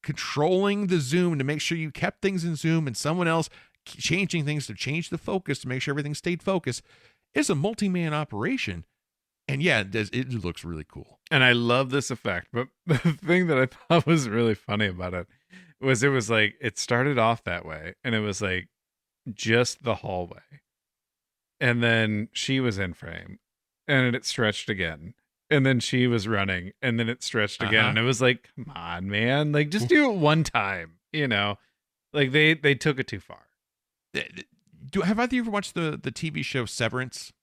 controlling the zoom to make sure you kept things in zoom, and someone else changing things to change the focus to make sure everything stayed focused. It's a multi-man operation. And yeah, it looks really cool. And I love this effect. But the thing that I thought was really funny about it was like, it started off that way, and it was like just the hallway. And then she was in frame, and it stretched again. And then she was running, and then it stretched again. And it was like, come on, man. Like, just do it one time, Like, they took it too far. Have either of you ever watched the TV show Severance?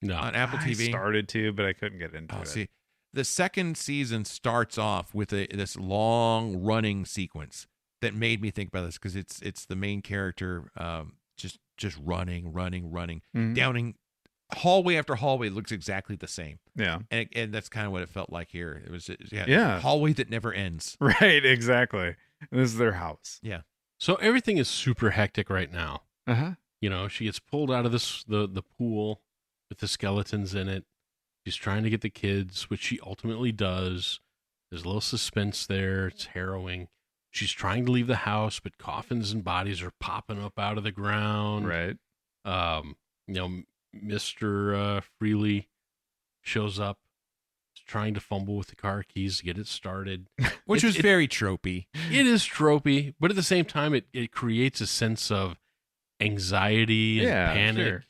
No. On Apple TV? I started to, but I couldn't get into it. See, the second season starts off with this long running sequence that made me think about this, because it's the main character just running, downing hallway after hallway. Looks exactly the same. Yeah, and that's kind of what it felt like here. It was hallway that never ends. Right, exactly. And this is their house. Yeah. So everything is super hectic right now. Uh-huh. She gets pulled out of the pool with the skeletons in it. She's trying to get the kids, which she ultimately does. There's a little suspense there. It's harrowing. She's trying to leave the house, but coffins and bodies are popping up out of the ground. Right. Mr. Freely shows up. He's trying to fumble with the car keys to get it started. Which was very tropey. It is tropey, but at the same time, it creates a sense of anxiety and panic.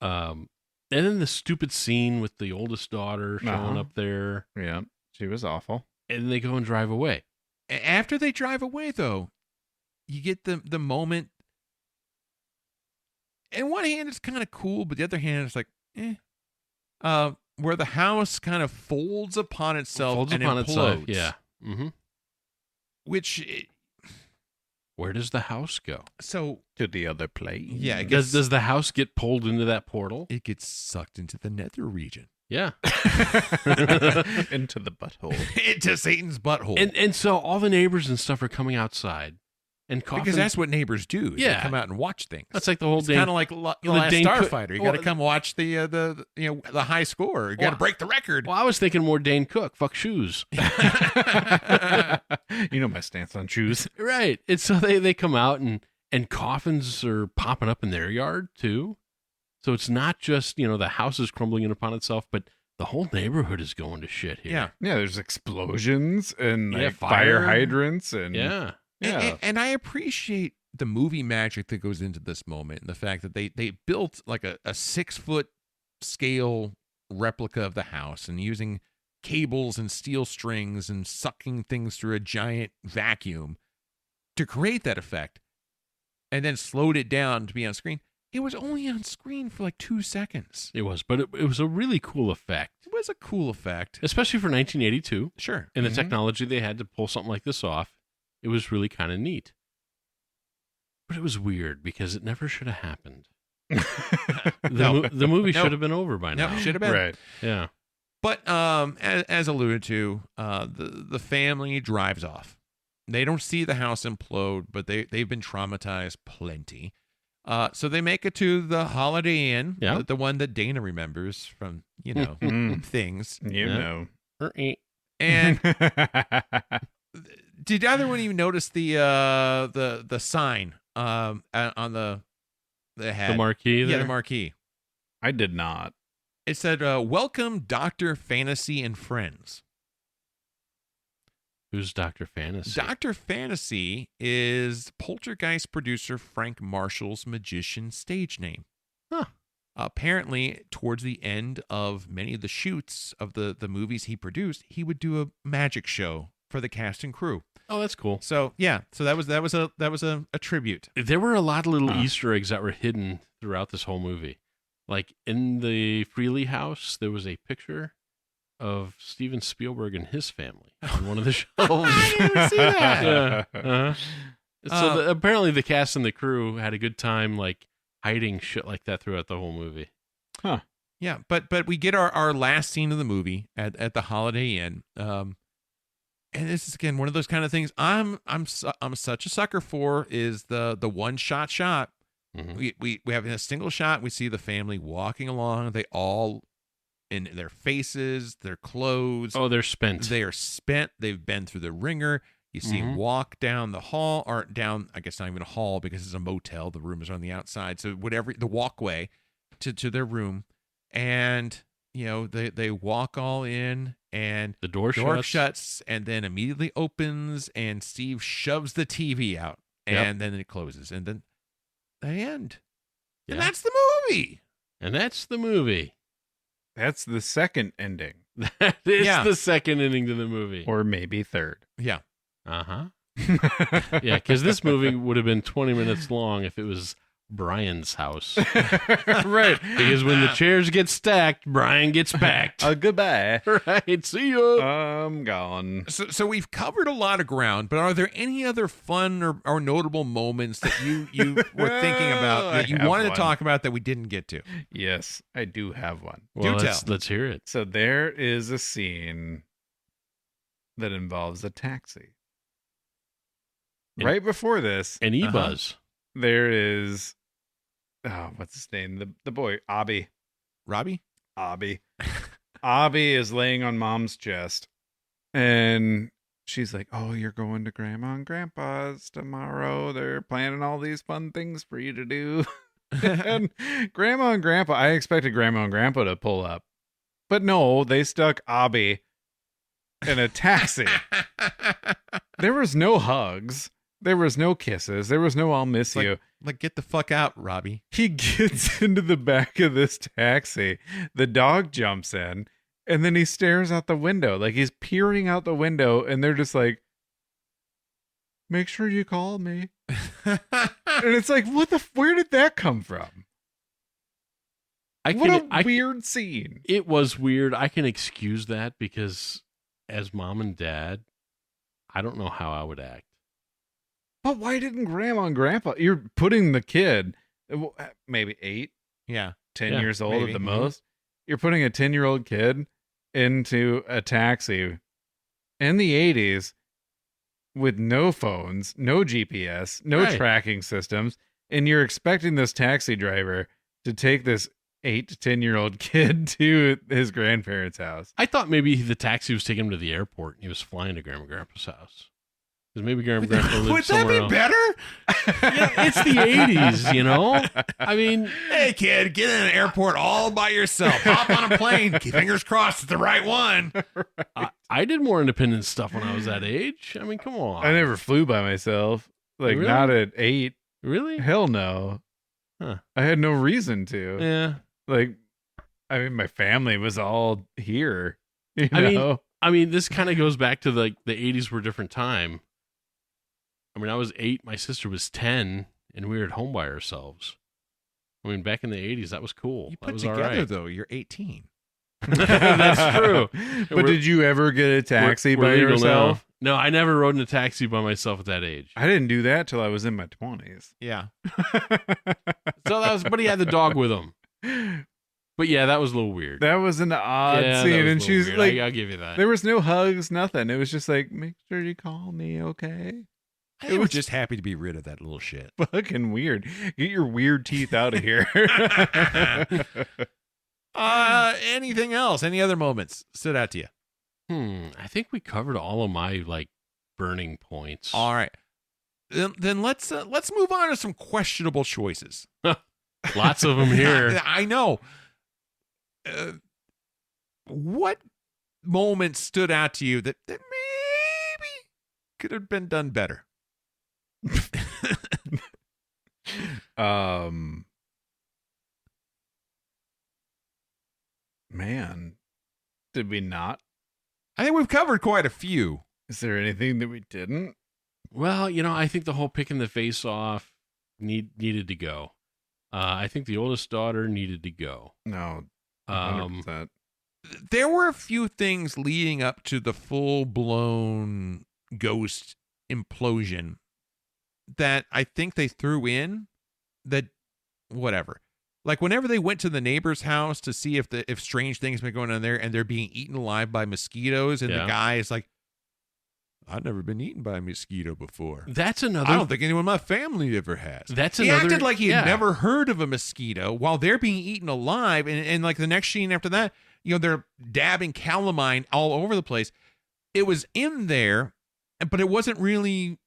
Sure. And then the stupid scene with the oldest daughter showing up there. Yeah, she was awful. And then they go and drive away. After they drive away, though, you get the moment. In one hand, it's kind of cool, but the other hand, it's like, where the house kind of folds upon itself and implodes. Yeah. Mm-hmm. Where does the house go? So to the other plane. Yeah. Does the house get pulled into that portal? It gets sucked into the nether region. Yeah. Into the butthole. Into Satan's butthole. And so all the neighbors and stuff are coming outside. And because that's what neighbors do. Yeah. They come out and watch things. That's like the whole kind of like the last Starfighter. You got to come watch the high score. You got to break the record. Well, I was thinking more Dane Cook. Fuck shoes. You know my stance on shoes. Right. And so they come out and coffins are popping up in their yard too. So it's not just, the house is crumbling in upon itself, but the whole neighborhood is going to shit here. Yeah. Yeah, there's explosions and fire hydrants and yeah. And I appreciate the movie magic that goes into this moment, and the fact that they built like a 6-foot scale replica of the house, and using cables and steel strings and sucking things through a giant vacuum to create that effect, and then slowed it down to be on screen. It was only on screen for like 2 seconds. It was, but it was a really cool effect. It was a cool effect. Especially for 1982. Sure. And the technology they had to pull something like this off. It was really kind of neat. But it was weird because it never should have happened. The movie should have been over by now. No, should have been. Right. Yeah. But as alluded to, the family drives off. They don't see the house implode, but they've been traumatized plenty. So they make it to the Holiday Inn, the one that Dana remembers from, things. And did either one of you notice the sign on the head? The marquee there? Yeah, the marquee. I did not. It said, "Welcome, Dr. Fantasy and Friends." Who's Dr. Fantasy? Dr. Fantasy is Poltergeist producer Frank Marshall's magician stage name. Huh. Apparently, towards the end of many of the shoots of the movies he produced, he would do a magic show for the cast and crew. Oh, that's cool. So yeah, so that was a tribute. There were a lot of little Easter eggs that were hidden throughout this whole movie. Like in the Freely house, there was a picture of Steven Spielberg and his family on one of the shelves. I didn't even see that. Yeah. Uh-huh. So apparently the cast and the crew had a good time like hiding shit like that throughout the whole movie. Huh. Yeah, but we get our last scene of the movie at the Holiday Inn. And this is again one of those kind of things I'm such a sucker for is the one shot. Mm-hmm. We have a single shot. We see the family walking along. They all in their faces, their clothes. Oh, they're spent. They are spent. They've been through the ringer. You see them walk down the hall, or down, I guess not even a hall because it's a motel. The room is on the outside. So whatever, the walkway to their room. And, you know, they walk all in and the door shuts and then immediately opens and Steve shoves the TV out and then it closes and then they end. Yeah. And that's the movie. That's the second ending. That is the second ending to the movie. Or maybe third. Yeah. Uh-huh. Yeah, because this movie would have been 20 minutes long if it was Brian's house. Right. Because when the chairs get stacked, Brian gets packed. Goodbye. Right. See ya. I'm gone. So we've covered a lot of ground, but are there any other fun or notable moments that you were thinking about that you wanted to talk about that we didn't get to? Yes, I do have one. Well, Do tell. let's hear it. So there is a scene that involves a taxi. Right before this, an e-buzz. There is, what's his name? The boy, Abby. Robbie? Abby. Abby is laying on mom's chest. And she's like, oh, you're going to Grandma and Grandpa's tomorrow. They're planning all these fun things for you to do. And Grandma and Grandpa, I expected Grandma and Grandpa to pull up. But no, they stuck Abby in a taxi. There was no hugs. There was no kisses. There was no I'll miss you. Like, get the fuck out, Robbie. He gets into the back of this taxi. The dog jumps in, and then he stares out the window. Like, he's peering out the window, and they're just like, make sure you call me. And it's like, where did that come from? What a weird scene. It was weird. I can excuse that because as mom and dad, I don't know how I would act. But why didn't Grandma and Grandpa? You're putting the kid, maybe 8, 10 years old maybe. at the most. You're putting a 10-year-old kid into a taxi in the 80s with no phones, no GPS, no tracking systems, and you're expecting this taxi driver to take this 8 to 10-year-old kid to his grandparents' house. I thought maybe the taxi was taking him to the airport and he was flying to Grandma and Grandpa's house. Because maybe Grandma and Grandpa lived somewhere else. Would that be better? Yeah, it's the 80s, you know? I mean... Hey, kid, get in an airport all by yourself. Hop on a plane. Fingers crossed it's the right one. I did more independent stuff when I was that age. I mean, come on. I never flew by myself. Like, Really? not at 8. Really? Hell no. Huh. I had no reason to. Yeah. Like, I mean, my family was all here. You know? I mean, this kind of goes back to the 80s were a different time. I mean, I was 8, my sister was 10, and we were at home by ourselves. I mean, back in the 80s, that was cool. You that put was together, all right. though, you're 18. That's true. But did you ever get a taxi by yourself? No, I never rode in a taxi by myself at that age. I didn't do that till I was in my 20s. Yeah. So that was, but he had the dog with him. But yeah, that was a little weird. That was an odd Yeah, that scene. was a And little she's weird. like, I'll give you that. there was no hugs, nothing. It was just like, make sure you call me, okay? I was just happy to be rid of that little shit. Fucking weird. Get your weird teeth out of here. Anything else? Any other moments stood out to you? I think we covered all of my like burning points. All right. Then let's move on to some questionable choices. Lots of them here. I know. What moments stood out to you that maybe could have been done better? Man, did we not? I think we've covered quite a few. Is there anything that we didn't? Well, you know, I think the whole picking the face off needed to go. I think the oldest daughter needed to go. No, 100%. there were a few things leading up to the full-blown ghost implosion that I think they threw in that whatever. Like whenever they went to the neighbor's house to see if strange things been going on there and they're being eaten alive by mosquitoes and the guy is like, I've never been eaten by a mosquito before. That's another. I don't think anyone in my family ever has. He Another, acted like he had never heard of a mosquito while they're being eaten alive. And like the next scene after that, they're dabbing calamine all over the place. It was in there, but it wasn't really.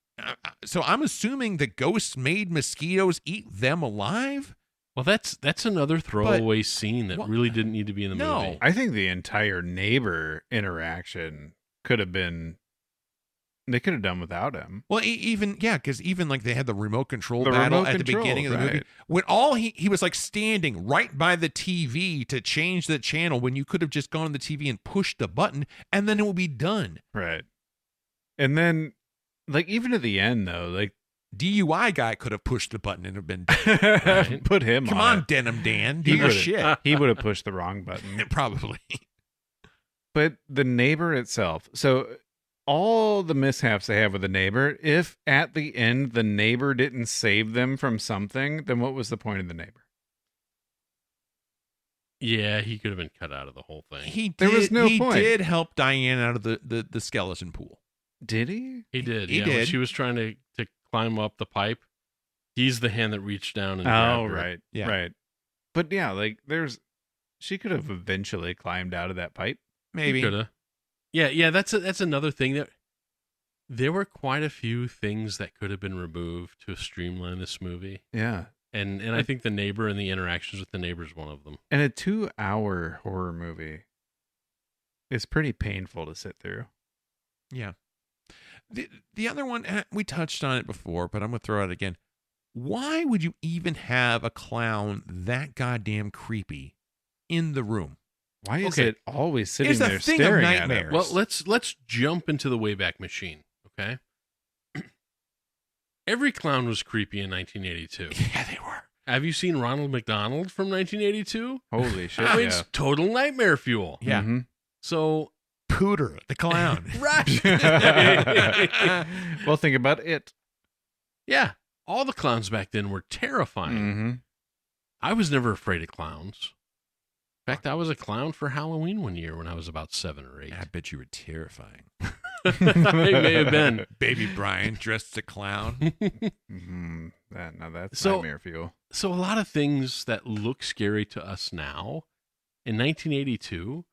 So I'm assuming the ghosts made mosquitoes eat them alive. Well, that's another throwaway scene that really didn't need to be in the movie. I think the entire neighbor interaction could have been. They could have done without him. Well, because even like they had the remote control battle at the beginning of the movie. When he was like standing right by the TV to change the channel when you could have just gone on the TV and pushed the button and then it would be done. Right. And then, like, even at the end, though, like, DUI guy could have pushed the button and have been done. Right? Put him Come on, Denim Dan. Do your shit. He would have pushed the wrong button. Probably. But the neighbor itself. So all the mishaps they have with the neighbor, if at the end the neighbor didn't save them from something, then what was the point of the neighbor? Yeah, he could have been cut out of the whole thing. There was no point. He did help Diane out of the skeleton pool. Did he? He did. He When did. she was trying to climb up the pipe, he's the hand that reached down and grabbed her. Right. Yeah. Right. But yeah, like she could have eventually climbed out of that pipe. Maybe. Could have. Yeah, that's another thing that there were quite a few things that could have been removed to streamline this movie. Yeah. And I think the neighbor and the interactions with the neighbor is one of them. And a 2-hour horror movie is pretty painful to sit through. Yeah. The other one, we touched on it before, but I'm going to throw it out again. Why would you even have a clown that goddamn creepy in the room? Why is it always sitting It's a there thing of staring at nightmares. him? Well, let's jump into the Wayback Machine, okay? Every clown was creepy in 1982. Yeah, they were. Have you seen Ronald McDonald from 1982? Holy shit, I mean, it's total nightmare fuel. Yeah. Mm-hmm. So, Pooter, the clown. right. Well, think about it. Yeah, all the clowns back then were terrifying. Mm-hmm. I was never afraid of clowns. In fact, I was a clown for Halloween one year when I was about 7 or 8. I bet you were terrifying. I may have been. Baby Brian dressed as a clown. Mm-hmm. That's So- nightmare fuel. So a lot of things that look scary to us now, in 1982,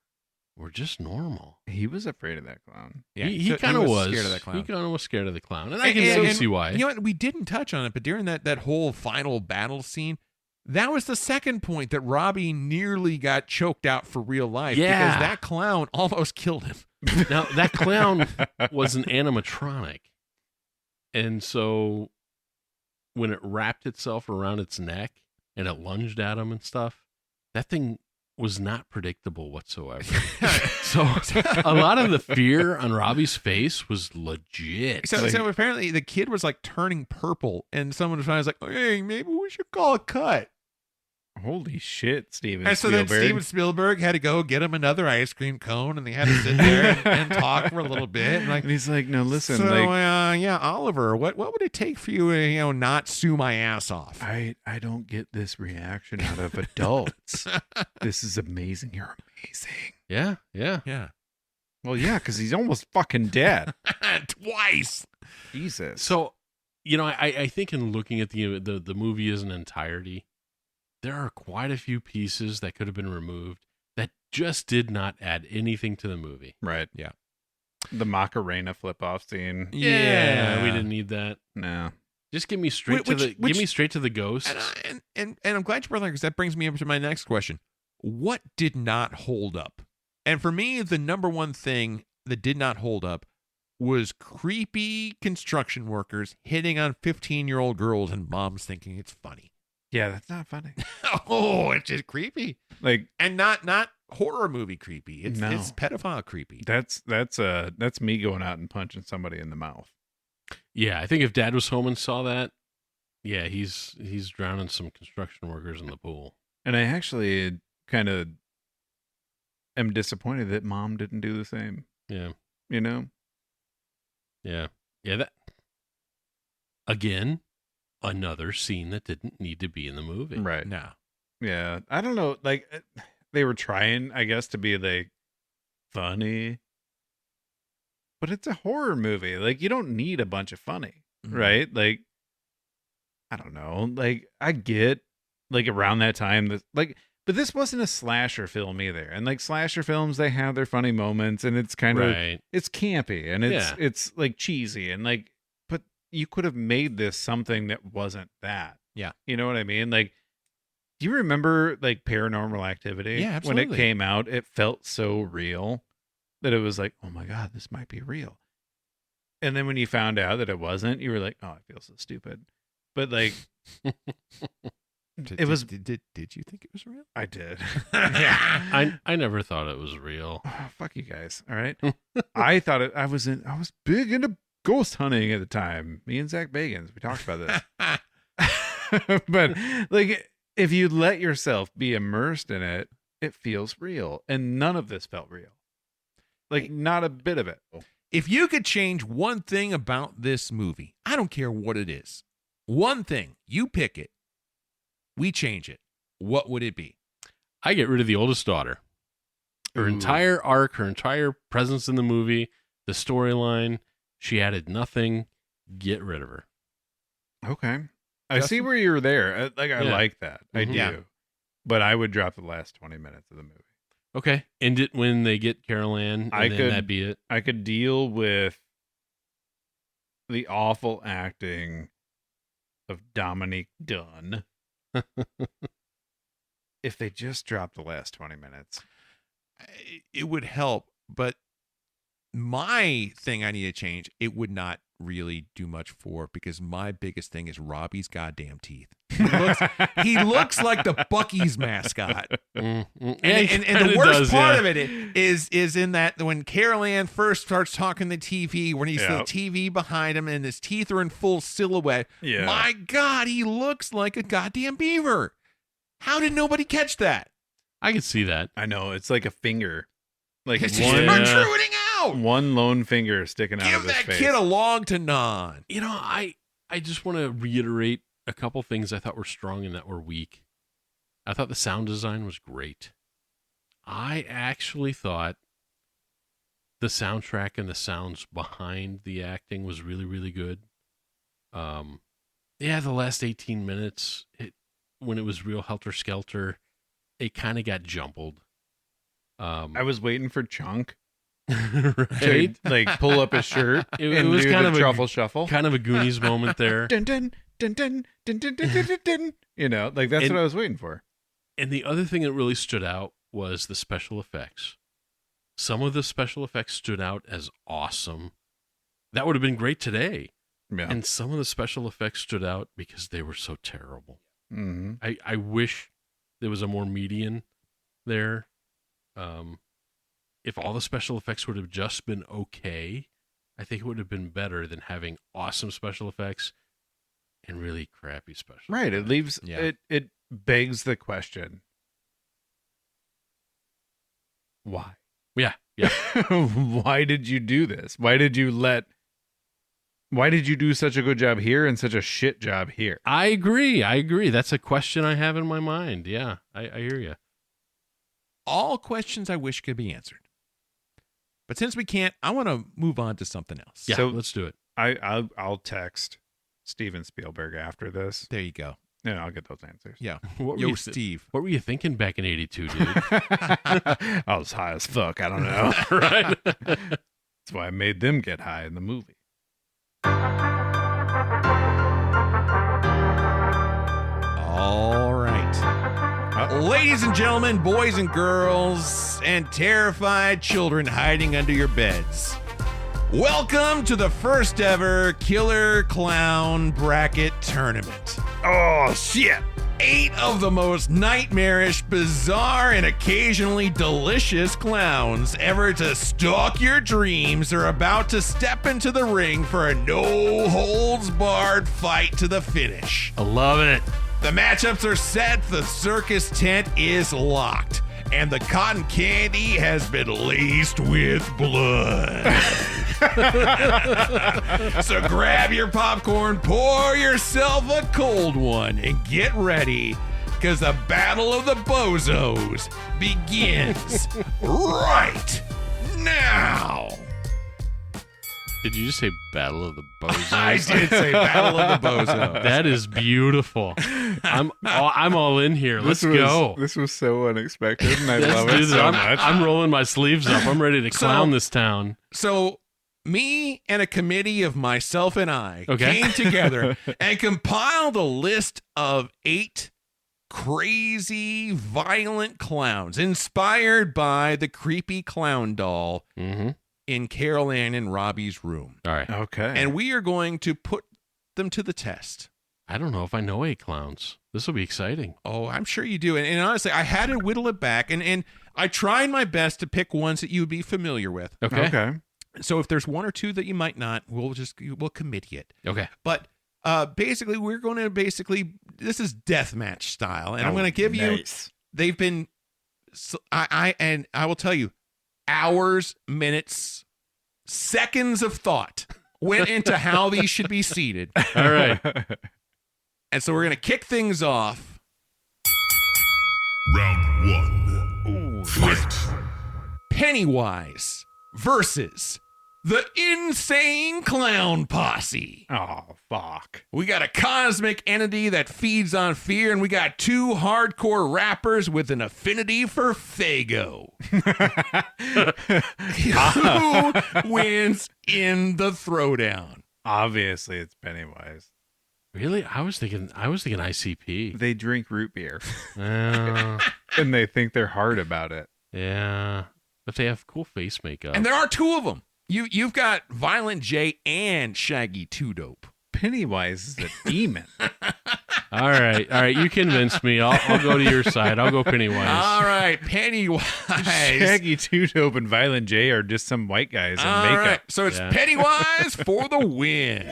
were just normal. He was afraid of that clown. Yeah, he kind of was scared of that clown. He kind of was scared of the clown, and I can see why. You know what? We didn't touch on it, but during that whole final battle scene, that was the second point that Robbie nearly got choked out for real life. Yeah. Because that clown almost killed him. Now, that clown was an animatronic. And so when it wrapped itself around its neck and it lunged at him and stuff, that thing was not predictable whatsoever. So a lot of the fear on Robbie's face was legit. So apparently the kid was like turning purple, and someone was like, hey, maybe we should call a cut. Holy shit, Steven And so Spielberg. then Steven Spielberg had to go get him another ice cream cone, and they had to sit there and talk for a little bit. And And he's like, no, listen, so, like, yeah, Oliver, what would it take for you to, not sue my ass off? I don't get this reaction out of adults. This is amazing. You're amazing. Yeah. Yeah. Well, yeah, because he's almost fucking dead. Twice. Jesus. So, I think in looking at the movie as an entirety, there are quite a few pieces that could have been removed that just did not add anything to the movie. Right. Yeah. The Macarena flip-off scene. Yeah, we didn't need that. No. Just give me straight give me straight to the ghosts. And I'm glad you brought that, because that brings me up to my next question. What did not hold up? And for me, the number one thing that did not hold up was creepy construction workers hitting on 15-year-old girls and moms thinking it's funny. Yeah, that's not funny. Oh, it's just creepy. Like, And not horror movie creepy. It's No. it's pedophile creepy. that's me going out and punching somebody in the mouth. Yeah, I think if Dad was home and saw that, yeah, he's drowning some construction workers in the pool. And I actually kind of am disappointed that Mom didn't do the same. Yeah. You know? Yeah. Yeah. That again, another scene that didn't need to be in the movie. Right. No. Yeah. I don't know. Like, they were trying, I guess, to be like funny, but it's a horror movie. Like, you don't need a bunch of funny, right? Like, I don't know. Like, I get, like, around that time, like, but this wasn't a slasher film either. And like slasher films, they have their funny moments, and it's kind of it's campy and it's like cheesy and like, but you could have made this something that wasn't that. Yeah. You know what I mean? Like, do you remember like Paranormal Activity? Yeah, absolutely. When it came out, it felt so real that it was like, oh my God, this might be real. And then when you found out that it wasn't, you were like, oh, I feel so stupid. But like, Did you think it was real? I did. Yeah. I never thought it was real. Oh, fuck you guys. All right. I thought I was big into ghost hunting at the time. Me and Zach Bagans, we talked about this. But like, if you let yourself be immersed in it, it feels real. And none of this felt real. Like, not a bit of it. If you could change one thing about this movie, I don't care what it is. One thing, you pick it. We change it. What would it be? I get rid of the oldest daughter. Her entire arc, her entire presence in the movie, the storyline, she added nothing. Get rid of her. Okay. I see where you're there. I like that. I do. Yeah. But I would drop the last 20 minutes of the movie. Okay. End it when they get Carol Ann, and then that'd be it. I could deal with the awful acting of Dominique Dunn. If they just dropped the last 20 minutes, it would help. But my thing I need to change, it would not really do much for, because my biggest thing is Robbie's goddamn teeth. He looks like the Buc-ee's mascot. And the worst part of it is in that when Carol Ann first starts talking the TV, when he's the TV behind him and his teeth are in full silhouette. Yeah. My God, he looks like a goddamn beaver. How did nobody catch that? I could see that. I know, it's like a finger, like it's one protruding out. One lone finger sticking out of his face. Give that kid a log to gnaw. You know, I just want to reiterate a couple things I thought were strong and that were weak. I thought the sound design was great. I actually thought the soundtrack and the sounds behind the acting was really, really good. The last 18 minutes, when it was real helter-skelter, it kind of got jumbled. I was waiting for Chunk right? to like pull up his shirt it was do kind the of a truffle shuffle. Kind of a Goonies moment there. Dun, dun, dun, dun, dun, dun, dun, dun, dun. You know, like that's what I was waiting for. And the other thing that really stood out was the special effects. Some of the special effects stood out as awesome. That would have been great today. Yeah. And some of the special effects stood out because they were so terrible. Mm-hmm. I wish there was a more median there. If all the special effects would have just been okay, I think it would have been better than having awesome special effects and really crappy special Right. effects. It leaves it begs the question. Why? Yeah. Why did you do this? Why did you do such a good job here and such a shit job here? I agree. That's a question I have in my mind. Yeah, I hear you. All questions I wish could be answered. But since we can't, I want to move on to something else. Yeah, so let's do it. I'll text Steven Spielberg after this. There you go. And I'll get those answers. Yeah. Steve. What were you thinking back in 82, dude? I was high as fuck. I don't know. Right? That's why I made them get high in the movie. All right. Ladies and gentlemen, boys and girls, and terrified children hiding under your beds. Welcome to the first ever Killer Clown Bracket Tournament. Oh, shit. 8 of the most nightmarish, bizarre, and occasionally delicious clowns ever to stalk your dreams are about to step into the ring for a no-holds-barred fight to the finish. I love it. The matchups are set, the circus tent is locked, and the cotton candy has been laced with blood. So grab your popcorn, pour yourself a cold one, and get ready, because the Battle of the Bozos begins right now. Did you just say Battle of the Bozos? I did say Battle of the Bozos. That is beautiful. I'm all in here. Let's go. This was so unexpected, and I love Let's do it this. so much. I'm rolling my sleeves up. I'm ready to clown this town. So me and a committee of myself and I Okay. came together and compiled a list of 8 crazy, violent clowns inspired by the creepy clown doll in Carol Ann and Robbie's room. All right. Okay. And we are going to put them to the test. I don't know if I know 8 clowns. This will be exciting. Oh, I'm sure you do. And honestly, I had to whittle it back, and I tried my best to pick ones that you would be familiar with. Okay. So if there's one or two that you might not, we'll committee it. Okay. But basically, we're going to this is deathmatch style, and I'm going to give you. They've been, I will tell you, hours, minutes, seconds of thought went into how these should be seated. All right. And so we're going to kick things off. Round 1. Fight. Pennywise versus the Insane Clown Posse. Oh, fuck. We got a cosmic entity that feeds on fear, and we got 2 hardcore rappers with an affinity for Fago. Who wins in the throwdown? Obviously, it's Pennywise. Really? I was thinking ICP. They drink root beer, Uh, and they think they're hard about it. yeah. But they have cool face makeup. And there are 2 of them. You've got Violent J and Shaggy 2 Dope. Pennywise is a demon. All right. You convinced me. I'll go to your side. I'll go Pennywise. All right, Pennywise. Shaggy 2 Dope and Violent J are just some white guys in All makeup. right, so it's Pennywise for the win.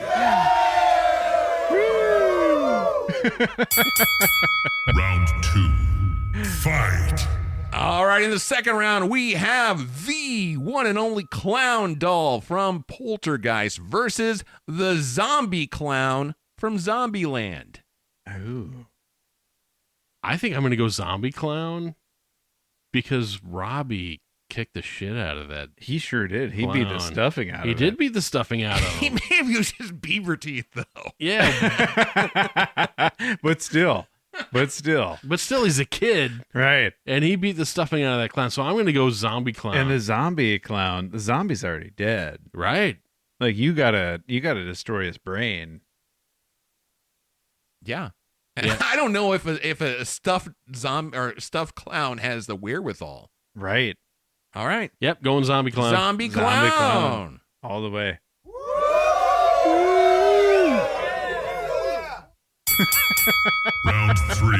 Round 2. Fight. All right, in the second round, we have the one and only clown doll from Poltergeist versus the zombie clown from Zombieland. Ooh. I think I'm going to go zombie clown because Robbie kicked the shit out of that. He sure did. He beat the clown. stuffing out of it. He did beat the stuffing out of He him. may have used his beaver teeth, though. Yeah. But still. But still, he's a kid. Right. And he beat the stuffing out of that clown. So I'm going to go zombie clown. And the zombie clown, the zombie's already dead. Right. Like you gotta destroy his brain. Yeah. I don't know if a stuffed zombie or stuffed clown has the wherewithal. Right. All right. Yep, going zombie clown. Zombie clown. All the way. Round 3.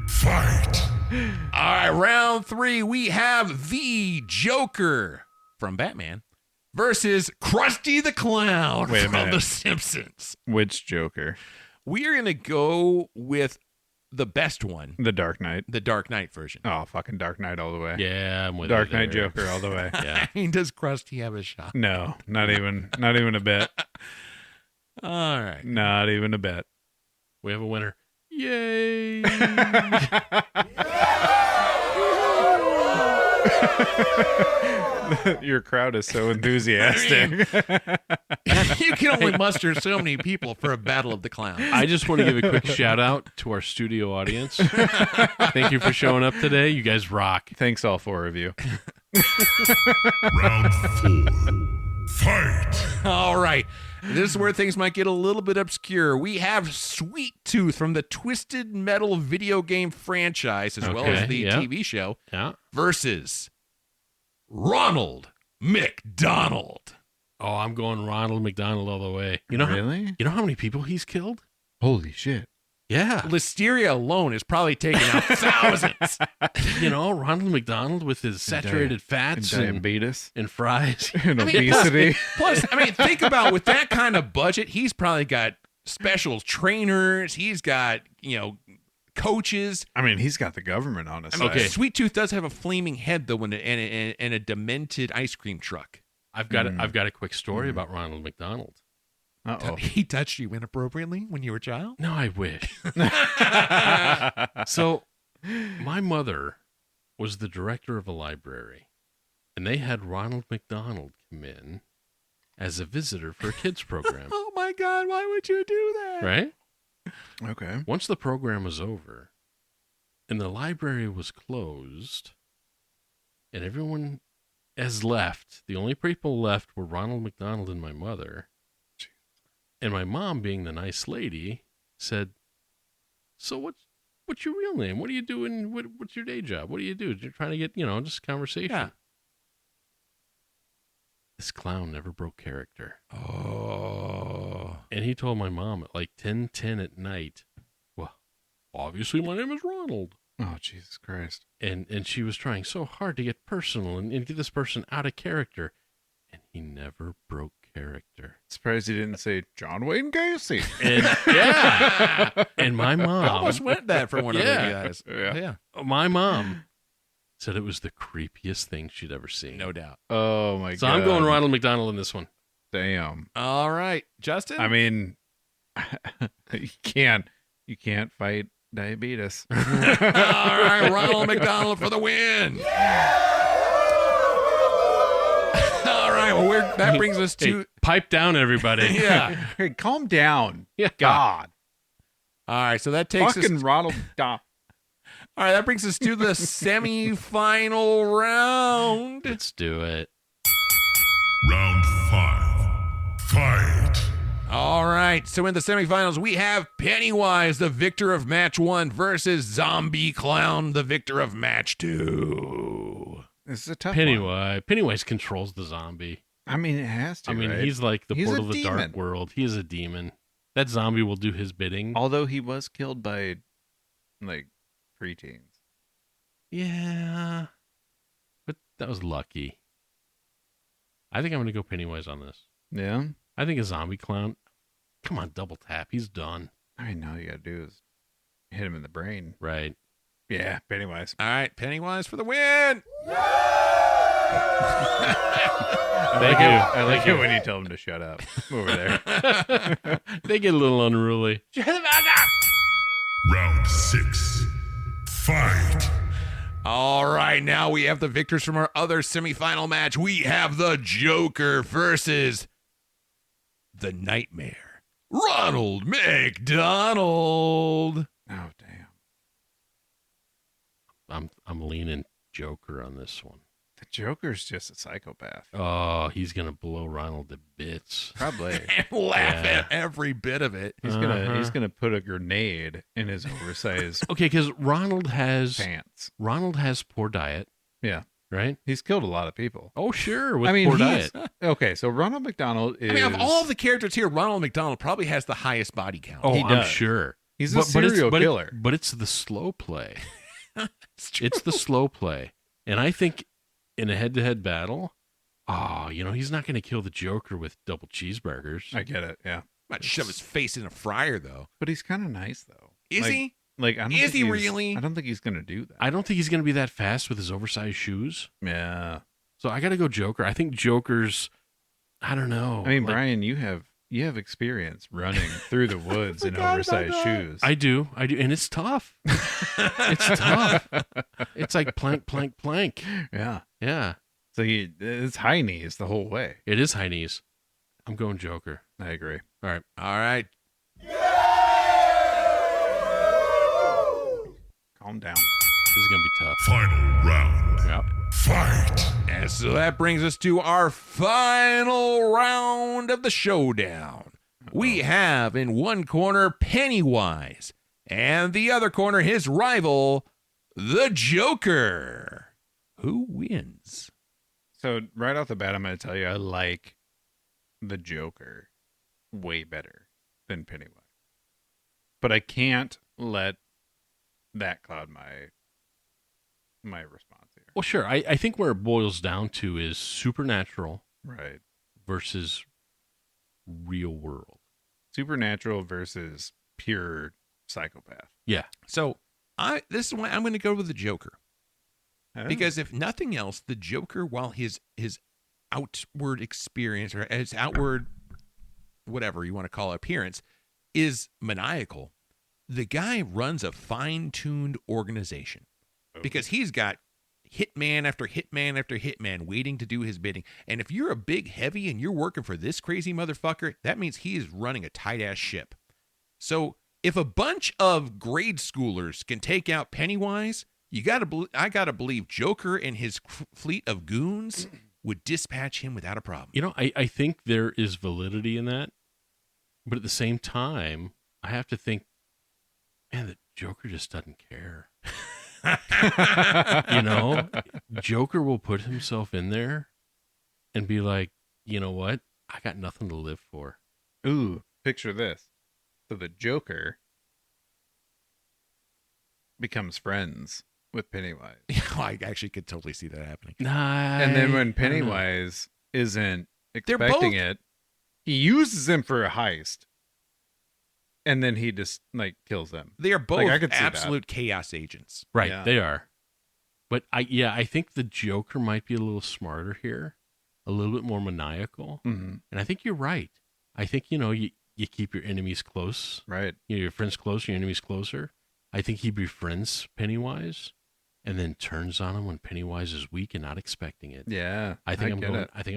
Fight. All right, round 3, we have the Joker from Batman versus Krusty the Clown Wait a from minute. The Simpsons. Which Joker? We are going to go with the best one, The Dark Knight. the Dark Knight version. Oh, fucking Dark Knight all the way. Yeah, I'm with Dark you Knight there. Joker all the way. Yeah. I mean, does Krusty have a shot? No, not even a bit. All right. Not even a bit. We have a winner. Yay. Your crowd is so enthusiastic. You can only muster so many people for a battle of the clowns. I just want to give a quick shout out to our studio audience. Thank you for showing up today. You guys rock. Thanks, all 4 of you. Round 4. Fight. All right. This is where things might get a little bit obscure. We have Sweet Tooth from the Twisted Metal video game franchise, as well as the yeah. TV show, Yeah. versus Ronald McDonald. Oh, I'm going Ronald McDonald all the way. You know, Really? you know how many people he's killed? Holy shit. Yeah. Listeria alone is probably taking out thousands. You know, Ronald McDonald with his saturated fats and Diabetes. fries. And obesity. Plus, I mean, think about with that kind of budget, he's probably got special trainers. He's got, coaches. I mean, he's got the government on his I side. mean, Sweet Tooth does have a flaming head though, and a demented ice cream truck. I've got a quick story about Ronald McDonald. Uh-oh. He touched you inappropriately when you were a child? No, I wish. So, my mother was the director of a library, and they had Ronald McDonald come in as a visitor for a kids program. Oh my God, why would you do that? Right? Okay. Once the program was over and the library was closed and everyone has left, the only people left were Ronald McDonald and my mother. And my mom, being the nice lady, said, "So what's your real name? What are you doing? What's your day job? What do you do? You're trying to get, just conversation." Yeah. This clown never broke character. Oh. And he told my mom at like 10:10 at night, "Well, obviously my name is Ronald." Oh, Jesus Christ. And she was trying so hard to get personal and get this person out of character. And he never broke character. Surprised he didn't say John Wayne Gacy. And yeah. And my mom I almost went that for one of you guys. Yeah. My mom said it was the creepiest thing she'd ever seen. No doubt. Oh, my God. So I'm going Ronald McDonald in this one. Damn. All right. Justin? I mean, you can't fight diabetes. All right, Ronald McDonald for the win. All right, well, that brings us to... Hey, pipe down, everybody. Yeah. Hey, calm down. Yeah. God. All right, so that takes Fucking us... Ronald All right, that brings us to the semi-final round. Let's do it. Round 5. Fight. All right, so in the semifinals, we have Pennywise, the victor of match 1, versus Zombie Clown, the victor of match 2. This is a tough one. Pennywise controls the zombie. I mean, it has to. I mean, right? he's like the He's portal a of the demon. dark world. He is a demon. That zombie will do his bidding. Although he was killed by, like, preteens. Yeah. But that was lucky. I think I'm going to go Pennywise on this. Yeah? I think a zombie clown, come on, double tap. He's done. I mean, all you gotta do is hit him in the brain. Right. Yeah, Pennywise. All right, Pennywise for the win. I like it when you tell him to shut up over there. They get a little unruly. Round 6. Fight. All right, now we have the victors from our other semifinal match. We have the Joker versus the Nightmare, Ronald McDonald. Oh, damn. I'm leaning Joker on this one. The Joker's just a psychopath. Oh, he's going to blow Ronald to bits. Probably. And laugh at every bit of it. He's gonna put a grenade in his oversized Okay, because Ronald has pants. Ronald has poor diet, Yeah. right? He's killed a lot of people. Oh, sure, with I mean, poor diet. okay, so Ronald McDonald is... I mean, of all the characters here, Ronald McDonald probably has the highest body count. Oh, he I'm does. sure. He's a serial killer. But it's the slow play. It's the slow play. And I think in a head-to-head battle, he's not going to kill the Joker with double cheeseburgers. I get it, yeah. Might shove his face in a fryer, though. But he's kind of nice, though. Is he? Like, I don't Is think he he's- really? I don't think he's going to do that. I don't think he's going to be that fast with his oversized shoes. Yeah. So I got to go Joker. I think Joker's, I don't know. I mean, like- Brian, you have experience running through the woods in oversized shoes. I do. And it's tough. It's tough. It's like plank, plank, plank. Yeah. Yeah. So it's high knees the whole way. It is high knees. I'm going Joker. I agree. All right. All right. Calm down. This is going to be tough. Final round. Yep. Fight. And so that brings us to our final round of the showdown. We have in one corner Pennywise, and the other corner his rival, the Joker. Who wins? So right off the bat, I'm going to tell you I like the Joker way better than Pennywise. But I can't let that cloud my response here. Well, sure. I think where it boils down to is supernatural Right. versus real world. Supernatural versus pure psychopath. Yeah. So This is why I'm going to go with the Joker. Oh. Because if nothing else, the Joker, while his outward experience or his outward, whatever you want to call it, appearance, is maniacal, the guy runs a fine-tuned organization because he's got hitman after hitman after hitman waiting to do his bidding. And if you're a big heavy and you're working for this crazy motherfucker, that means he is running a tight-ass ship. So if a bunch of grade schoolers can take out Pennywise, I gotta believe Joker and his fleet of goons would dispatch him without a problem. You know, I think there is validity in that, but at the same time, I have to think, man, the Joker just doesn't care. You know, Joker will put himself in there and be like, you know what? I got nothing to live for. Ooh, picture this. So the Joker becomes friends with Pennywise. I actually could totally see that happening. And then when Pennywise isn't expecting it, he uses him for a heist. And then he just like kills them. They are both I could see absolute chaos agents. Right, Yeah. they are. But I think the Joker might be a little smarter here, a little bit more maniacal. Mm-hmm. And I think you're right. I think, you keep your enemies close. Right. Your friends close, your enemies closer. I think he befriends Pennywise and then turns on him when Pennywise is weak and not expecting it. Yeah. I think I'm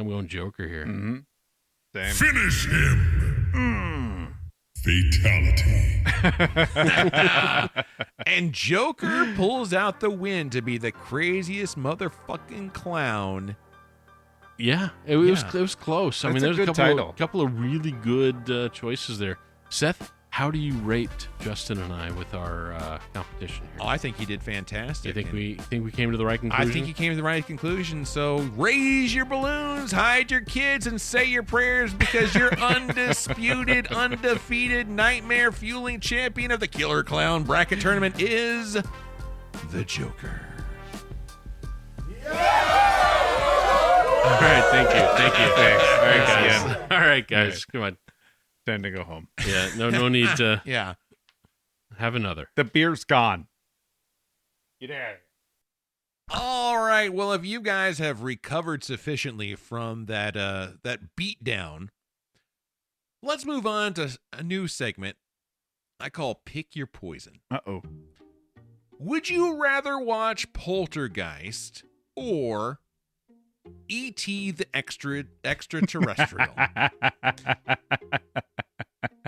going Joker here. Mm-hmm. Same. Finish him. Fatality. And Joker pulls out the win to be the craziest motherfucking clown. Yeah, it was close. I mean, That's a there's good couple of really good choices there. Seth, how do you rate Justin and I with our competition here? Oh, I think he did fantastic. You think we came to the right conclusion? I think you came to the right conclusion. So raise your balloons, hide your kids, and say your prayers because your undisputed, undefeated, nightmare-fueling champion of the Killer Clown Bracket Tournament is the Joker. All right, thank you. Thanks. All right, Thanks guys. again. All right, guys. Come on. Time to go home. Yeah, no need to Yeah. have another. The beer's gone. Get out of here. All right. Well, if you guys have recovered sufficiently from that beat down, let's move on to a new segment I call Pick Your Poison. Uh-oh. Would you rather watch Poltergeist or E.T. the extraterrestrial?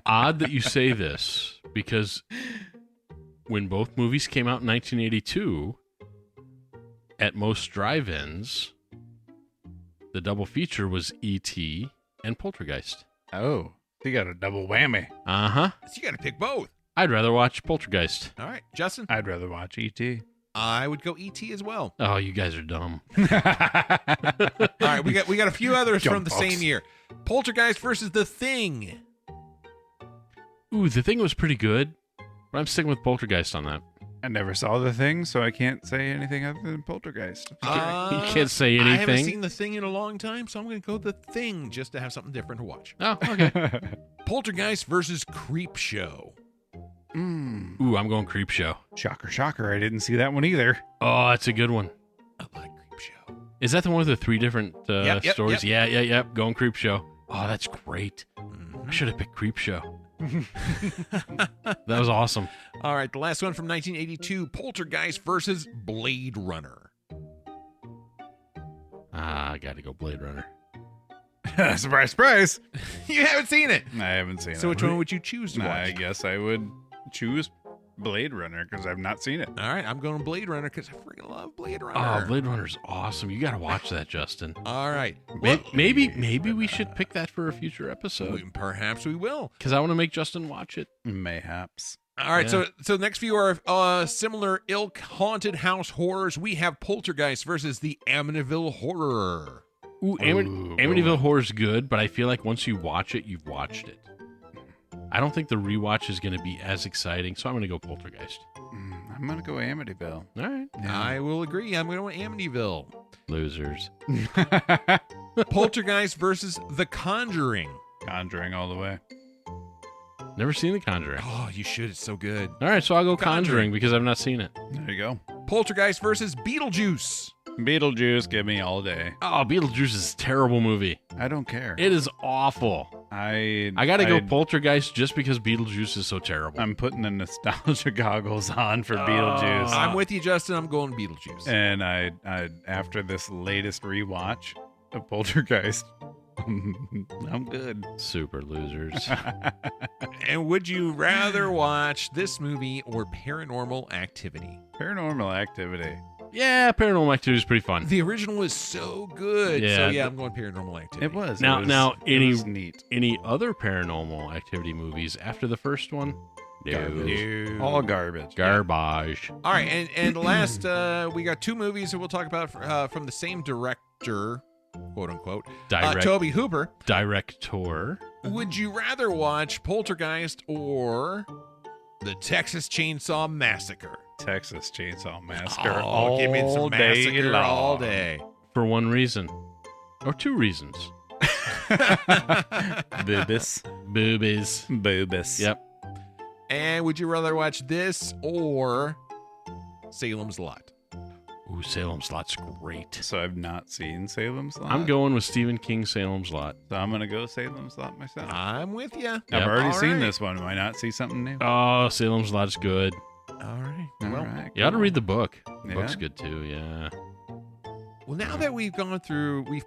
Odd that you say this, because when both movies came out in 1982, at most drive-ins, the double feature was E.T. and Poltergeist. Oh, you got a double whammy. Uh-huh. So you got to pick both. I'd rather watch Poltergeist. All right, Justin? I'd rather watch E.T. I would go E.T. as well. Oh, you guys are dumb. All right, we got a few others Dumb from the fucks. same year. Poltergeist versus The Thing. Ooh, The Thing was pretty good, but I'm sticking with Poltergeist on that. I never saw The Thing, so I can't say anything other than Poltergeist. You can't say anything? I haven't seen The Thing in a long time, so I'm going to go The Thing just to have something different to watch. Oh, okay. Poltergeist versus Creep Show. Ooh, I'm going Creep Show. Shocker. I didn't see that one either. Oh, that's a good one. I like Creep Show. Is that the one with the three different Yep, stories? yep. Yeah. Going Creep Show. Oh, that's great. I should have picked Creep Show. That was awesome. All right, the last one from 1982, Poltergeist versus Blade Runner. I got to go Blade Runner. Surprise. You haven't seen it. I haven't seen it. So which one would you choose to watch? I guess I would choose Blade Runner because I've not seen it. All right, I'm going Blade Runner because I freaking love Blade Oh, Runner. Blade Runner's awesome. You got to watch that, Justin. All right. Maybe we should pick that for a future episode Perhaps we will. because I want to make Justin watch it. Mayhaps. All right, Yeah. so next few are similar ilk haunted house horrors. We have Poltergeist versus the Amityville Horror. Ooh, Amityville Horror's good, but I feel like once you watch it, you've watched it. I don't think the rewatch is going to be as exciting, so I'm going to go Poltergeist. I'm going to go Amityville. All right. I will agree. I'm going to go Amityville. Losers. Poltergeist versus The Conjuring. Conjuring all the way. Never seen The Conjuring. Oh, you should. It's so good. All right, so I'll go Conjuring because I've not seen it. There you go. Poltergeist versus Beetlejuice. Beetlejuice, give me all day. Oh, Beetlejuice is a terrible movie. I don't care. It is awful. I got to go Poltergeist just because Beetlejuice is so terrible. I'm putting the nostalgia goggles on for Beetlejuice. I'm with you, Justin. I'm going Beetlejuice. And I after this latest rewatch of Poltergeist, I'm good. Super losers. And would you rather watch this movie or Paranormal Activity? Paranormal Activity. Yeah, Paranormal Activity is pretty fun. The original was so good. Yeah. So yeah, I'm going Paranormal Activity. It was. Now, it was neat. Any other Paranormal Activity movies after the first one? Garbage. All garbage. Garbage. All right, and last, we got 2 movies that we'll talk about from the same director, quote unquote, Toby Hooper. Director. Would you rather watch Poltergeist or the Texas Chainsaw Massacre? Texas Chainsaw Massacre. Oh, give me some day Massacre long. all day. For one reason. Or 2 reasons. Boobies. Boobies. Boobies. Yep. And would you rather watch this or Salem's Lot? Ooh, Salem's Lot's great. So I've not seen Salem's Lot. I'm going with Stephen King, Salem's Lot. So I'm going to go Salem's Lot myself. I'm with you. I've already All seen right. this one. Why not see something new? Oh, Salem's Lot is good. All right. All Well, right, You ought to cool. read the book. The Yeah? book's good too, yeah. well, now that we've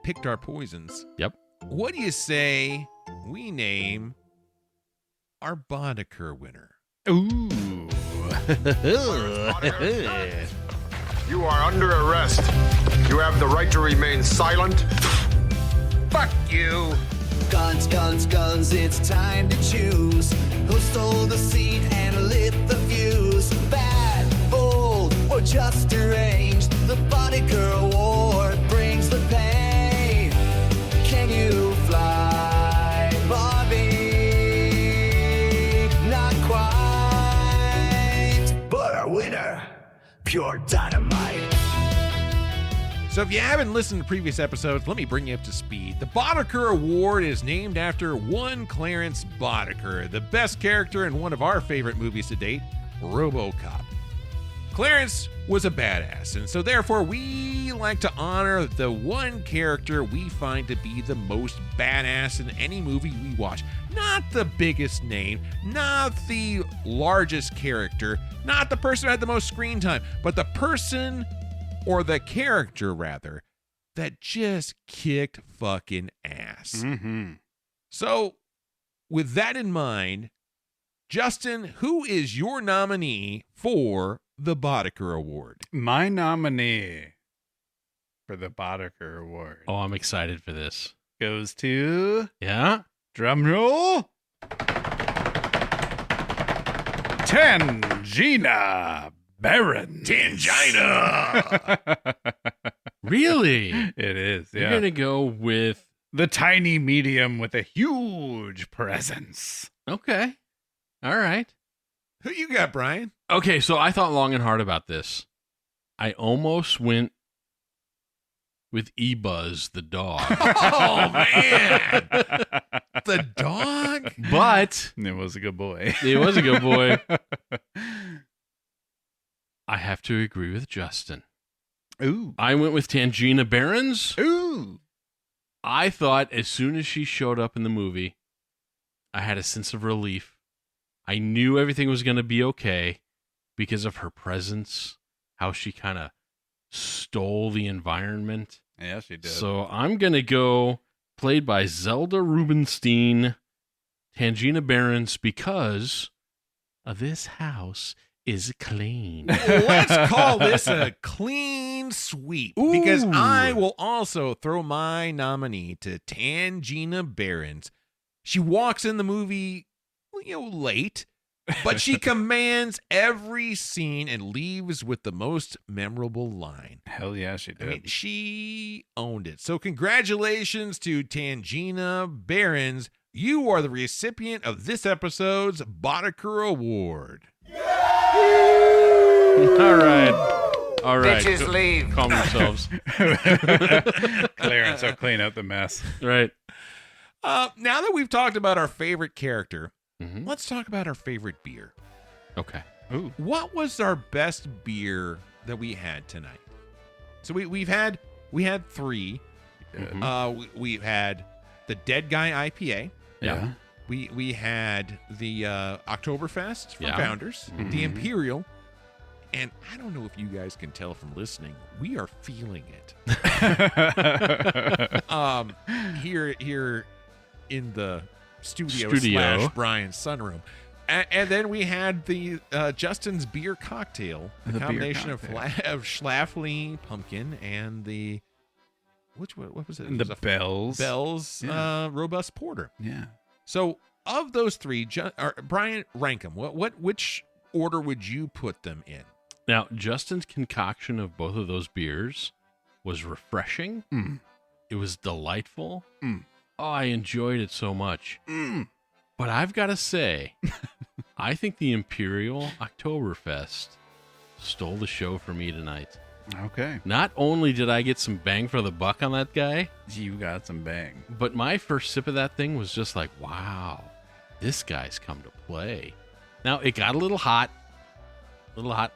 picked our poisons. Yep. What do you say we name our Boddicker winner? Ooh. You are under arrest. You have the right to remain silent. Fuck you. Guns, guns, guns, it's time to choose. Who stole the seat and lit the fuse? Bad, bold, or just deranged? The Boddicker Award brings the pain. Can you fly, Bobby? Not quite. But our winner, pure dynamite. So if you haven't listened to previous episodes, let me bring you up to speed. The Boddicker Award is named after one Clarence Boddicker, the best character in one of our favorite movies to date, RoboCop. Clarence was a badass, and so therefore we like to honor the one character we find to be the most badass in any movie we watch. Not the biggest name, not the largest character, not the person who had the most screen time, but the person, or the character rather, that just kicked fucking ass. Mm-hmm. So, with that in mind, Justin, who is your nominee for the Boddicker Award? My nominee for the Boddicker Award Oh, I'm excited for this. goes to, Yeah? drum roll, Tangina Barron. Tangina! Really? It is, You're yeah. going to go with... The tiny medium with a huge presence. Okay. All right. Who you got, Brian? Okay, so I thought long and hard about this. I almost went with E-Buzz, the dog. Oh, man! The dog? But It was a good boy. it was a good boy. I have to agree with Justin. Ooh. I went with Tangina Barrons. Ooh. I thought as soon as she showed up in the movie, I had a sense of relief. I knew everything was going to be okay because of her presence, how she kind of stole the environment. Yeah, she did. So I'm going to go, played by Zelda Rubinstein, Tangina Barrons, because this house is clean. Let's call this a clean sweep, because I will also throw my nominee to Tangina Barrons. She walks in the movie, late, but she commands every scene and leaves with the most memorable line. Hell yeah, she did. I mean, she owned it. So congratulations to Tangina Barrons. You are the recipient of this episode's Boddicker Award. All right. Bitches leave. Calm yourselves. Clarence will clean up the mess. Right. Now that we've talked about our favorite character, let's talk about our favorite beer. Okay. Ooh. What was our best beer that we had tonight? So we had 3. We've had the Dead Guy IPA. Yeah. We had the Oktoberfest from Founders, the Imperial, and I don't know if you guys can tell from listening, we are feeling it. Here in the studio. / Brian's sunroom. And then we had the Justin's beer cocktail, the combination of Schlafly pumpkin and the what was it? The Bell's robust porter. Yeah. So of those 3, Brian, rank them. Which order would you put them in? Now, Justin's concoction of both of those beers was refreshing. It was delightful. Oh, I enjoyed it so much. But I've got to say, I think the Imperial Oktoberfest stole the show for me tonight. Okay. Not only did I get some bang for the buck on that guy, you got some bang. But my first sip of that thing was just like, wow, this guy's come to play. Now, it got a little hot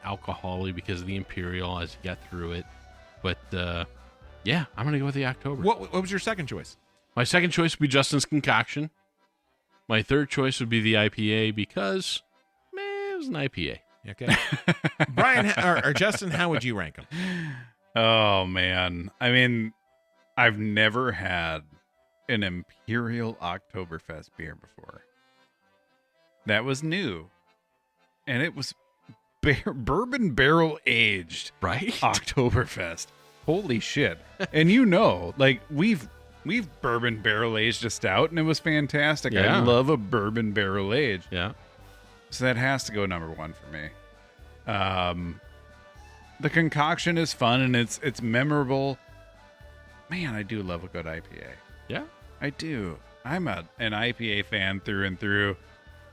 alcohol-y because of the Imperial as you got through it. But, yeah, I'm going to go with the October. What was your second choice? My second choice would be Justin's concoction. My third choice would be the IPA because, it was an IPA. Okay. Brian or Justin, how would you rank them? Oh, man. I mean, I've never had an Imperial Oktoberfest beer before. That was new. And it was bourbon barrel aged. Right? Oktoberfest. Holy shit. And like we've bourbon barrel aged a stout and it was fantastic. Yeah. I love a bourbon barrel aged. Yeah. So that has to go number 1 for me. The concoction is fun and it's memorable. Man, I do love a good IPA. Yeah, I do. I'm an IPA fan through and through.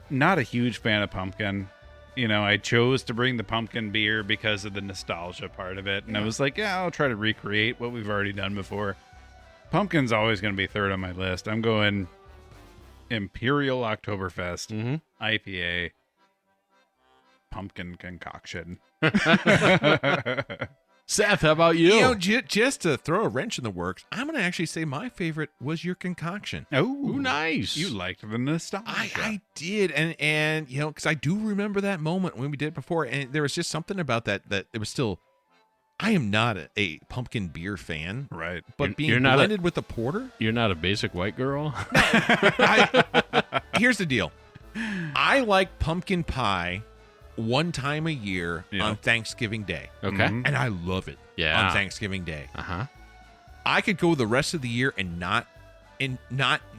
Not a huge fan of pumpkin. I chose to bring the pumpkin beer because of the nostalgia part of it. And I was like, I'll try to recreate what we've already done before. Pumpkin's always going to be third on my list. I'm going Imperial Oktoberfest, IPA, pumpkin concoction. Seth, how about you? Just to throw a wrench in the works, I'm going to actually say my favorite was your concoction. Oh, nice. You liked the nostalgia. I did. And because I do remember that moment when we did it before. And there was just something about that it was still, I am not a pumpkin beer fan. Right. But being blended with the porter. You're not a basic white girl? Here's the deal. I like pumpkin pie one time a year on Thanksgiving Day. Okay. And I love it on Thanksgiving Day. Uh-huh. I could go the rest of the year and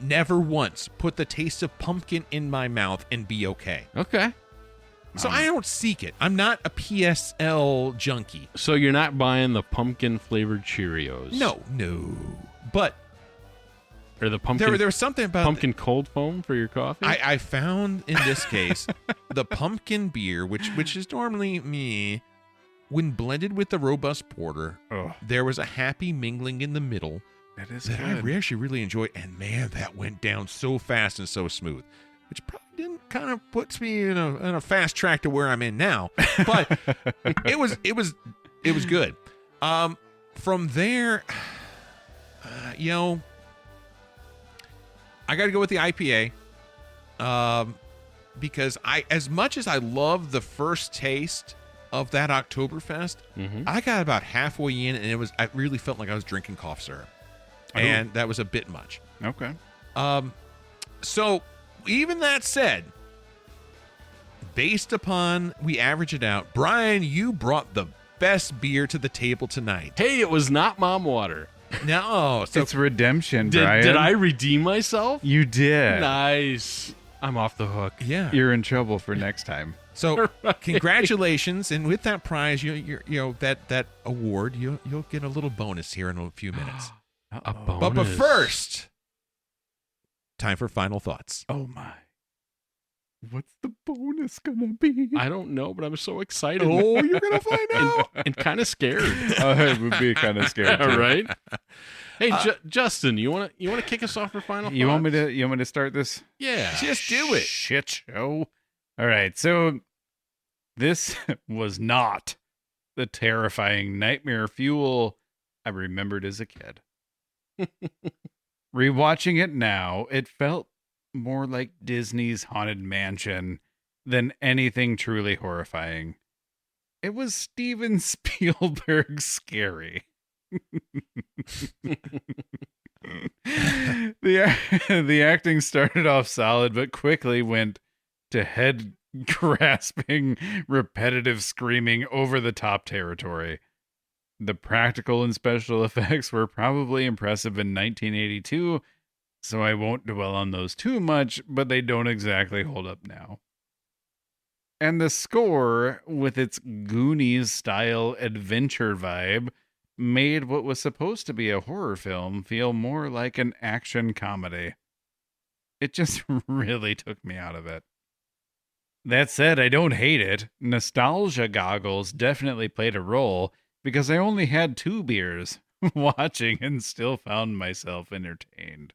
never once put the taste of pumpkin in my mouth and be okay. Okay. So I don't seek it. I'm not a PSL junkie. So you're not buying the pumpkin flavored Cheerios? No. But or the pumpkin. There was something about pumpkin cold foam for your coffee. I found in this case the pumpkin beer, which is normally me, when blended with the robust porter, there was a happy mingling in the middle that I actually really enjoyed. And man, that went down so fast and so smooth, which probably didn't kind of puts me in a fast track to where I'm in now, but it was good. From there, I got to go with the IPA, because as much as I love the first taste of that Oktoberfest, I got about halfway in and I really felt like I was drinking cough syrup, and that was a bit much. Okay. So even that said, based upon we average it out, Brian, you brought the best beer to the table tonight. Hey, it was not mom water. No, so it's redemption, Brian. Did I redeem myself? You did. Nice. I'm off the hook. Yeah, you're in trouble for next time. So congratulations, and with that prize, that award, you'll get a little bonus here in a few minutes. A bonus. But first, time for final thoughts. Oh my. What's the bonus gonna be? I don't know, but I'm so excited. Oh, you're gonna find out. And kind of scared. I would be kind of scared too. Right? Hey, Justin, you want to kick us off for final thoughts? You want me to start this? Yeah. Just do it. Shit show. All right. So this was not the terrifying nightmare fuel I remembered as a kid. Rewatching it now, it felt more like Disney's Haunted Mansion than anything truly horrifying. It was Steven Spielberg scary. The acting started off solid, but quickly went to head grasping, repetitive screaming over the top territory. The practical and special effects were probably impressive in 1982, so I won't dwell on those too much, but they don't exactly hold up now. And the score, with its Goonies-style adventure vibe, made what was supposed to be a horror film feel more like an action comedy. It just really took me out of it. That said, I don't hate it. Nostalgia goggles definitely played a role, because I only had 2 beers watching and still found myself entertained.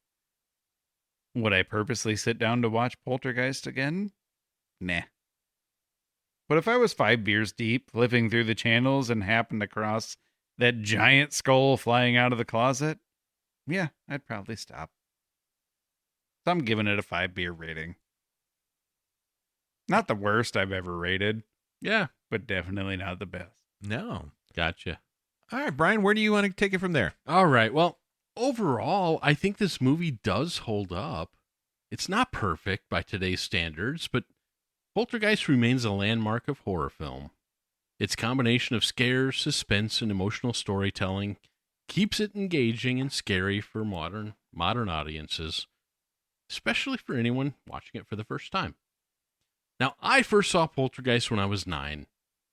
Would I purposely sit down to watch Poltergeist again? Nah. But if I was 5 beers deep, flipping through the channels and happened across that giant skull flying out of the closet, yeah, I'd probably stop. So I'm giving it a 5 beer rating. Not the worst I've ever rated. Yeah. But definitely not the best. No. Gotcha. All right, Brian, where do you want to take it from there? All right. Well, overall, I think this movie does hold up. It's not perfect by today's standards, but Poltergeist remains a landmark of horror film. Its combination of scares, suspense, and emotional storytelling keeps it engaging and scary for modern audiences, especially for anyone watching it for the first time. Now, I first saw Poltergeist when I was 9.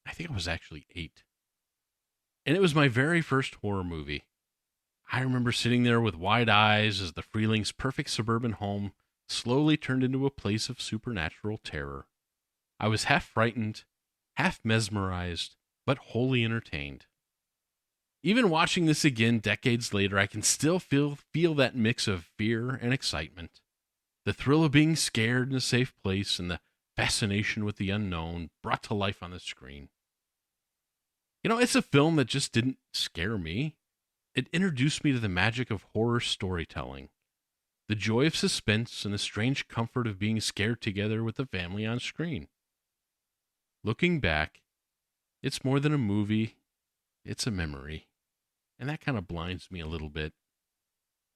I think I was actually 8. And it was my very first horror movie. I remember sitting there with wide eyes as the Freelings' perfect suburban home slowly turned into a place of supernatural terror. I was half frightened, half mesmerized, but wholly entertained. Even watching this again decades later, I can still feel that mix of fear and excitement. The thrill of being scared in a safe place and the fascination with the unknown brought to life on the screen. You know, it's a film that just didn't scare me. It introduced me to the magic of horror storytelling, the joy of suspense, and the strange comfort of being scared together with the family on screen. Looking back, it's more than a movie, it's a memory, and that kind of blinds me a little bit.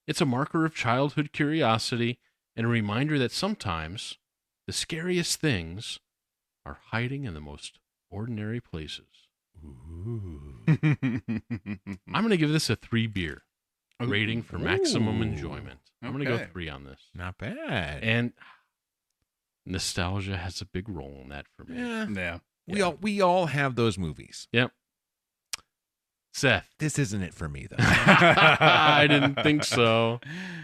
It's a marker of childhood curiosity and a reminder that sometimes the scariest things are hiding in the most ordinary places. Ooh. I'm going to give this a 3 beer rating for maximum enjoyment. I'm going to go 3 on this. Not bad. And nostalgia has a big role in that for me. Yeah. We all have those movies. Yep. Seth. This isn't it for me, though. I didn't think so.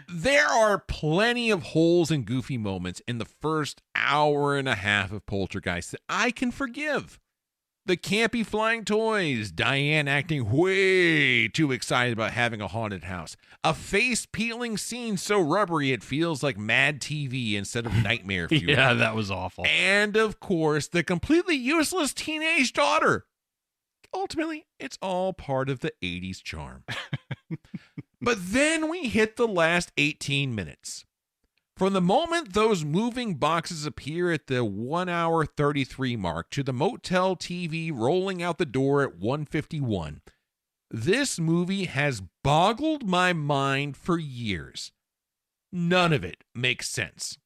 There are plenty of holes and goofy moments in the first hour and a half of Poltergeist that I can forgive. The campy flying toys, Diane acting way too excited about having a haunted house, a face-peeling scene so rubbery it feels like Mad TV instead of Nightmare Fuel. Yeah, that was awful. And, of course, the completely useless teenage daughter. Ultimately, it's all part of the 80s charm. But then we hit the last 18 minutes. From the moment those moving boxes appear at the 1 hour 33 mark to the motel TV rolling out the door at 1:51, this movie has boggled my mind for years. None of it makes sense.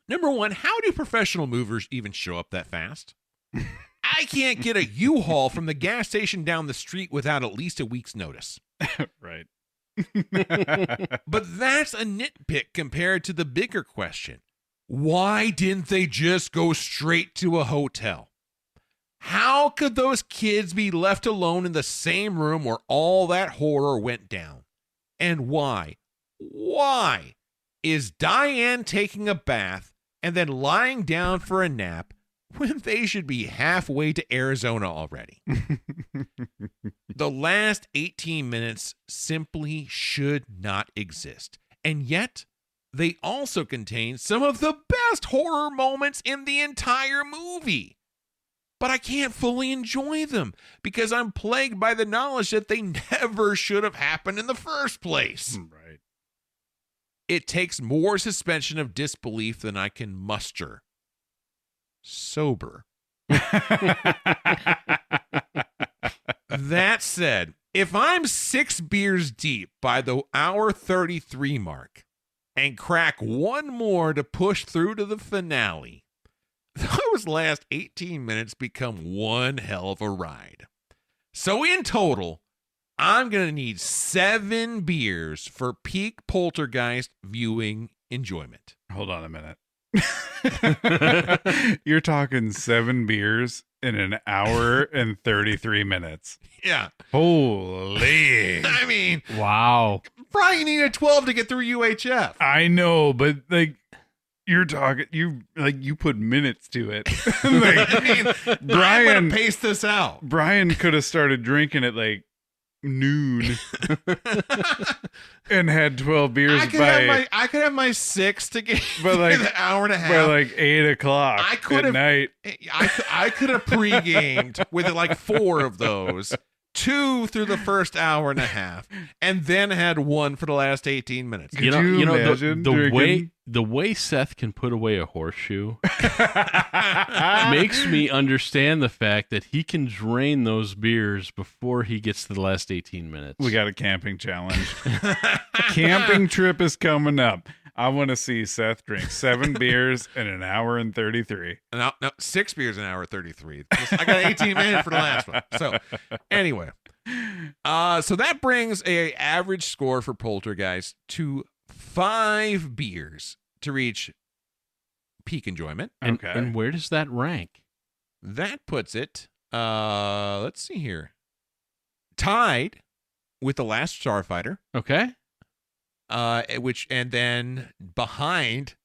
Number one, how do professional movers even show up that fast? I can't get a U-Haul from the gas station down the street without at least a week's notice. Right. But that's a nitpick compared to the bigger question. Why didn't they just go straight to a hotel? How could those kids be left alone in the same room where all that horror went down? And why is Diane taking a bath and then lying down for a nap when they should be halfway to Arizona already? The last 18 minutes simply should not exist. And yet, they also contain some of the best horror moments in the entire movie. But I can't fully enjoy them because I'm plagued by the knowledge that they never should have happened in the first place. Right. It takes more suspension of disbelief than I can muster. Sober. That said, if I'm 6 beers deep by the hour 33 mark and crack one more to push through to the finale, those last 18 minutes become one hell of a ride. So in total, I'm going to need 7 beers for peak Poltergeist viewing enjoyment. Hold on a minute. You're talking 7 beers in an hour and 33 minutes. Yeah. Holy. I mean, Wow. Brian, you needed 12 to get through UHF. I know, but like you're talking, you put minutes to it. Like, I mean, I'm Brian going to pace this out. Brian could have started drinking at like noon and had 12 beers I could have my 6 to get but like an hour and a half. by like 8 o'clock at night. I could have pre-gamed with like 4 of those, 2 through the first hour and a half, and then had 1 for the last 18 minutes. Could you imagine the way Seth can put away a horseshoe makes me understand the fact that he can drain those beers before he gets to the last 18 minutes. We got a camping challenge. Camping trip is coming up. I want to see Seth drink 7 beers in an hour and 33. No, 6 beers an hour 33. I got 18 minutes for the last one. So anyway, so that brings a average score for Poltergeist to 5 beers to reach peak enjoyment. And where does that rank? That puts it, let's see here, tied with The Last Starfighter. Okay. And then behind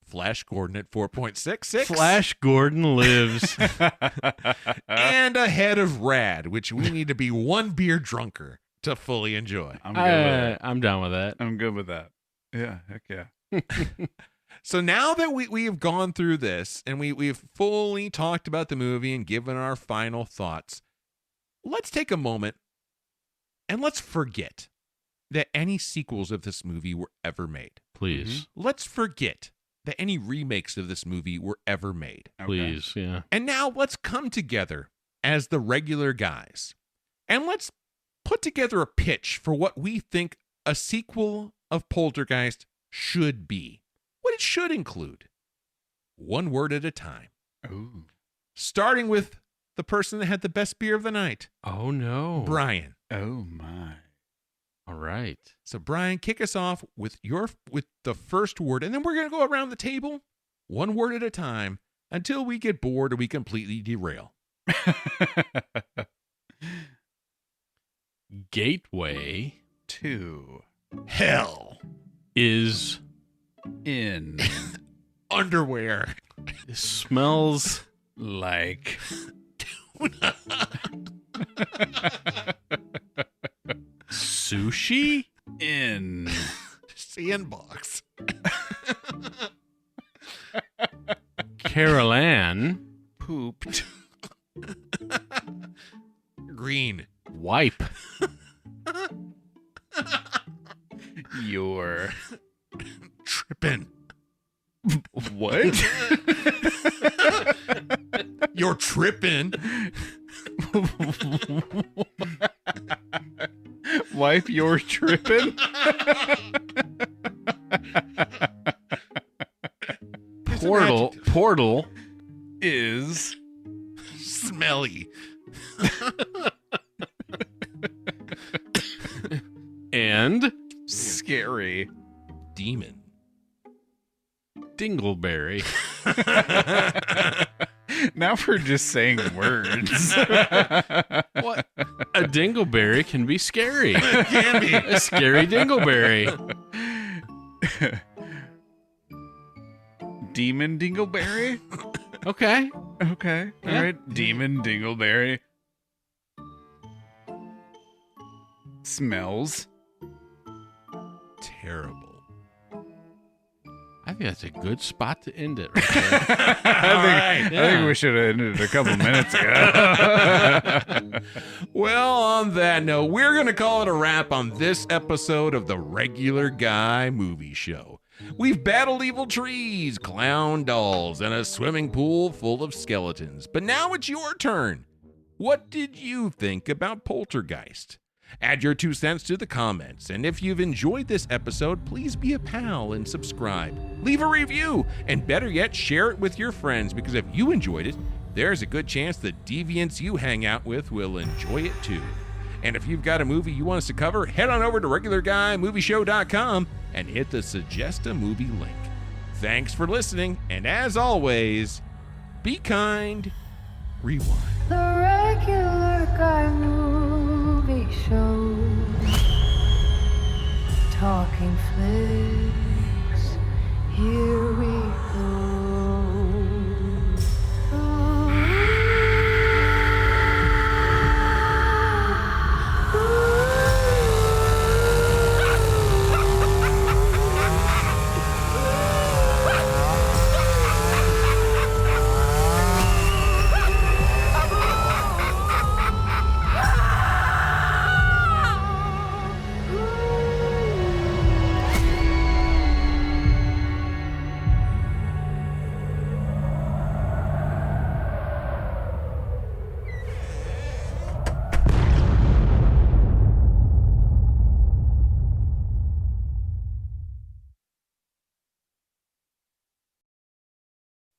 Flash Gordon at 4.66. Flash Gordon lives. And ahead of Rad, which we need to be 1 beer drunker to fully enjoy. I'm good with that. I'm down with that. I'm good with that. Yeah, heck yeah. So now that we have gone through this and we've fully talked about the movie and given our final thoughts, let's take a moment and let's forget that any sequels of this movie were ever made. Please. Let's forget that any remakes of this movie were ever made. Please, yeah. And now let's come together as the regular guys and let's put together a pitch for what we think a sequel of Poltergeist should be. What it should include. 1 word at a time. Ooh. Starting with the person that had the best beer of the night. Oh, no. Brian. Oh, my. All right. So, Brian, kick us off with the first word, and then we're going to go around the table 1 word at a time until we get bored or we completely derail. Gateway to hell is in underwear. Smells like sushi in sandbox. Carol Ann pooped green wipe your tripping. What? You're tripping. Wife, you're tripping. Portal is smelly. And scary. Demon. Dingleberry. Now we're just saying words. What? A dingleberry can be scary. It can be. A scary dingleberry. Demon Dingleberry? Okay. Okay. Yeah. All right. Demon Dingleberry. Smells. Terrible. I think that's a good spot to end it right there. I think we should have ended it a couple minutes ago. Well, on that note, we're going to call it a wrap on this episode of the Regular Guy Movie Show. We've battled evil trees, clown dolls, and a swimming pool full of skeletons. But now it's your turn. What did you think about Poltergeist? Add your 2 cents to the comments, and if you've enjoyed this episode, please be a pal and subscribe. Leave a review, and better yet, share it with your friends, because if you enjoyed it, there's a good chance the deviants you hang out with will enjoy it too. And if you've got a movie you want us to cover, head on over to regularguymovieshow.com and hit the Suggest a Movie link. Thanks for listening, and as always, be kind, rewind. The Regular Guy Movie Show. Talking flicks. Here we go.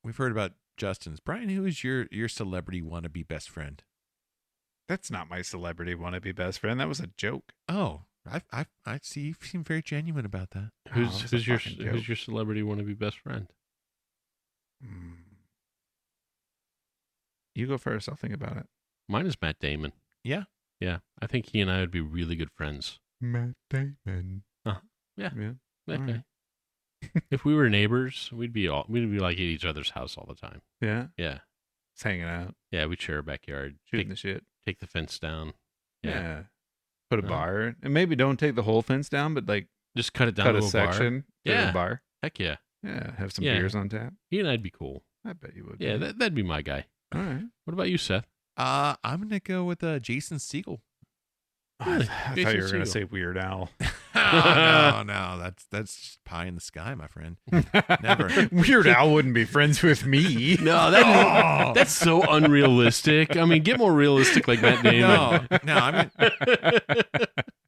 We've heard about Justin's. Brian, who is your celebrity wannabe best friend? That's not my celebrity wannabe best friend. That was a joke. Oh, I see. You seem very genuine about that. Who's your celebrity wannabe best friend? You go first. I'll think about it. Mine is Matt Damon. Yeah? Yeah. I think he and I would be really good friends. Matt Damon. Yeah. Yeah. Okay. Right. If we were neighbors, we'd be like at each other's house all the time. Yeah. Yeah. Just hanging out. Yeah, we'd share a backyard. Shooting the shit. Take the fence down. Yeah. Put a bar. And maybe don't take the whole fence down, but like just cut it down cut to a bar. section. Yeah. A bar. Heck yeah. Yeah. Have some Yeah. beers on tap. He and I'd be cool. I bet you would. Yeah, that'd be my guy. All right. What about you, Seth? I'm going to go with Jason Segel. I thought you were going to say Weird Al. No, that's just pie in the sky, my friend. Never. Weird Al wouldn't be friends with me. No, that's so unrealistic. I mean, get more realistic like Matt Damon. No, I mean,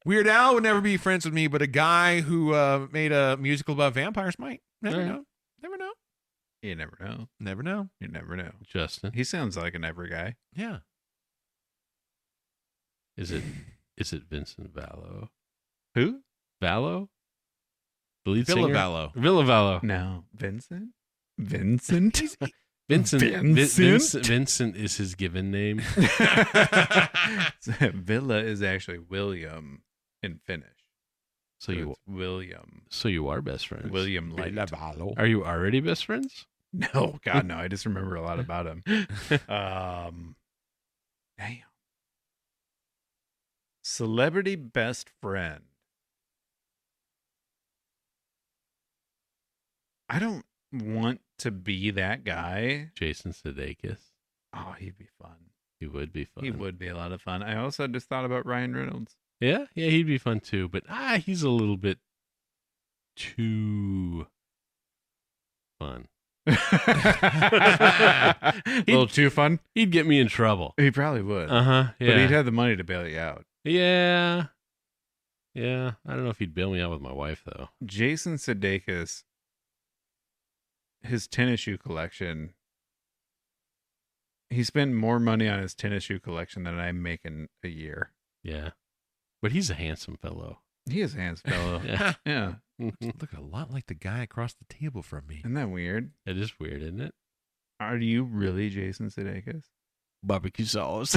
Weird Al would never be friends with me, but a guy who made a musical about vampires might. Never know. Never know. You never know. Never know. You never know. Justin. He sounds like an ever guy. Yeah. Is it Vincent Vallo? Who? Vallo? The lead Villa singer? Vallo. Villa Vallo. No. Vincent? Vincent? Vincent is his given name. Villa is actually William in Finnish. So you William. So you are best friends. William Light. Are you already best friends? No, God, no. I just remember a lot about him. Damn. Celebrity best friend. I don't want to be that guy. Jason Sudeikis. Oh, he'd be fun. He would be fun. He would be a lot of fun. I also just thought about Ryan Reynolds. Yeah, he'd be fun too. But he's a little bit too fun. A little too fun? He'd get me in trouble. He probably would. Yeah. But he'd have the money to bail you out. Yeah. Yeah. I don't know if he'd bail me out with my wife, though. Jason Sudeikis, his tennis shoe collection, he spent more money on his tennis shoe collection than I make in a year. Yeah. But he's a handsome fellow. He is a handsome fellow. Yeah. Look a lot like the guy across the table from me. Isn't that weird? It is weird, isn't it? Are you really Jason Sudeikis? Barbecue sauce.